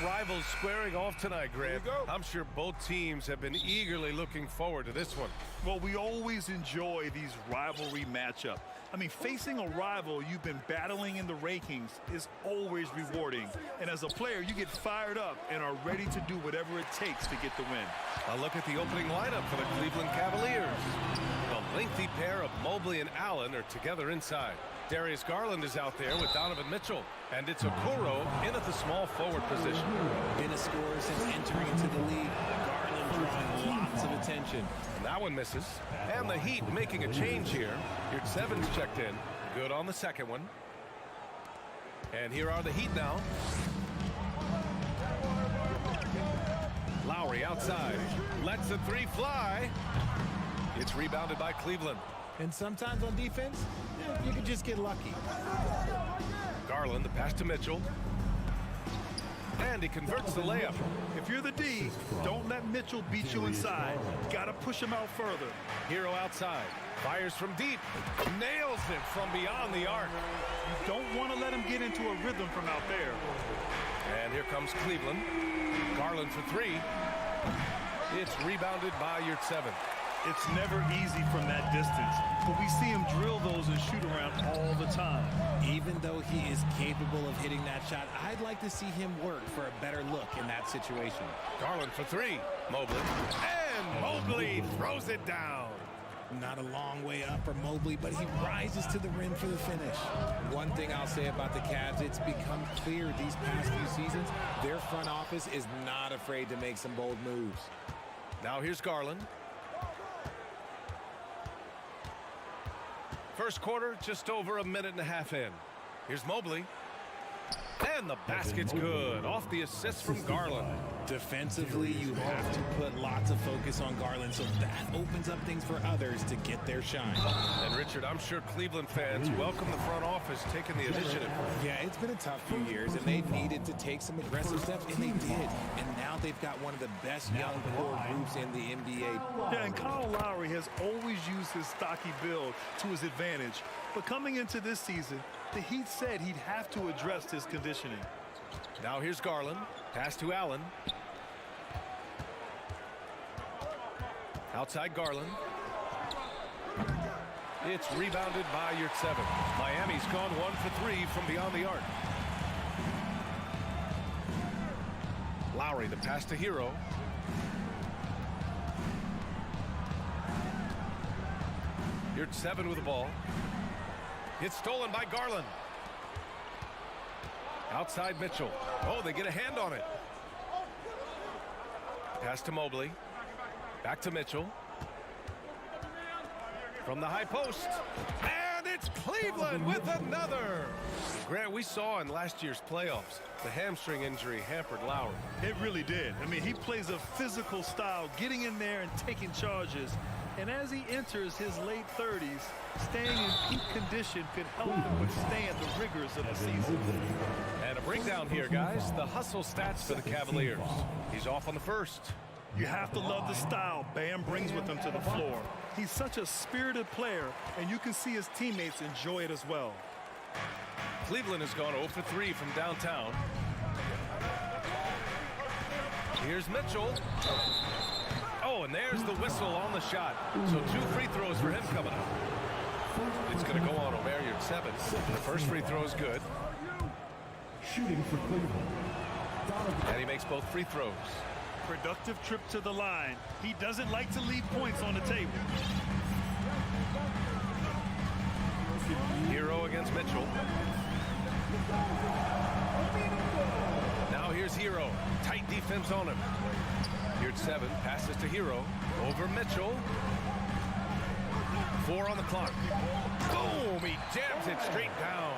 rivals squaring off tonight, Grant. I'm sure both teams have been eagerly looking forward to this one. Well, we always enjoy these rivalry matchups. I mean, facing a rival you've been battling in the rankings is always rewarding. And as a player, you get fired up and are ready to do whatever it takes to get the win. A look at the opening lineup for the Cleveland Cavaliers. The lengthy pair of Mobley and Allen are together inside. Darius Garland is out there with Donovan Mitchell. And it's Okoro in at the small forward position. Been a scorer since entering into the league. Garland drawing lots of attention. And that one misses. And the Heat making a change here. Yurtseven's checked in. Good on the second one. And here are the Heat now. Lowry outside. Lets the three fly. It's rebounded by Cleveland. And sometimes on defense, you can just get lucky. Garland, the pass to Mitchell. And he converts the layup. If you're the D, don't let Mitchell beat you inside. Got to push him out further. Hero outside. Fires from deep. Nails it from beyond the arc. You don't want to let him get into a rhythm from out there. And here comes Cleveland. Garland for three. It's rebounded by Yurtseven. It's never easy from that distance, but we see him drill those and shoot around all the time. Even though he is capable of hitting that shot, I'd like to see him work for a better look in that situation. Garland for three. Mobley. And Mobley throws it down. Not a long way up for Mobley, but he rises to the rim for the finish. One thing I'll say about the Cavs, it's become clear these past few seasons, their front office is not afraid to make some bold moves. Now here's Garland. First quarter, just over a minute and a half in. Here's Mobley. And the basket's good. Off the assist from Garland. Defensively, you have to put lots of focus on Garland, so that opens up things for others to get their shine. And Richard, I'm sure Cleveland fans welcome the front office taking the initiative. Yeah, it's been a tough few years, and they needed to take some aggressive steps, and they did. And now they've got one of the best young core groups in the NBA. Yeah, and Kyle Lowry has always used his stocky build to his advantage. But coming into this season, the Heat said he'd have to address his conditioning. Now here's Garland. Pass to Allen. Outside Garland. It's rebounded by Yurtseven. Miami's gone 1 for 3 from beyond the arc. Lowry, the pass to Hero. Yurtseven with the ball. It's stolen by Garland. Outside Mitchell. Oh, they get a hand on it. Pass to Mobley. Back to Mitchell. From the high post. And it's Cleveland with another. Grant, we saw in last year's playoffs, the hamstring injury hampered Lowry. It really did. I mean, he plays a physical style, getting in there and taking charges. And as he enters his late 30s, staying in peak condition could help him withstand the rigors of the season. And a breakdown here, guys. The hustle stats for the Cavaliers. He's off on the first. You have to love the style Bam brings with him to the floor. He's such a spirited player, and you can see his teammates enjoy it as well. Cleveland has gone 0 for 3 from downtown. Here's Mitchell. Oh, and there's the whistle on the shot. So 2 free throws for him coming up. It's going to go on Omer Yurtseven. The first free throw is good. Shooting for Cleveland. And he makes both free throws. Productive trip to the line. He doesn't like to leave points on the table. Hero against Mitchell. Now here's Hero. Tight defense on him. Yurtseven passes to Hero. Over Mitchell. 4 on the clock. Boom! He jams it straight down.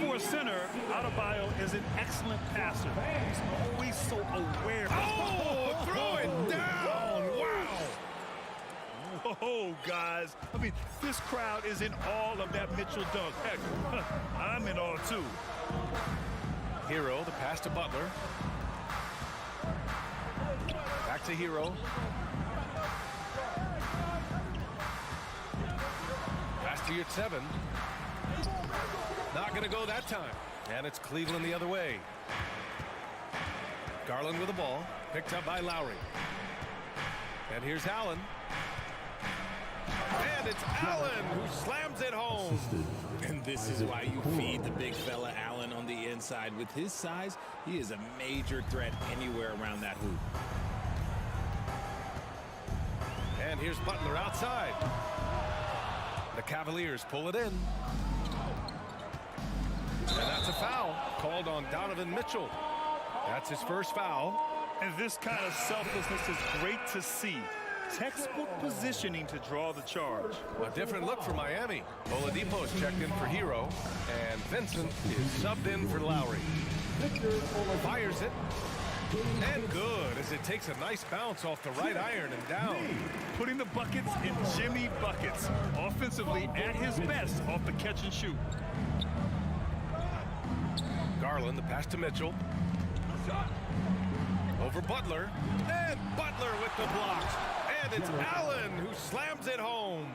For a center, Adebayo is an excellent passer. He's always so aware. Oh! Throw it down! Wow! Whoa, guys. I mean, this crowd is in awe of that Mitchell dunk. Heck, I'm in awe, too. Hero, the pass to Butler. Back to Hero. Pass to Yurtseven. Not going to go that time. And it's Cleveland the other way. Garland with the ball. Picked up by Lowry. And here's Allen. And it's Allen who slams it home. And this is why you feed the big fella Allen on the inside. With his size, he is a major threat anywhere around that hoop. And here's Butler outside. The Cavaliers pull it in. And that's a foul called on Donovan Mitchell. That's his first foul. And this kind of selflessness is great to see. Textbook positioning to draw the charge. A different look for Miami. Oladipo's checked in for Hero, and Vincent is subbed in for Lowry. Fires it. And good, as it takes a nice bounce off the right iron and down. Putting the buckets in Jimmy buckets. Offensively at his best off the catch and shoot. Garland, the pass to Mitchell. Over Butler. And Butler with the blocks. And it's Allen who slams it home.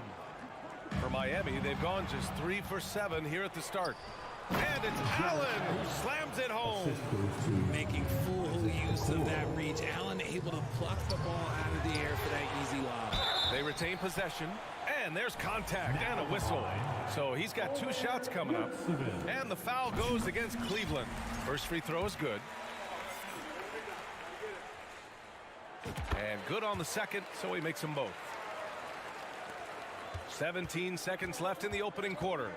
For Miami, they've gone just 3 for 7 here at the start. And it's Allen who slams it home. Making full use of that reach. Allen able to pluck the ball out of the air for that easy lob. They retain possession. And there's contact and a whistle. So he's got 2 shots coming up. And the foul goes against Cleveland. First free throw is good. And good on the second, so he makes them both. 17 seconds left in the opening quarter.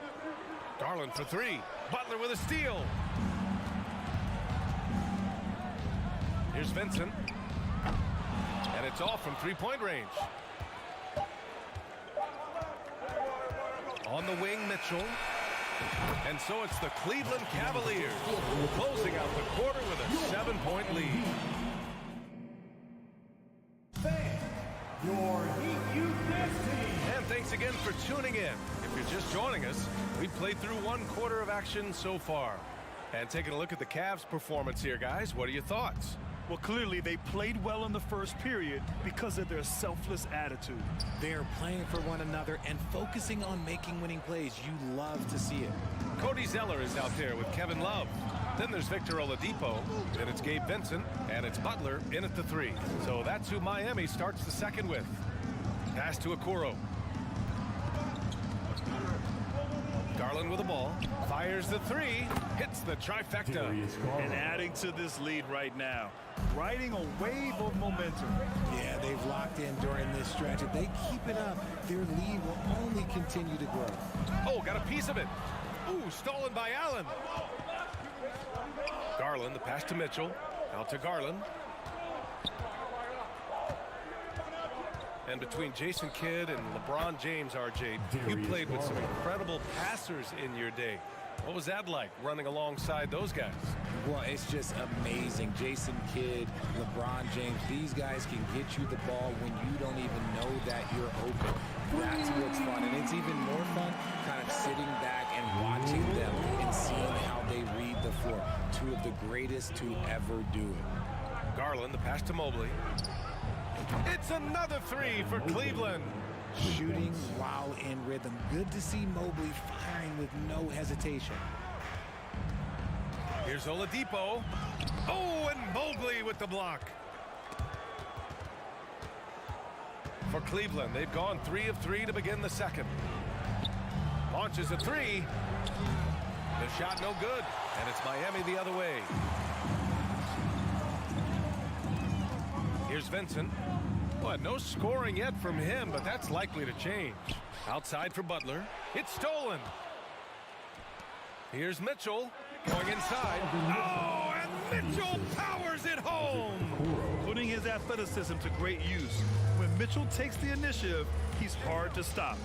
Garland for 3. Butler with a steal. Here's Vincent. And it's off from 3-point range. On the wing, Mitchell. And so it's the Cleveland Cavaliers closing out the quarter with a 7-point lead. Your Heat Youth team. And thanks again for tuning in. If you're just joining us, we've played through 1 quarter of action so far. And taking a look at the Cavs' performance here, guys, what are your thoughts? Well, clearly they played well in the first period because of their selfless attitude. They're playing for one another and focusing on making winning plays. You love to see it. Cody Zeller is out there with Kevin Love. Then there's Victor Oladipo. Then it's Gabe Vincent. And it's Butler in at the 3. So that's who Miami starts the second with. Pass to Okoro. Garland with the ball. Fires the 3. Hits the trifecta. And adding to this lead right now. Riding a wave of momentum. Yeah, they've locked in during this stretch. If they keep it up, their lead will only continue to grow. Oh, got a piece of it. Ooh, stolen by Allen. Garland, the pass to Mitchell. Out to Garland. And between Jason Kidd and LeBron James, RJ, you played with some incredible passers in your day. What was that like, running alongside those guys? Well, it's just amazing. Jason Kidd, LeBron James, these guys can get you the ball when you don't even know that you're open. That's what's fun. And it's even more fun kind of sitting back and watching them and seeing how they read the floor. 2 of the greatest to ever do it. Garland, the pass to Mobley. It's another 3 for Cleveland. Shooting while in rhythm. Good to see Mobley firing with no hesitation. Here's Oladipo. Oh, and Mobley with the block. For Cleveland, they've gone 3 of 3 to begin the second. Launches a 3. The shot no good, and it's Miami the other way. Here's Vincent. Well, no scoring yet from him, but that's likely to change. Outside for Butler. It's stolen. Here's Mitchell going inside. Oh, and Mitchell powers it home. Putting his athleticism to great use. When Mitchell takes the initiative, he's hard to stop.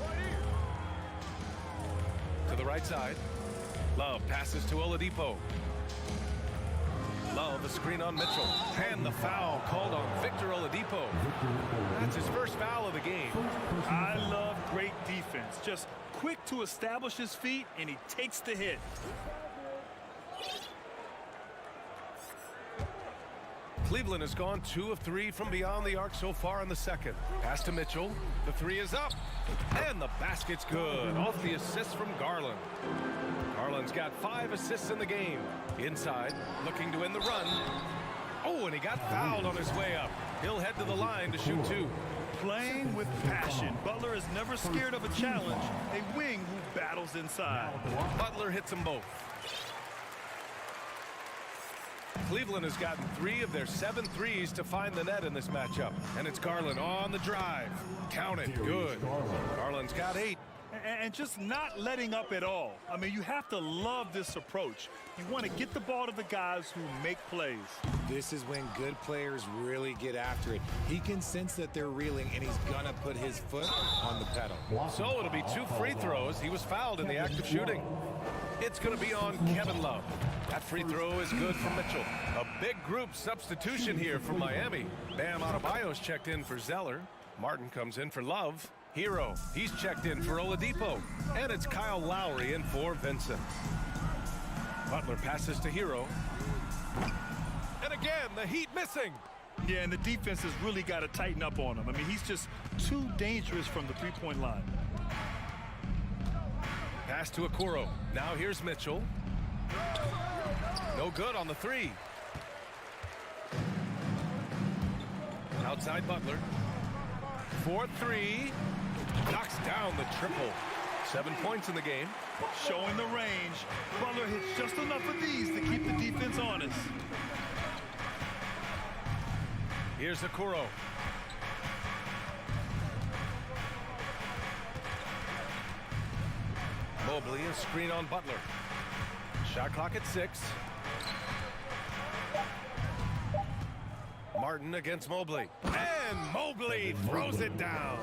To the right side. Love passes to Oladipo. Love, a screen on Mitchell. And the foul called on Victor Oladipo. That's his first foul of the game. I love great defense. Just quick to establish his feet, and he takes the hit. Cleveland has gone 2 of 3 from beyond the arc so far in the second. Pass to Mitchell. The 3 is up. And the basket's good. Off the assist from Garland. Garland's got 5 assists in the game. Inside, looking to win the run. Oh, and he got fouled on his way up. He'll head to the line to shoot 2. Playing with passion. Butler is never scared of a challenge. A wing who battles inside. Butler hits them both. Cleveland has gotten 3 of their 7 threes to find the net in this matchup. And it's Garland on the drive. Count it. Good. Garland's got 8. And just not letting up at all. I mean, you have to love this approach. You want to get the ball to the guys who make plays. This is when good players really get after it. He can sense that they're reeling, and he's going to put his foot on the pedal. So it'll be 2 free throws. He was fouled in the act of shooting. It's going to be on Kevin Love. That free throw is good for Mitchell. A big group substitution here for Miami. Bam Adebayo's checked in for Zeller. Martin comes in for Love. Hero, he's checked in for Oladipo. And it's Kyle Lowry in for Vincent. Butler passes to Hero. And again, the Heat missing. Yeah, and the defense has really got to tighten up on him. I mean, he's just too dangerous from the three-point line. Pass to Okoro. Now here's Mitchell. No good on the 3. Outside Butler. 4-3. Knocks down the triple. 7 points in the game. Showing the range. Butler hits just enough of these to keep the defense honest. Here's Okoro. Mobley, a screen on Butler. Shot clock at 6. Martin against Mobley. And Mobley throws it down.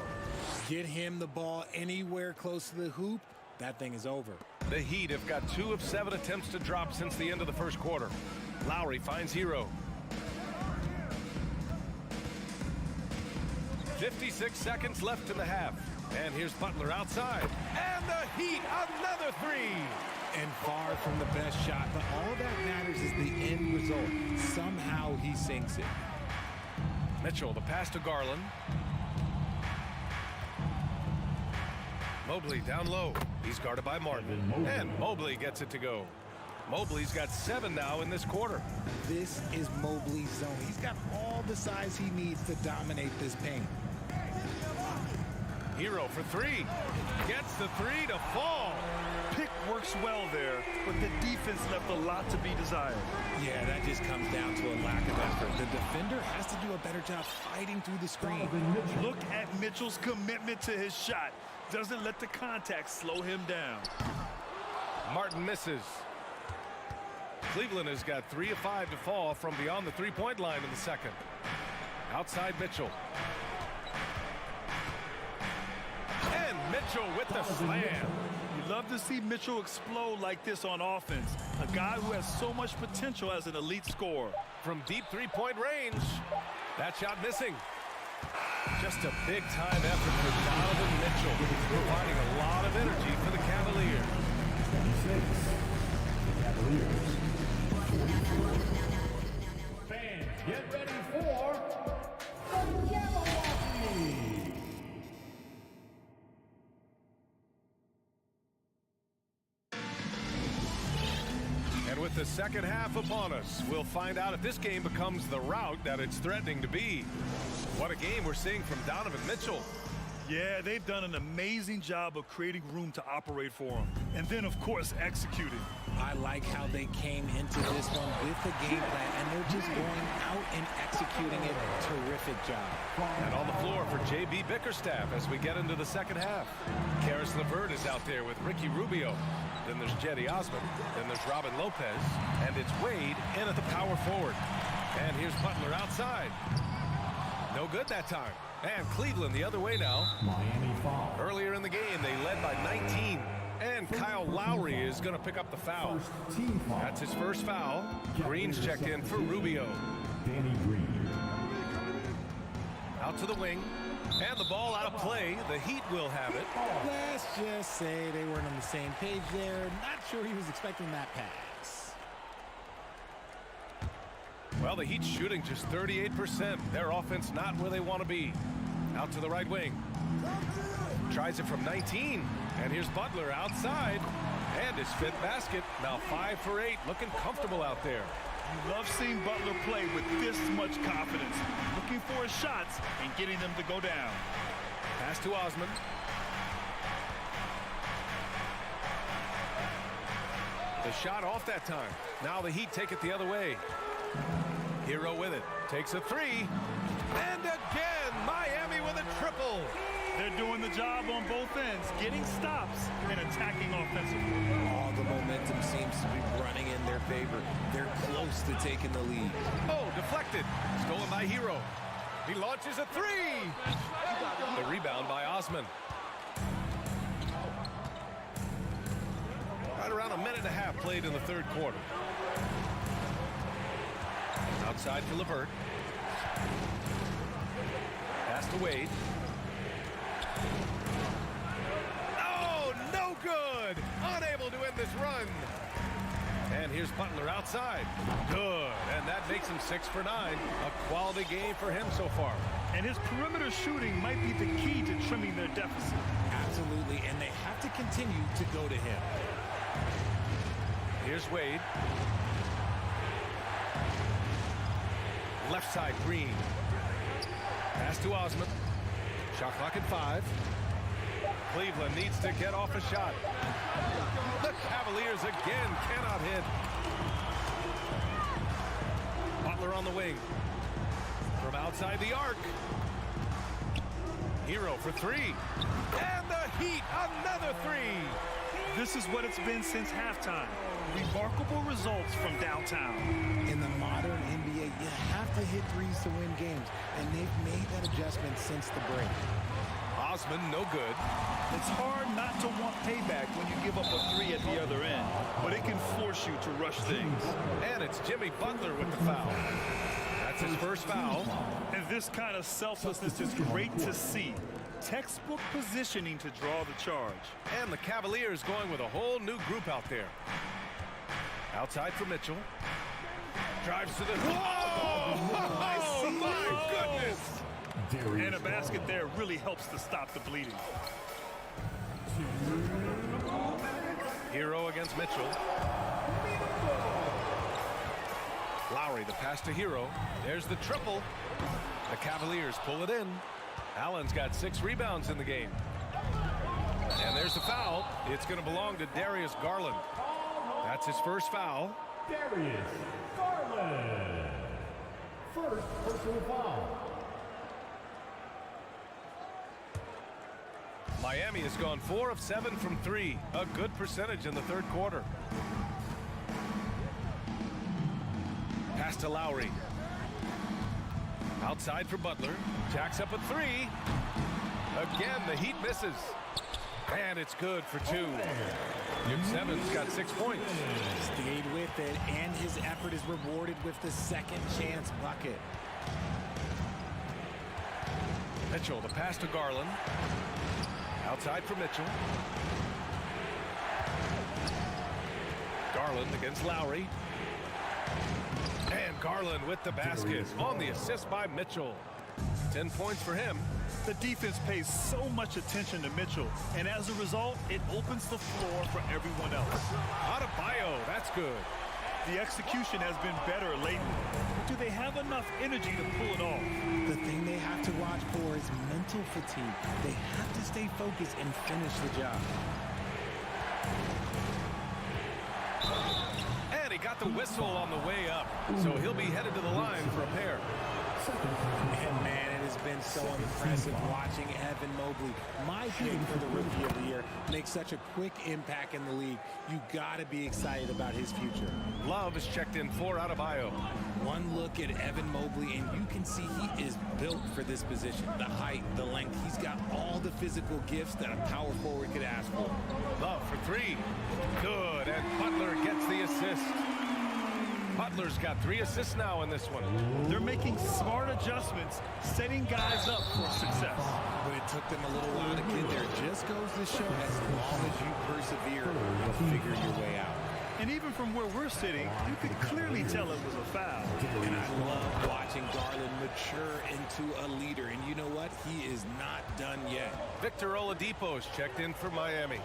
Get him the ball anywhere close to the hoop, that thing is over. The Heat have got 2 of 7 attempts to drop since the end of the first quarter. Lowry finds Hero. 56 seconds left in the half. And here's Butler outside. And the Heat, another 3. And far from the best shot, but all that matters is the end result. Somehow he sinks it. Mitchell, the pass to Garland. Mobley down low. He's guarded by Martin. And Mobley gets it to go. Mobley's got 7 now in this quarter. This is Mobley's zone. He's got all the size he needs to dominate this paint. Hero for 3. Gets the 3 to fall. Pick works well there, but the defense left a lot to be desired. Yeah, that just comes down to a lack of effort. The defender has to do a better job fighting through the screen. Look at Mitchell's commitment to his shot. Doesn't let the contact slow him down. Martin misses. Cleveland has got 3 of 5 to fall from beyond the three-point line in the second. Outside Mitchell. And Mitchell with the slam. You love to see Mitchell explode like this on offense. A guy who has so much potential as an elite scorer. From deep three-point range. That shot missing. Just a big-time effort for Donovan Mitchell, providing a lot of energy for the Cavaliers. 26, Cavaliers. Fans, get ready for the Jabberwocky. And with the second half upon us, we'll find out if this game becomes the rout that it's threatening to be. What a game we're seeing from Donovan Mitchell. Yeah, they've done an amazing job of creating room to operate for him. And then, of course, executing. I like how they came into this one with the game plan, and they're just going out and executing it. Terrific job. And on the floor for J.B. Bickerstaff as we get into the second half. Karis LeVert is out there with Ricky Rubio. Then there's Jetty Osman. Then there's Robin Lopez. And it's Wade in at the power forward. And here's Butler outside. No good that time. And Cleveland the other way now. Miami foul. Earlier in the game, they led by 19. And Kyle Lowry is going to pick up the foul. That's his first foul. Green's checked in for Rubio. Danny Green. Out to the wing. And the ball out of play. The Heat will have it. Let's just say they weren't on the same page there. Not sure he was expecting that pass. Well, the Heat shooting just 38%. Their offense not where they want to be. Out to the right wing. Tries it from 19. And here's Butler outside. And his 5th basket. Now 5 for 8. Looking comfortable out there. You love seeing Butler play with this much confidence, looking for his shots and getting them to go down. Pass to Osman. The shot off that time. Now the Heat take it the other way. Hero with it. Takes a three. And again, Miami with a triple. They're doing the job on both ends, getting stops and attacking offensively. All the momentum seems to be running in their favor. They're close to taking the lead. Oh, deflected. Stolen by Hero. He launches a three. The rebound by Osman. Right around a minute and a half played in the third quarter. Outside for LeVert. Pass to Wade. Oh, no good. Unable to end this run. And here's Butler outside. Good. And that makes him 6 for 9. A quality game for him so far. And his perimeter shooting might be the key to trimming their deficit. Absolutely. And they have to continue to go to him. Here's Wade. Left side, Green. Pass to Osman. Shot clock at 5. Cleveland needs to get off a shot. The Cavaliers again cannot hit. Butler on the wing. From outside the arc. Hero for 3. And the Heat, another 3. This is what it's been since halftime. Remarkable results from downtown. In the modern NBA, you have to hit threes to win games, and they've made that adjustment since the break. Osman, no good. It's hard not to want payback when you give up a 3 at the other end, but it can force you to rush things. And it's Jimmy Butler with the foul. That's his first foul. And this kind of selflessness is great to see. Textbook positioning to draw the charge. And the Cavaliers going with a whole new group out there. Outside for Mitchell. Drives to the... Whoa! Oh, my goodness! And a basket there really helps to stop the bleeding. Hero against Mitchell. Lowry, the pass to Hero. There's the triple. The Cavaliers pull it in. Allen's got 6 rebounds in the game. And there's the foul. It's going to belong to Darius Garland. That's his first foul. Darius Garland. First personal foul. Miami has gone 4 of 7 from 3. A good percentage in the third quarter. Pass to Lowry. Outside for Butler. Jacks up a 3. Again, the Heat misses. And it's good for 2. Jim Simmons got 6 points. Stayed with it, and his effort is rewarded with the second chance bucket. Mitchell, the pass to Garland. Outside for Mitchell. Garland against Lowry. And Garland with the basket on the assist by Mitchell. 10 points for him. The defense pays so much attention to Mitchell, and as a result, it opens the floor for everyone else. Adebayo, that's good. The execution has been better lately. Do they have enough energy to pull it off? The thing they have to watch for is mental fatigue. They have to stay focused and finish the job. And he got the whistle on the way up, so he'll be headed to the line for a pair. And man, it has been so impressive watching Evan Mobley, my pick for the Rookie of the Year, make such a quick impact in the league. You got to be excited about his future. Love is checked in for Adebayo. One look at Evan Mobley, and you can see he is built for this position. The height, the length, he's got all the physical gifts that a power forward could ask for. Love for 3. Good, and Butler gets the assist. Butler's got 3 assists now in this one. They're making smart adjustments, setting guys up for success. But it took them a little while to get there. Just goes to show as long as you persevere, you'll figure your way out. And even from where we're sitting, you could clearly tell it was a foul. And I love watching Garland mature into a leader. And you know what? He is not done yet. Victor Oladipo's checked in for Miami.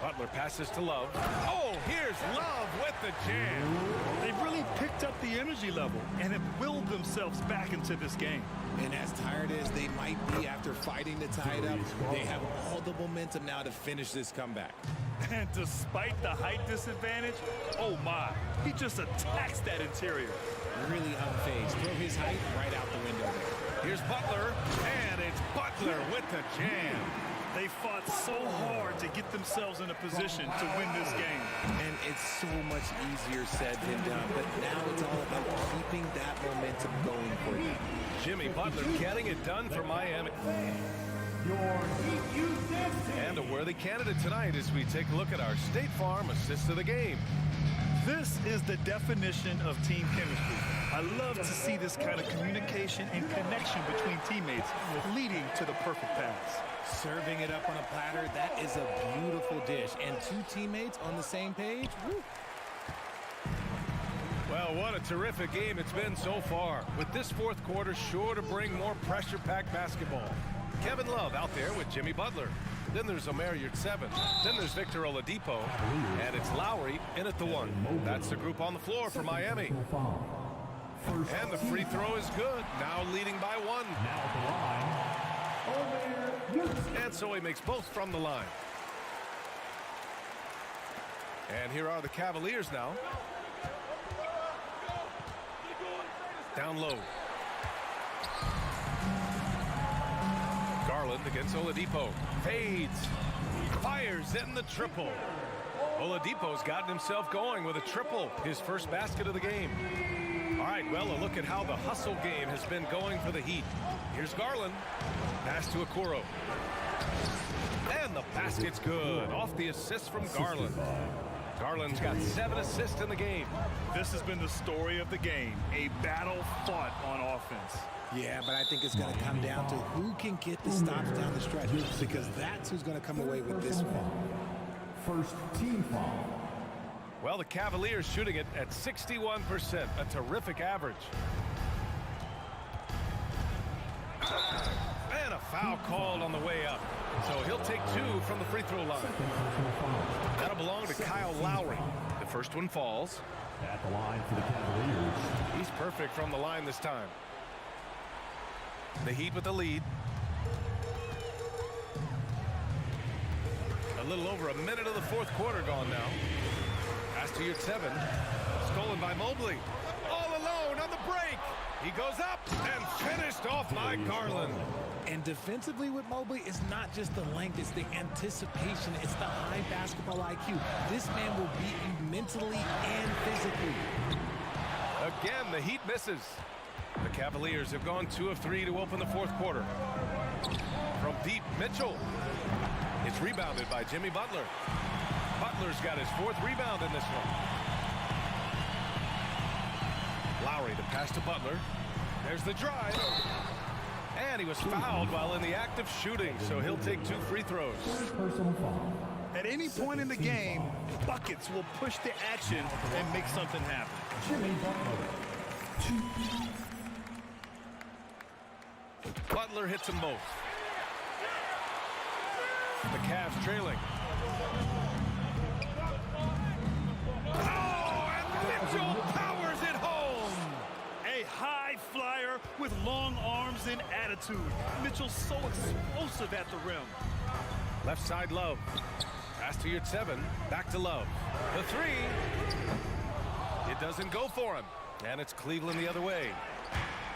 Butler passes to Love. Oh, here's Love with the jam. They've really picked up the energy level and have willed themselves back into this game. And as tired as they might be after fighting to tie it up, they have all the momentum now to finish this comeback. And despite the height disadvantage, oh my, he just attacks that interior. Really unfazed. Throw his height right out the window there. Here's Butler, and it's Butler with the jam. They fought so hard to get themselves in a position to win this game. And it's so much easier said than done, but now it's all about keeping that momentum going for them. Jimmy Butler getting it done for Miami. And a worthy candidate tonight as we take a look at our State Farm assist of the game. This is the definition of team chemistry. I love to see this kind of communication and connection between teammates leading to the perfect pass. Serving it up on a platter, that is a beautiful dish. And two teammates on the same page, woo. Well, what a terrific game it's been so far. With this fourth quarter sure to bring more pressure-packed basketball. Kevin Love out there with Jimmy Butler. Then there's Omer Yurtseven. Then there's Victor Oladipo. And it's Lowry in at the one. That's the group on the floor for Miami. And the free throw is good. Now leading by one. And so he makes both from the line. And here are the Cavaliers now. Down low. Garland against Oladipo. Fades. Fires in the triple. Oladipo's gotten himself going with a triple. His first basket of the game. All right, well, a look at how the hustle game has been going for the Heat. Here's Garland. Pass to Okoro. And the basket's good. Off the assist from Garland. Garland's got 7 assists in the game. This has been the story of the game. A battle fought on offense. Yeah, but I think it's going to come down to who can get the stops down the stretch, because that's who's going to come away with this one. First team foul. Well, the Cavaliers shooting it at 61%, a terrific average. And a foul called on the way up. So he'll take 2 from the free throw line. That'll belong to Kyle Lowry. The first one falls. At the line for the Cavaliers. He's perfect from the line this time. The Heat with the lead. A little over a minute of the fourth quarter gone now. Pass to Yurtseven. Stolen by Mobley. All alone on the break. He goes up and finished off by Garland. And defensively with Mobley, it's not just the length, it's the anticipation, it's the high basketball IQ. This man will beat you mentally and physically. Again, the Heat misses. The Cavaliers have gone 2 of 3 to open the fourth quarter. From deep, Mitchell. It's rebounded by Jimmy Butler. Butler's got his 4th rebound in this one. Lowry to pass to Butler. There's the drive. And he was fouled while in the act of shooting, so he'll take 2 free throws. Personal foul. At any point in the game, buckets will push the action and make something happen. Jimmy Butler. 2. Butler hits them both. The Cavs trailing. Oh, and Mitchell powers it home. A high flyer with long arms and attitude. Mitchell's so explosive at the rim. Left side, Love. Pass to Yurtseven. Back to Love. The 3. It doesn't go for him. And it's Cleveland the other way.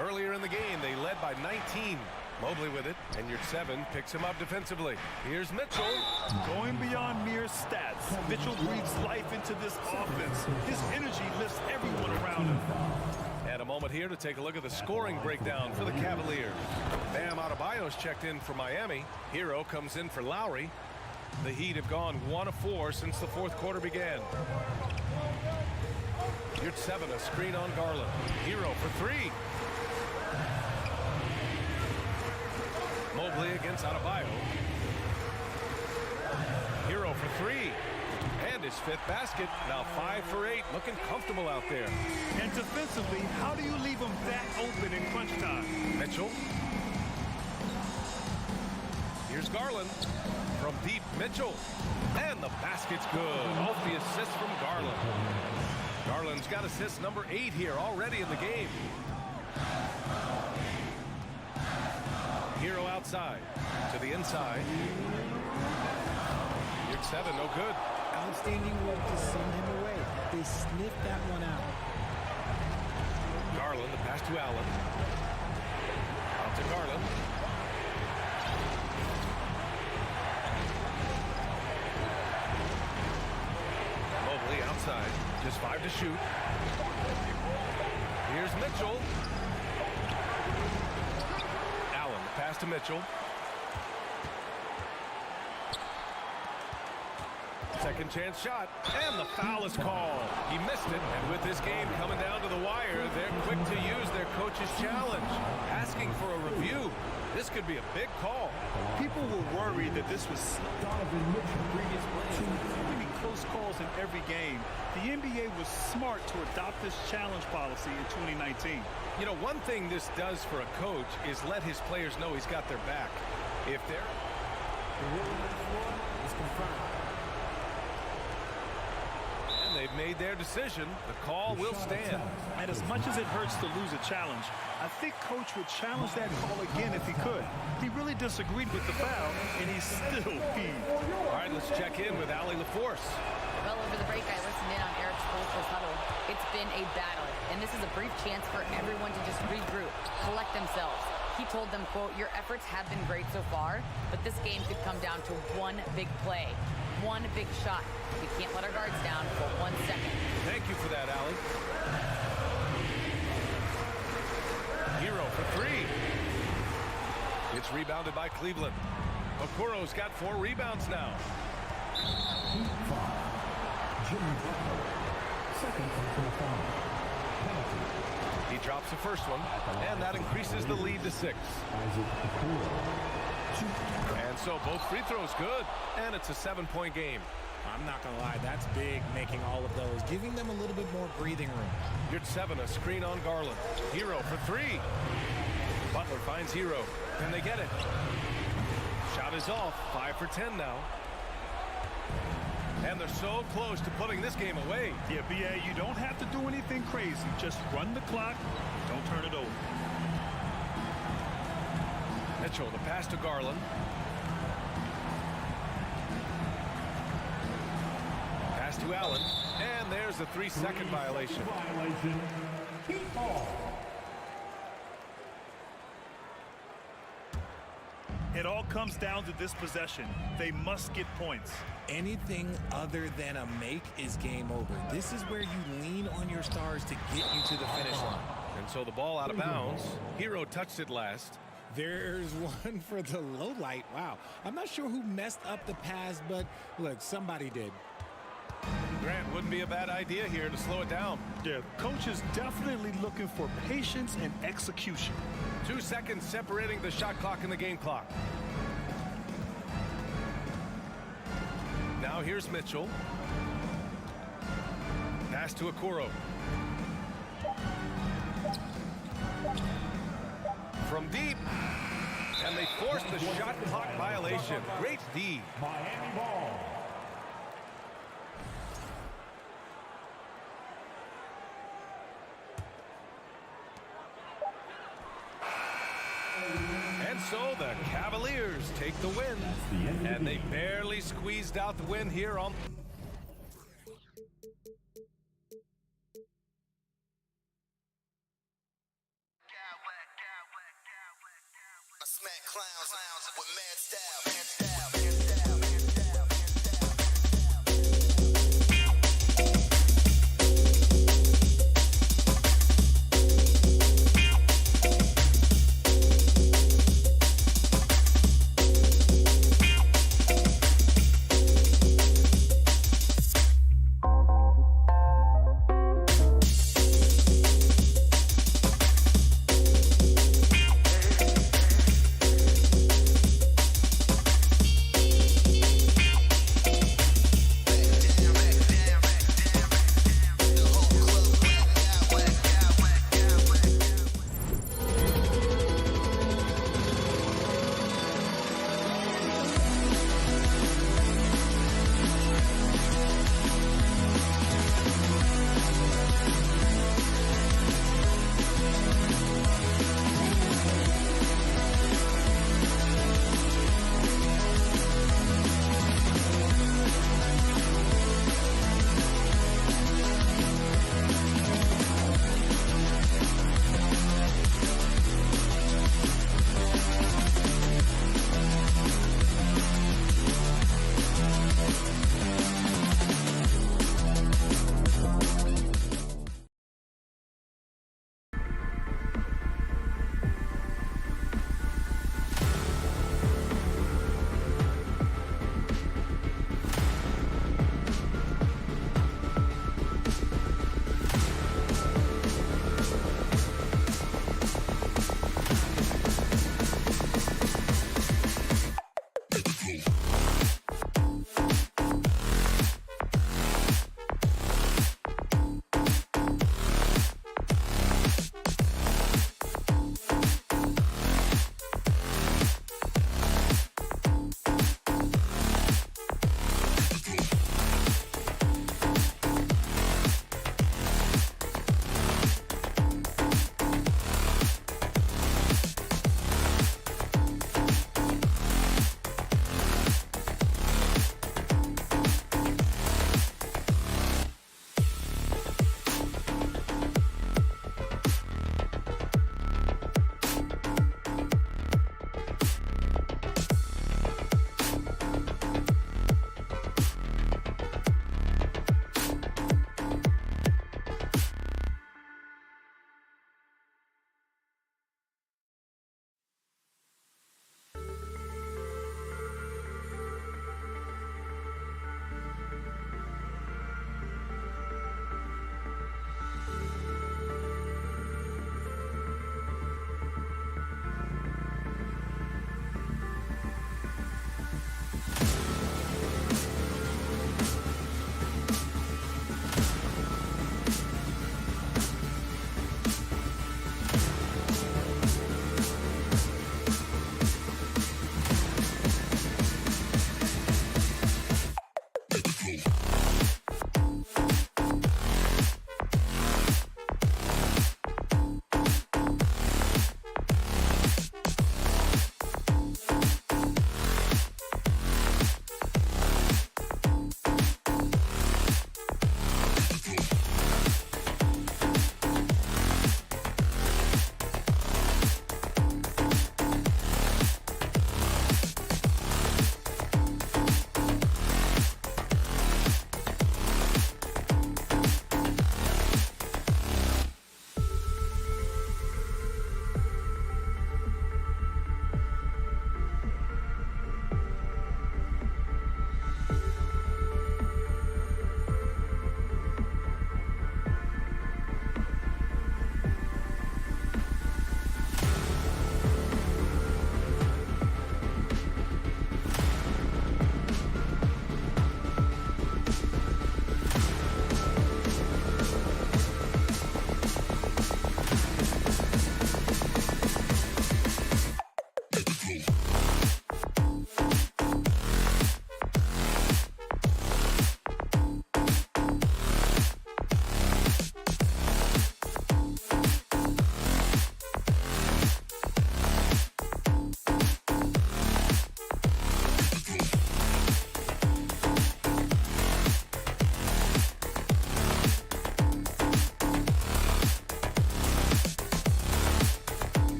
Earlier in the game, they led by 19. Mobley with it, and Yurtseven picks him up defensively. Here's Mitchell. Going beyond mere stats, Mitchell breathes life into this offense. His energy lifts everyone around him. And a moment here to take a look at the scoring breakdown for the Cavaliers. Bam Adebayo's checked in for Miami. Hero comes in for Lowry. The Heat have gone 1 of 4 since the fourth quarter began. Yurtseven, a screen on Garland. Hero for 3. Mobley against Adebayo. Hero for 3. And his 5th basket. Now 5 for 8. Looking comfortable out there. And defensively, how do you leave him that open in crunch time? Mitchell. Here's Garland. From deep, Mitchell. And the basket's good. Off the assist from Garland. got assist number 8 here already in the game. Hero outside to the inside. You're 7, no good. Outstanding work to send him away. They sniffed that one out. Garland, the pass to Allen. Out to Garland. Mobley outside. Just 5 to shoot. Here's Mitchell. Allen, the pass to Mitchell. Second chance shot, and the foul is called. He missed it, and with this game coming down to the wire, they're quick to use their coach's challenge, asking for a review. This could be a big call. People were worried that this was too many close calls in every game. The NBA was smart to adopt this challenge policy in 2019. You know, one thing this does for a coach is let his players know he's got their back. If they're... The ruling on the floor is confirmed. They've made their decision. The call will stand. And as much as it hurts to lose a challenge, I think Coach would challenge that call again if he could. He really disagreed with the foul, and he still peeved. All right, let's check in with Allie LaForce. Well, over the break, I listened in on Eric Spoelstra's huddle. It's been a battle, and this is a brief chance for everyone to just regroup, collect themselves. He told them, quote, "Your efforts have been great so far, but this game could come down to one big play, one big shot. We can't let our guards down for 1 second." Thank you for that, Allie. Hero for 3. It's rebounded by Cleveland. Okoro's got 4 rebounds now. He drops the first one, and that increases the lead to 6. And so both free throws good, and it's a 7-point game. I'm not going to lie, that's big, making all of those, giving them a little bit more breathing room. You're 7, a screen on Garland. Hero for 3. Butler finds Hero. Can they get it? Shot is off. 5 for 10 now. And they're so close to putting this game away. Yeah, BA, you don't have to do anything crazy. Just run the clock. Don't turn it over. Mitchell, the pass to Garland. Pass to Allen. And there's a 3-second violation. It all comes down to this possession. They must get points. Anything other than a make is game over. This is where you lean on your stars to get you to the finish line. And so the ball out of bounds. Hero touched it last. There's one for the low light. Wow. I'm not sure who messed up the pass, but look, somebody did. Grant, wouldn't be a bad idea here to slow it down. Yeah, coach is definitely looking for patience and execution. 2 seconds separating the shot clock and the game clock. Now here's Mitchell. Pass to Okoro. From deep. And they forced the shot clock violation. Great D. Miami ball. And so the Cavaliers take the win. And they barely squeezed out the win here on... Smack clowns with mad style.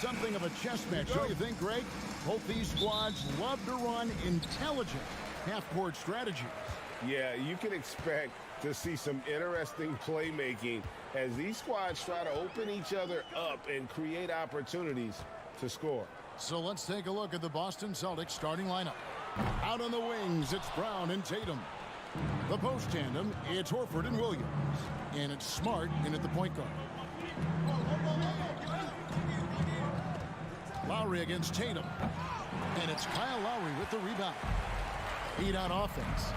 something of a chess match, don't you think, Greg? Both these squads love to run intelligent half-court strategies. Yeah, you can expect to see some interesting playmaking as these squads try to open each other up and create opportunities to score. So let's take a look at the Boston Celtics starting lineup. Out on the wings, it's Brown and Tatum. The post tandem, it's Horford and Williams. And it's Smart in at the point guard. Lowry against Tatum. And it's Kyle Lowry with the rebound. Heat on offense.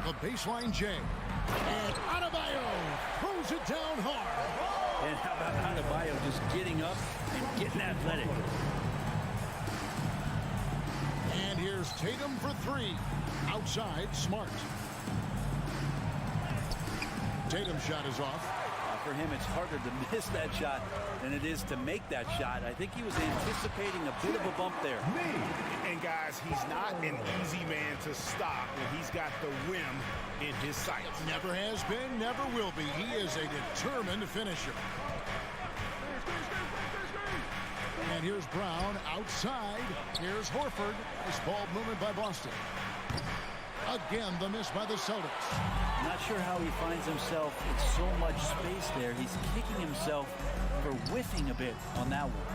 The baseline J. And Adebayo throws it down hard. And how about Adebayo just getting up and getting athletic? And here's Tatum for three. Outside, Smart. Tatum's shot is off. For him, it's harder to miss that shot than it is to make that shot. I think he was anticipating a bit of a bump there. And guys, he's not an easy man to stop when he's got the rim in his sights. Never has been, never will be. He is a determined finisher. And here's Brown outside. Here's Horford. Nice ball movement by Boston. Again, the miss by the Celtics. Not sure how he finds himself in so much space there. He's kicking himself for whiffing a bit on that one.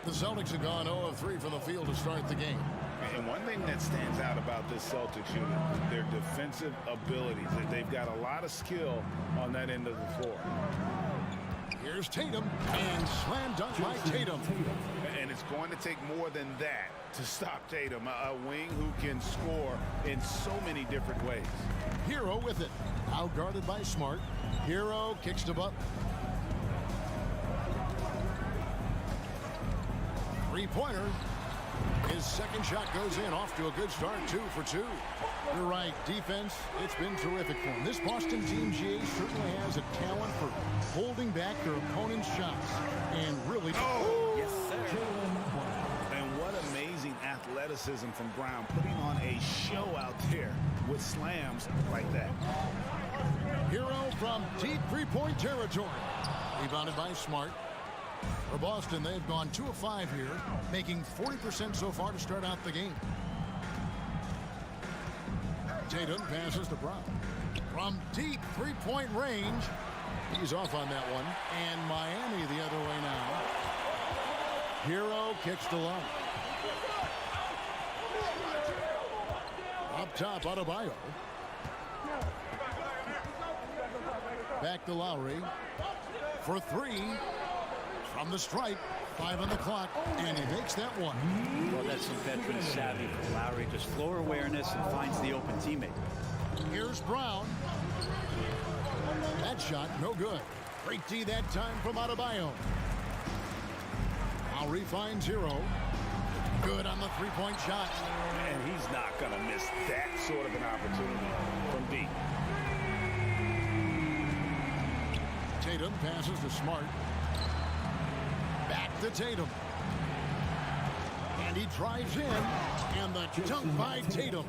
The Celtics have gone 0 of 3 from the field to start the game. And one thing that stands out about this Celtics unit, their defensive abilities. They've got a lot of skill on that end of the floor. Here's Tatum, and slam dunk by Tatum. And it's going to take more than that to stop Tatum, a wing who can score in so many different ways. Hero with it, out guarded by Smart. Hero kicks to Butler. Three-pointer. His second shot goes in, off to a good start, 2 for 2. You're right, defense, it's been terrific for him. This Boston team, GA, certainly has a talent for holding back their opponent's shots. And really... Oh, yes, sir. And what amazing athleticism from Brown, putting on a show out there with slams like that. Hero from deep three-point territory. Rebounded by Smart. For Boston, they've gone 2 of 5 here, making 40% so far to start out the game. Tatum passes to Brown. From deep three-point range, he's off on that one. And Miami the other way now. Hero kicks to Lowry. Up top, Adebayo. Back to Lowry. For 3. From the stripe, 5 on the clock, and he makes that one. Well, that's some veteran savvy from Lowry. Just floor awareness and finds the open teammate. Here's Brown. That shot, no good. Great D that time from Adebayo. Lowry finds Hero. Good on the three-point shot. And he's not going to miss that sort of an opportunity from deep. Tatum passes to Smart. Back to Tatum. And he drives in. And the dunk by Tatum.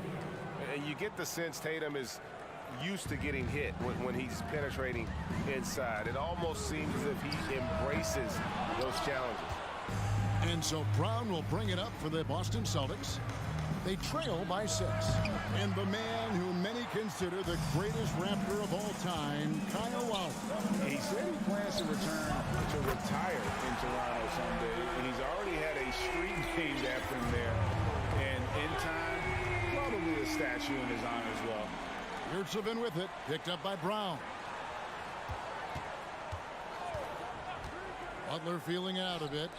And you get the sense Tatum is used to getting hit when he's penetrating inside. It almost seems as if he embraces those challenges. And so Brown will bring it up for the Boston Celtics. They trail by 6. And the man who many consider the greatest Raptor of all time, Kyle Lowry. He said he plans to return to retire in Toronto someday, and he's already had a street named after him there. And in time, probably a statue in his honor as well. Yurtsevin with it, picked up by Brown. Butler feeling out of it.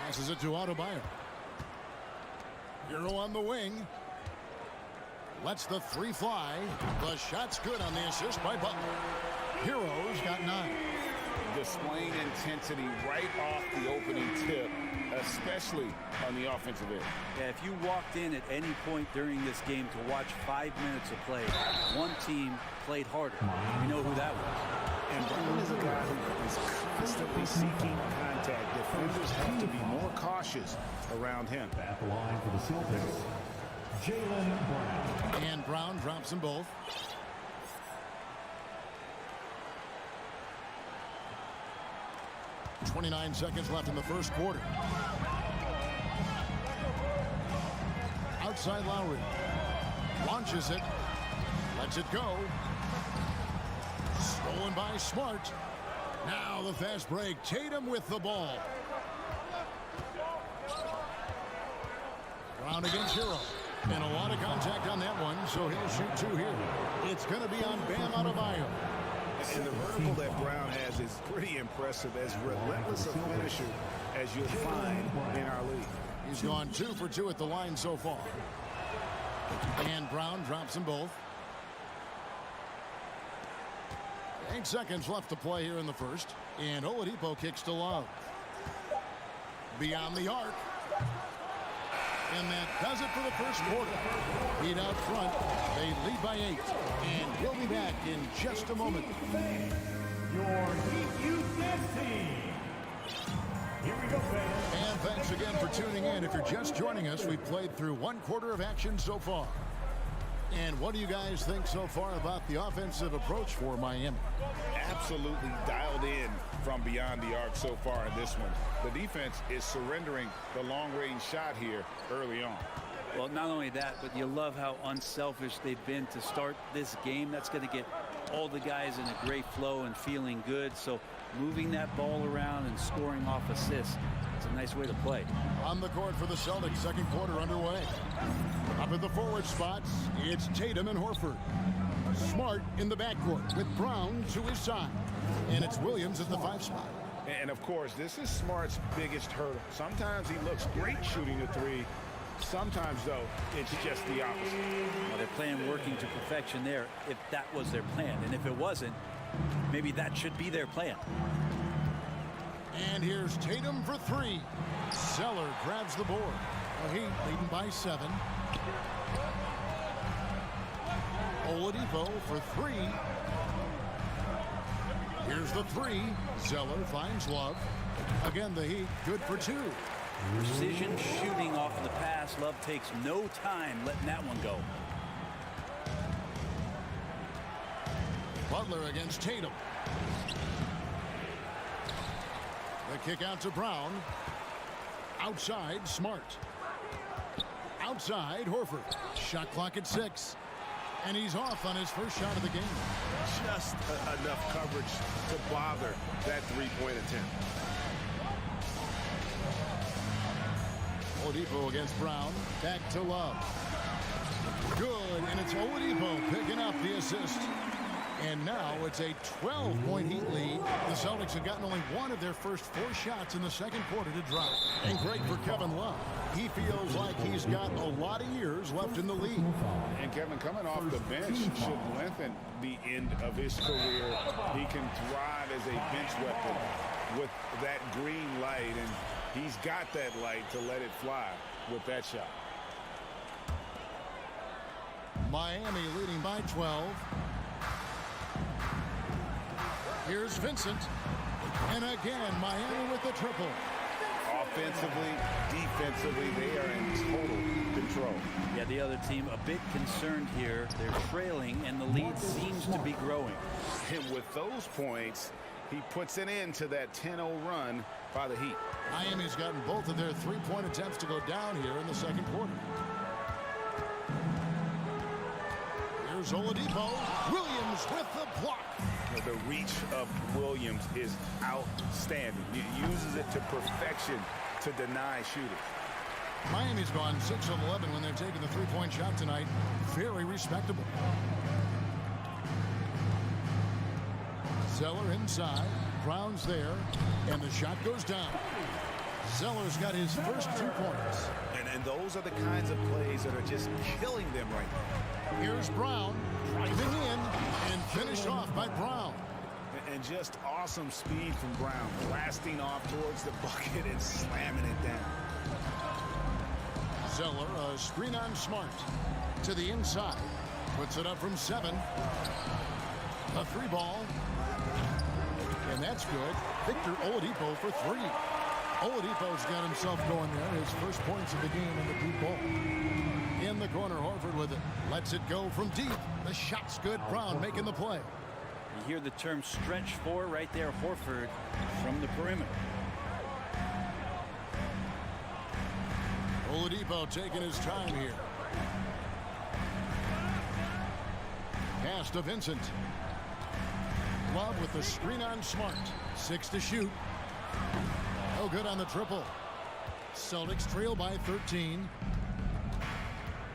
Passes it to Adebayo. Hero on the wing. Lets the 3 fly. The shot's good on the assist by Butler. Hero's got 9. Displaying intensity right off the opening tip, especially on the offensive end. Yeah, if you walked in at any point during this game to watch 5 minutes of play, one team played harder. We know who that was. And Brown is a guy who is constantly seeking contact. Defenders have to be more cautious around him. At the line for the Celtics, Jaylen Brown. And Brown drops them both. 29 seconds left in the first quarter. Outside Lowry. Launches it. Lets it go. Stolen by Smart. Now the fast break. Tatum with the ball. Brown against Hero. And a lot of contact on that one, so he'll shoot two here. It's going to be on Bam Adebayo. And the vertical that Brown has is pretty impressive, as relentless a finisher as you'll find in our league. He's gone 2 for 2 at the line so far. And Brown drops them both. 8 seconds left to play here in the first. And Oladipo kicks to Love. Beyond the arc. And that does it for the first quarter. Heat out front. They lead by 8. And we'll be back in just a moment. Your Heat Youth Dance Team. Here we go, fans. And thanks again for tuning in. If you're just joining us, we've played through 1 quarter of action so far. And what do you guys think so far about the offensive approach for Miami? Absolutely dialed in from beyond the arc so far in this one. The defense is surrendering the long-range shot here early on. Well, not only that, but you love how unselfish they've been to start this game. That's going to get all the guys in a great flow and feeling good. So moving that ball around and scoring off assists, it's a nice way to play. On the court for the Celtics, second quarter underway. Up at the forward spots, it's Tatum and Horford. Smart in the backcourt with Brown to his side. And it's Williams at the 5 spot. And of course, this is Smart's biggest hurdle. Sometimes he looks great shooting the 3. Sometimes, though, it's just the opposite. Well, their plan working to perfection there, if that was their plan. And if it wasn't, maybe that should be their plan. And here's Tatum for 3. Zeller grabs the board. The Heat leading by 7. Oladipo for 3. Here's the 3. Zeller finds Love. Again, the Heat good for 2. Precision shooting off of the pass. Love takes no time letting that one go. Butler against Tatum. The kick out to Brown. Outside, Smart. Outside, Horford. Shot clock at 6. And he's off on his first shot of the game. Just enough coverage to bother that three-point attempt. Oladipo against Brown. Back to Love. Good, and it's Oladipo picking up the assist. And now it's a 12-point Heat lead. The Celtics have gotten only 1 of their first 4 shots in the second quarter to drop. And great for Kevin Love. He feels like he's got a lot of years left in the league. And Kevin, coming off the bench should lengthen the end of his career. He can thrive as a bench weapon with that green light, and he's got that light to let it fly with that shot. Miami leading by 12. Here's Vincent. And again, Miami with the triple. Offensively, defensively, they are in total control. Yeah, the other team a bit concerned here. They're trailing, and the lead seems to be growing. And with those points, he puts an end to that 10-0 run by the Heat. Miami's gotten both of their 3-point attempts to go down here in the second quarter. Here's Oladipo. Williams with the block. The reach of Williams is outstanding. He uses it to perfection to deny shooters. Miami's gone 6 of 11 when they're taking the 3-point shot tonight. Very respectable. Zeller inside. Brown's there. And the shot goes down. Zeller's got his first 2 points. And those are the kinds of plays that are just killing them right now. Here's Brown driving in and finished off by Brown. And just awesome speed from Brown, blasting off towards the bucket and slamming it down. Zeller, a screen on Smart to the inside. Puts it up from 7. A 3 ball. And that's good. Victor Oladipo for 3. Oladipo's got himself going there. His first points of the game in the deep ball. In the corner, Horford with it. Lets it go from deep. The shot's good. Brown making the play. You hear the term stretch four right there, Horford from the perimeter. Oladipo taking his time here. Pass to Vincent. Love with the screen on Smart. 6 to shoot. No good on the triple. Celtics trail by 13.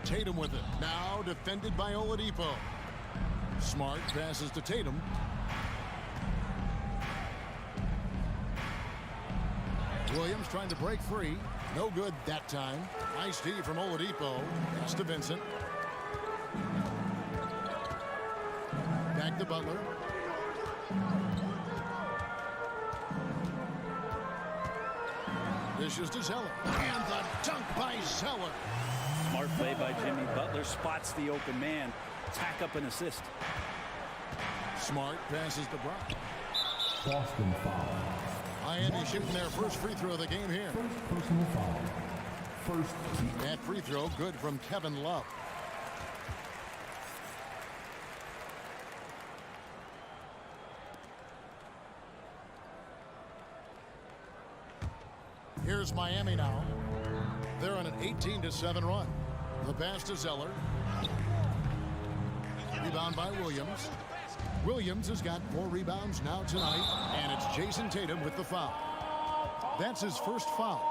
Tatum with it. Now defended by Oladipo. Smart passes to Tatum. Williams trying to break free. No good that time. Nice D from Oladipo. Pass to Vincent. Back to Butler. Dishes to Zeller. And the dunk by Zeller. Smart play by Jimmy Butler. Spots the open man. Tack up an assist. Smart passes to Brock. Boston foul. Miami shooting their first free throw of the game here. First personal foul. First team. That free throw good from Kevin Love. Here's Miami now. They're on an 18-7 run. The pass to Zeller. Rebound by Williams. Williams has got 4 rebounds now tonight, and it's Jason Tatum with the foul. That's his first foul.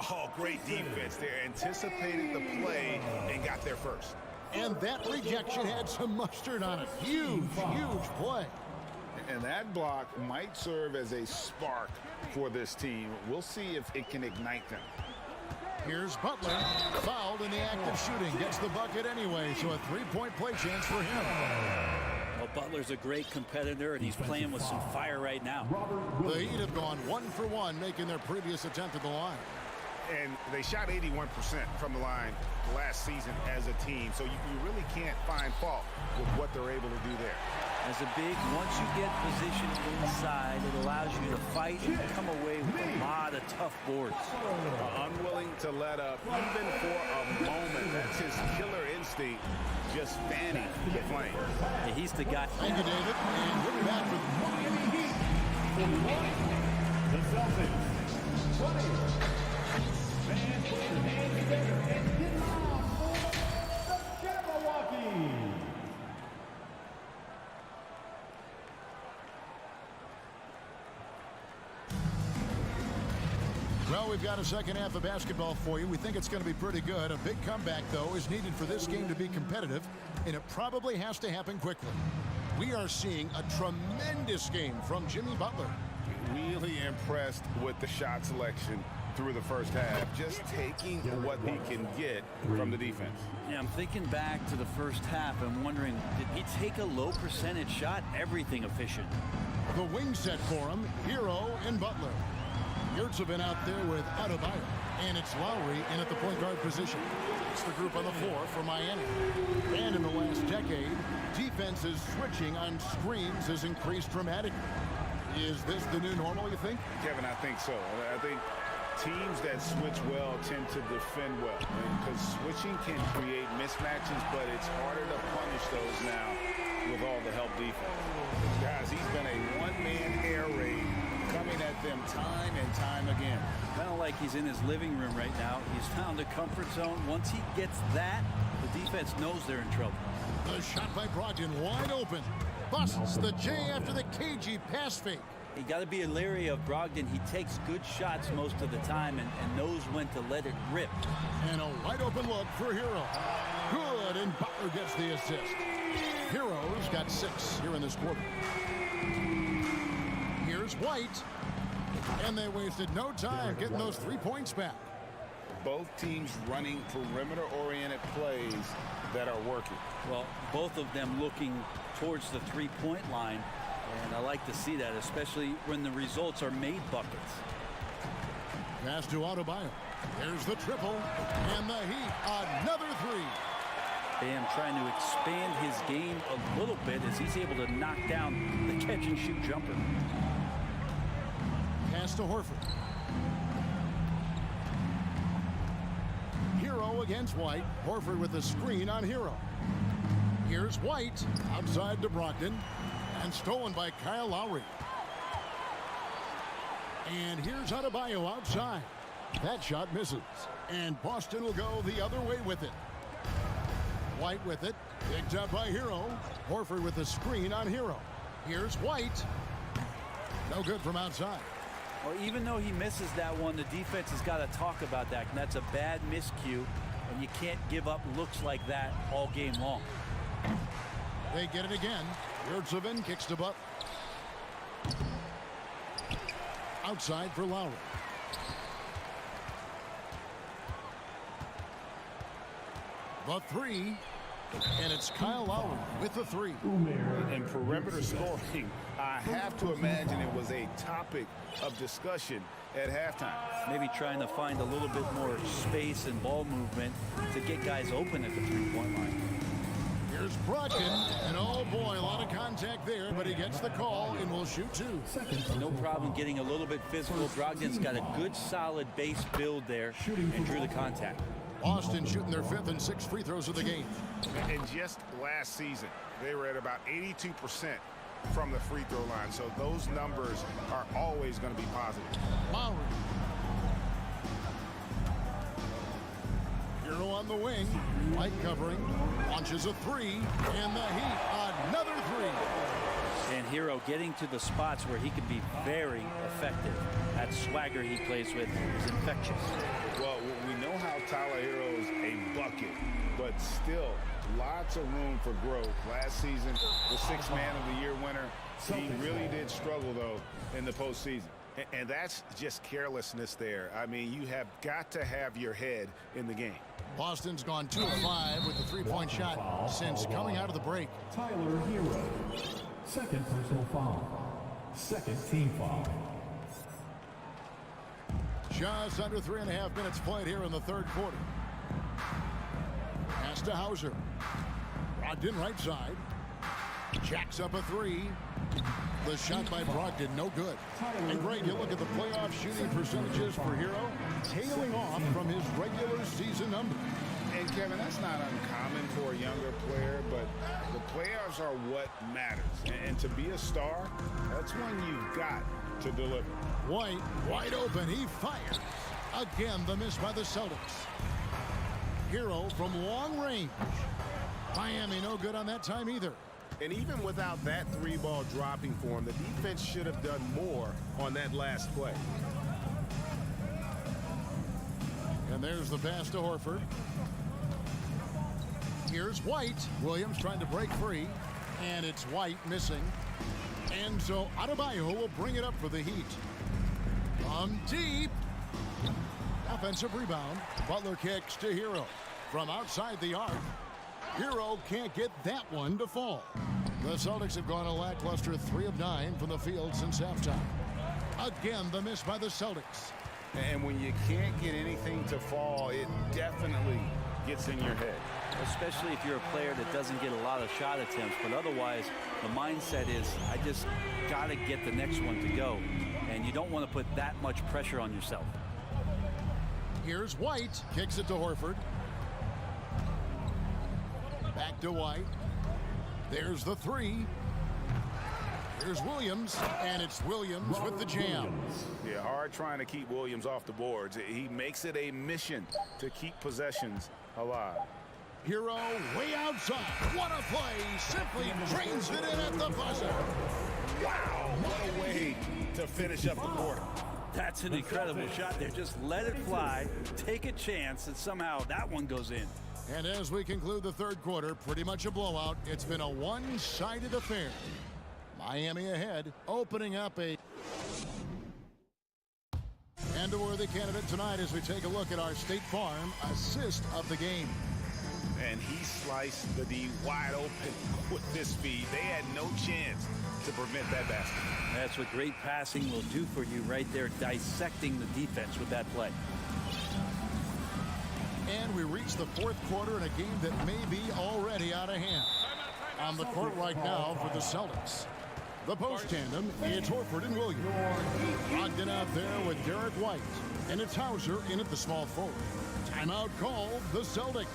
Oh, great defense. They anticipated the play and got there first. And that rejection had some mustard on it. Huge, huge play. And that block might serve as a spark for this team. We'll see if it can ignite them. Here's Butler, fouled in the act of shooting. Gets the bucket anyway, so a 3-point play chance for him. Well, Butler's a great competitor, and he's playing with some fire right now. The Heat have gone 1 for 1, making their previous attempt at the line. And they shot 81% from the line last season as a team, so you really can't find fault with what they're able to do there. As a big, once you get positioned inside, it allows you to fight and come away with a lot of tough boards. Unwilling to let up, even for a moment. That's his killer instinct, just fanning the flame. Yeah, he's the guy. Thank you, David. And we're back with Miami Heat. The Celtics. 20. Fans put your hands together and get loud for the Jabberwockies. Well, we've got a second half of basketball for you. We think it's going to be pretty good. A big comeback, though, is needed for this game to be competitive, and it probably has to happen quickly. We are seeing a tremendous game from Jimmy Butler. Really impressed with the shot selection through the first half, just taking what he can get from the defense. Yeah, I'm thinking back to the first half and wondering, did he take a low percentage shot? Everything efficient. The wing set for him, Hero and Butler. Yurts have been out there with Adebayo, and it's Lowry in at the point guard position. It's the group on the floor for Miami. And in the last decade, defenses switching on screens has increased dramatically. Is this the new normal, you think? Kevin, I think so. I think teams that switch well tend to defend well, because switching can create mismatches, but it's harder to punish those now with all the help defense. Guys, he's been a one-man air raid coming at them time and time again. Kind of like he's in his living room right now. He's found a comfort zone. Once he gets that, the defense knows they're in trouble. The shot by Brogdon wide open. Busts the J after the KG pass fake. You got to be leery of Brogdon. He takes good shots most of the time and knows when to let it rip. And a wide open look for Hero. Good, and Butler gets the assist. Hero's got 6 here in this quarter. Here's White. And they wasted no time getting those 3 points back. Both teams running perimeter-oriented plays that are working. Well, both of them looking towards the three-point line. And I like to see that, especially when the results are made buckets. Pass to Adebayo. There's the triple. And the Heat, another 3. Bam trying to expand his game a little bit as he's able to knock down the catch-and-shoot jumper. Pass to Horford. Hero against White. Horford with the screen on Hero. Here's White outside to Brogdon. And stolen by Kyle Lowry. And here's Adebayo outside. That shot misses. And Boston will go the other way with it. White with it. Picked up by Hero. Horford with the screen on Hero. Here's White. No good from outside. Well, even though he misses that one, the defense has got to talk about that. And that's a bad miscue. And you can't give up looks like that all game long. They get it again. Yurtseven kicks to Butler. Outside for Lowry. The three. And it's Kyle Lowry with the three. In perimeter scoring, I have to imagine it was a topic of discussion at halftime. Maybe trying to find a little bit more space and ball movement to get guys open at the three-point line. Here's Brogdon, and oh boy, a lot of contact there, but he gets the call and will shoot two. No problem getting a little bit physical. Brogdon's got a good, solid base build there and drew the contact. Boston shooting their 5th and 6th free throws of the game. And just last season, they were at about 82% from the free throw line, so those numbers are always going to be positive. Lowry. Hero on the wing. White covering. Launches a three. And the Heat, another three. And Hero getting to the spots where he can be very effective. That swagger he plays with is infectious. Well, we know how Tyler Hero's a bucket, but still lots of room for growth. Last season, the Sixth Man of the Year winner. He really did struggle, though, in the postseason. And that's just carelessness there. I mean, you have got to have your head in the game. Boston's gone 2 of 5 with the three-point shot since coming out of the break. Tyler Hero. Second personal foul. Second team foul. Just under 3.5 minutes played here in the third quarter. Pass to Hauser. Brogdon right side. Jacks up a three. The shot by Brogdon, no good. And Greg, you look at the playoff shooting percentages for Hero, tailing off from his regular season number. And Kevin, that's not uncommon for a younger player, but the playoffs are what matters. And to be a star, that's when you've got to deliver. White, wide open, he fires. Again, the miss by the Celtics. Hero from long range. Miami no good on that time either. And even without that three ball dropping for him, the defense should have done more on that last play. And there's the pass to Horford. Here's White. Williams trying to break free. And it's White missing. And so Adebayo will bring it up for the Heat. From deep. Offensive rebound. Butler kicks to Hero. From outside the arc. Hero can't get that one to fall. The Celtics have gone a lackluster 3 of 9 from the field since halftime. Again, the miss by the Celtics. And when you can't get anything to fall, it definitely gets in your head. Especially if you're a player that doesn't get a lot of shot attempts. But otherwise, the mindset is, I just got to get the next one to go. And you don't want to put that much pressure on yourself. Here's White. Kicks it to Horford. Back to White. There's the three. Here's Williams, and it's Williams with the jam. Yeah, hard trying to keep Williams off the boards. He makes it a mission to keep possessions alive. Hero way outside. What a play. Simply drains it in at the buzzer. Wow, what a way to finish up the quarter. That's an incredible shot there. Just let it fly, take a chance, and somehow that one goes in. And as we conclude the third quarter, pretty much a blowout. It's been a one-sided affair. Miami ahead, opening up a... And a worthy candidate tonight as we take a look at our State Farm assist of the game. And he sliced the D wide open with this speed. They had no chance to prevent that basket. That's what great passing will do for you right there, dissecting the defense with that play. And we reach the fourth quarter in a game that may be already out of hand. On the court right now for the Celtics. The post tandem, it's Horford and Williams. Brogdon out there with Derek White. And it's Hauser in at the small forward. Timeout called the Celtics.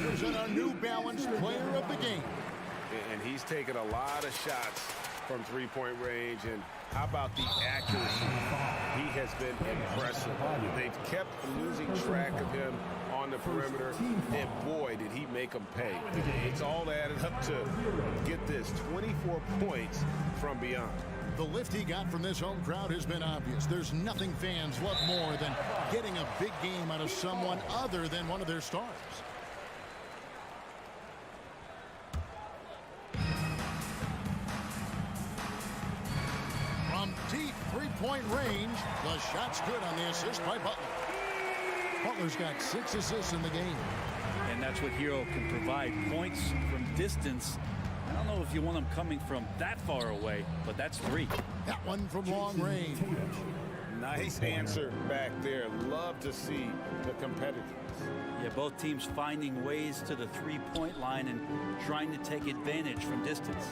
Lakers and our New Balance player of the game. And he's taken a lot of shots from three-point range. And how about the accuracy? He has been impressive. They've kept losing track of him on the perimeter, and boy, did he make them pay. It's all added up to, get this, 24 points from beyond. The lift he got from this home crowd has been obvious. There's nothing fans love more than getting a big game out of someone other than one of their stars. From deep three-point range, the shot's good on the assist by Butler. Butler's got 6 assists in the game. And that's what Hero can provide. Points from distance. I don't know if you want them coming from that far away, but that's 3. That one from long range. Nice answer back there. Love to see the competitiveness. Yeah, both teams finding ways to the three-point line and trying to take advantage from distance.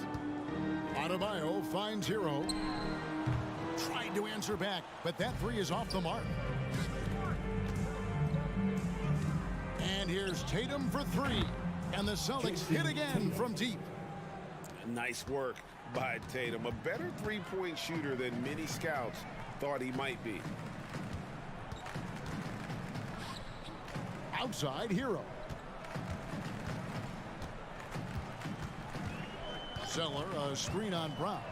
Adebayo finds Hero. Tried to answer back, but that 3 is off the mark. And here's Tatum for 3. And the Celtics hit again from deep. Nice work by Tatum. A better three-point shooter than many scouts thought he might be. Outside, Hero. Zeller, a screen on Brown.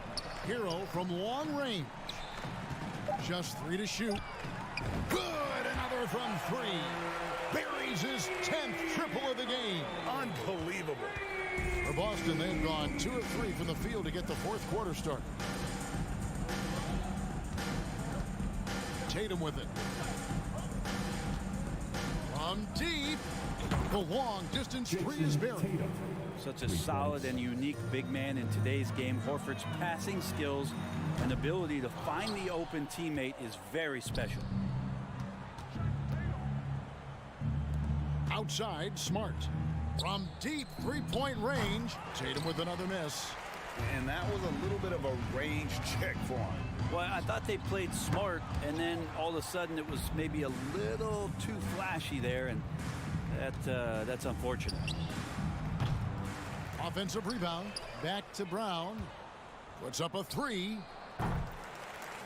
Hero from long range. Just 3 to shoot. Good! Another from 3. Buries his 10th triple of the game. Unbelievable. For Boston, they've gone 2 of 3 from the field to get the fourth quarter started. Tatum with it. From deep. The long distance 3 is buried. Such a solid and unique big man in today's game. Horford's passing skills and ability to find the open teammate is very special. Outside, Smart. From deep three-point range, Tatum with another miss. And that was a little bit of a range check for him. Well, I thought they played smart, and then all of a sudden it was maybe a little too flashy there, and that's unfortunate. Offensive rebound. Back to Brown. Puts up a 3.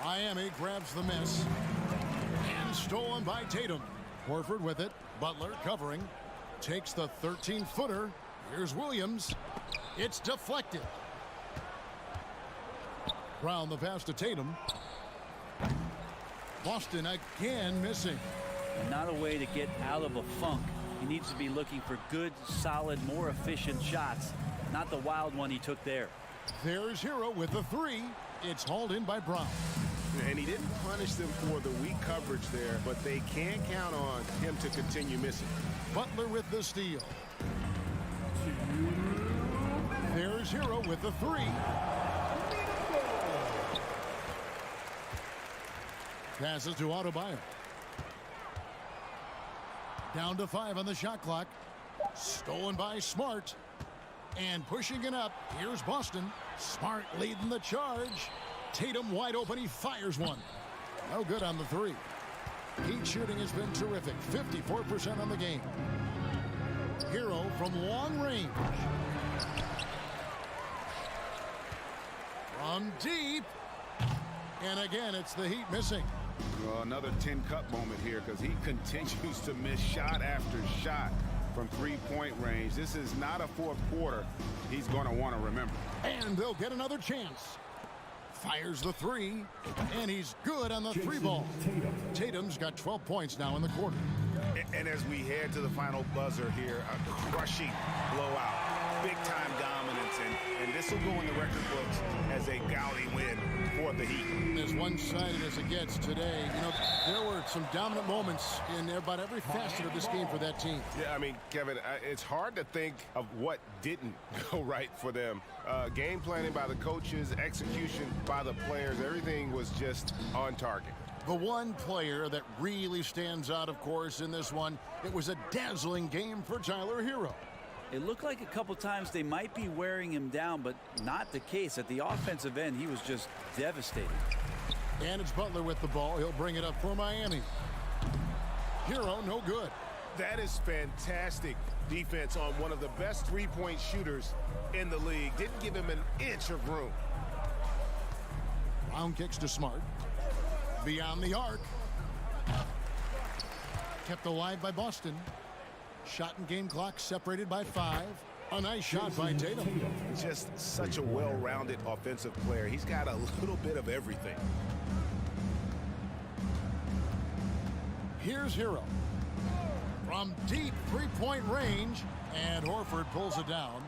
Miami grabs the miss. And stolen by Tatum. Horford with it. Butler covering. Takes the 13-footer. Here's Williams. It's deflected. Brown the pass to Tatum. Boston again missing. And not a way to get out of a funk. He needs to be looking for good, solid, more efficient shots. Not the wild one he took there. There's Hero with the 3. It's hauled in by Brown. And he didn't punish them for the weak coverage there, but they can't count on him to continue missing. Butler with the steal. There's Hero with the 3. Passes to Adebayo. Down to 5 on the shot clock. Stolen by Smart. And pushing it up, here's Boston. Smart leading the charge. Tatum wide open, he fires one. No good on the 3. Heat shooting has been terrific, 54% on the game. Hero from long range. From deep. And again, it's the Heat missing. Well, another 10-cup moment here because he continues to miss shot after shot from three-point range. This is not a fourth quarter he's going to want to remember. And they'll get another chance. Fires the 3, and he's good on the 3 ball. Tatum's got 12 points now in the quarter. And as we head to the final buzzer here, a crushing blowout, big-time dominance, and this will go in the record books as a gaudy win for the Heat. As one-sided as it gets today, you know, there were some dominant moments in about every facet of this game for that team. Yeah, I mean, Kevin, it's hard to think of what didn't go right for them. Game planning by the coaches, execution by the players, everything was just on target. The one player that really stands out, of course, in this one, it was a dazzling game for Tyler Hero. It looked like a couple times they might be wearing him down, but not the case. At the offensive end, he was just devastating. And it's Butler with the ball. He'll bring it up for Miami. Hero, no good. That is fantastic defense on one of the best three-point shooters in the league. Didn't give him an inch of room. Round kicks to Smart. Beyond the arc. Kept alive by Boston. Shot and game clock separated by 5. A nice shot by Tatum. Just such a well-rounded offensive player. He's got a little bit of everything. Here's Hero. From deep three-point range. And Horford pulls it down.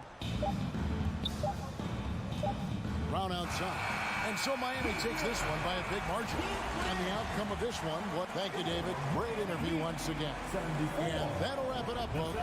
Brown outside. And so Miami takes this one by a big margin. And the outcome of this one, thank you, David. Great interview once again. And that'll wrap it up, folks.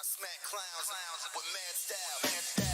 Smack clowns with mad style.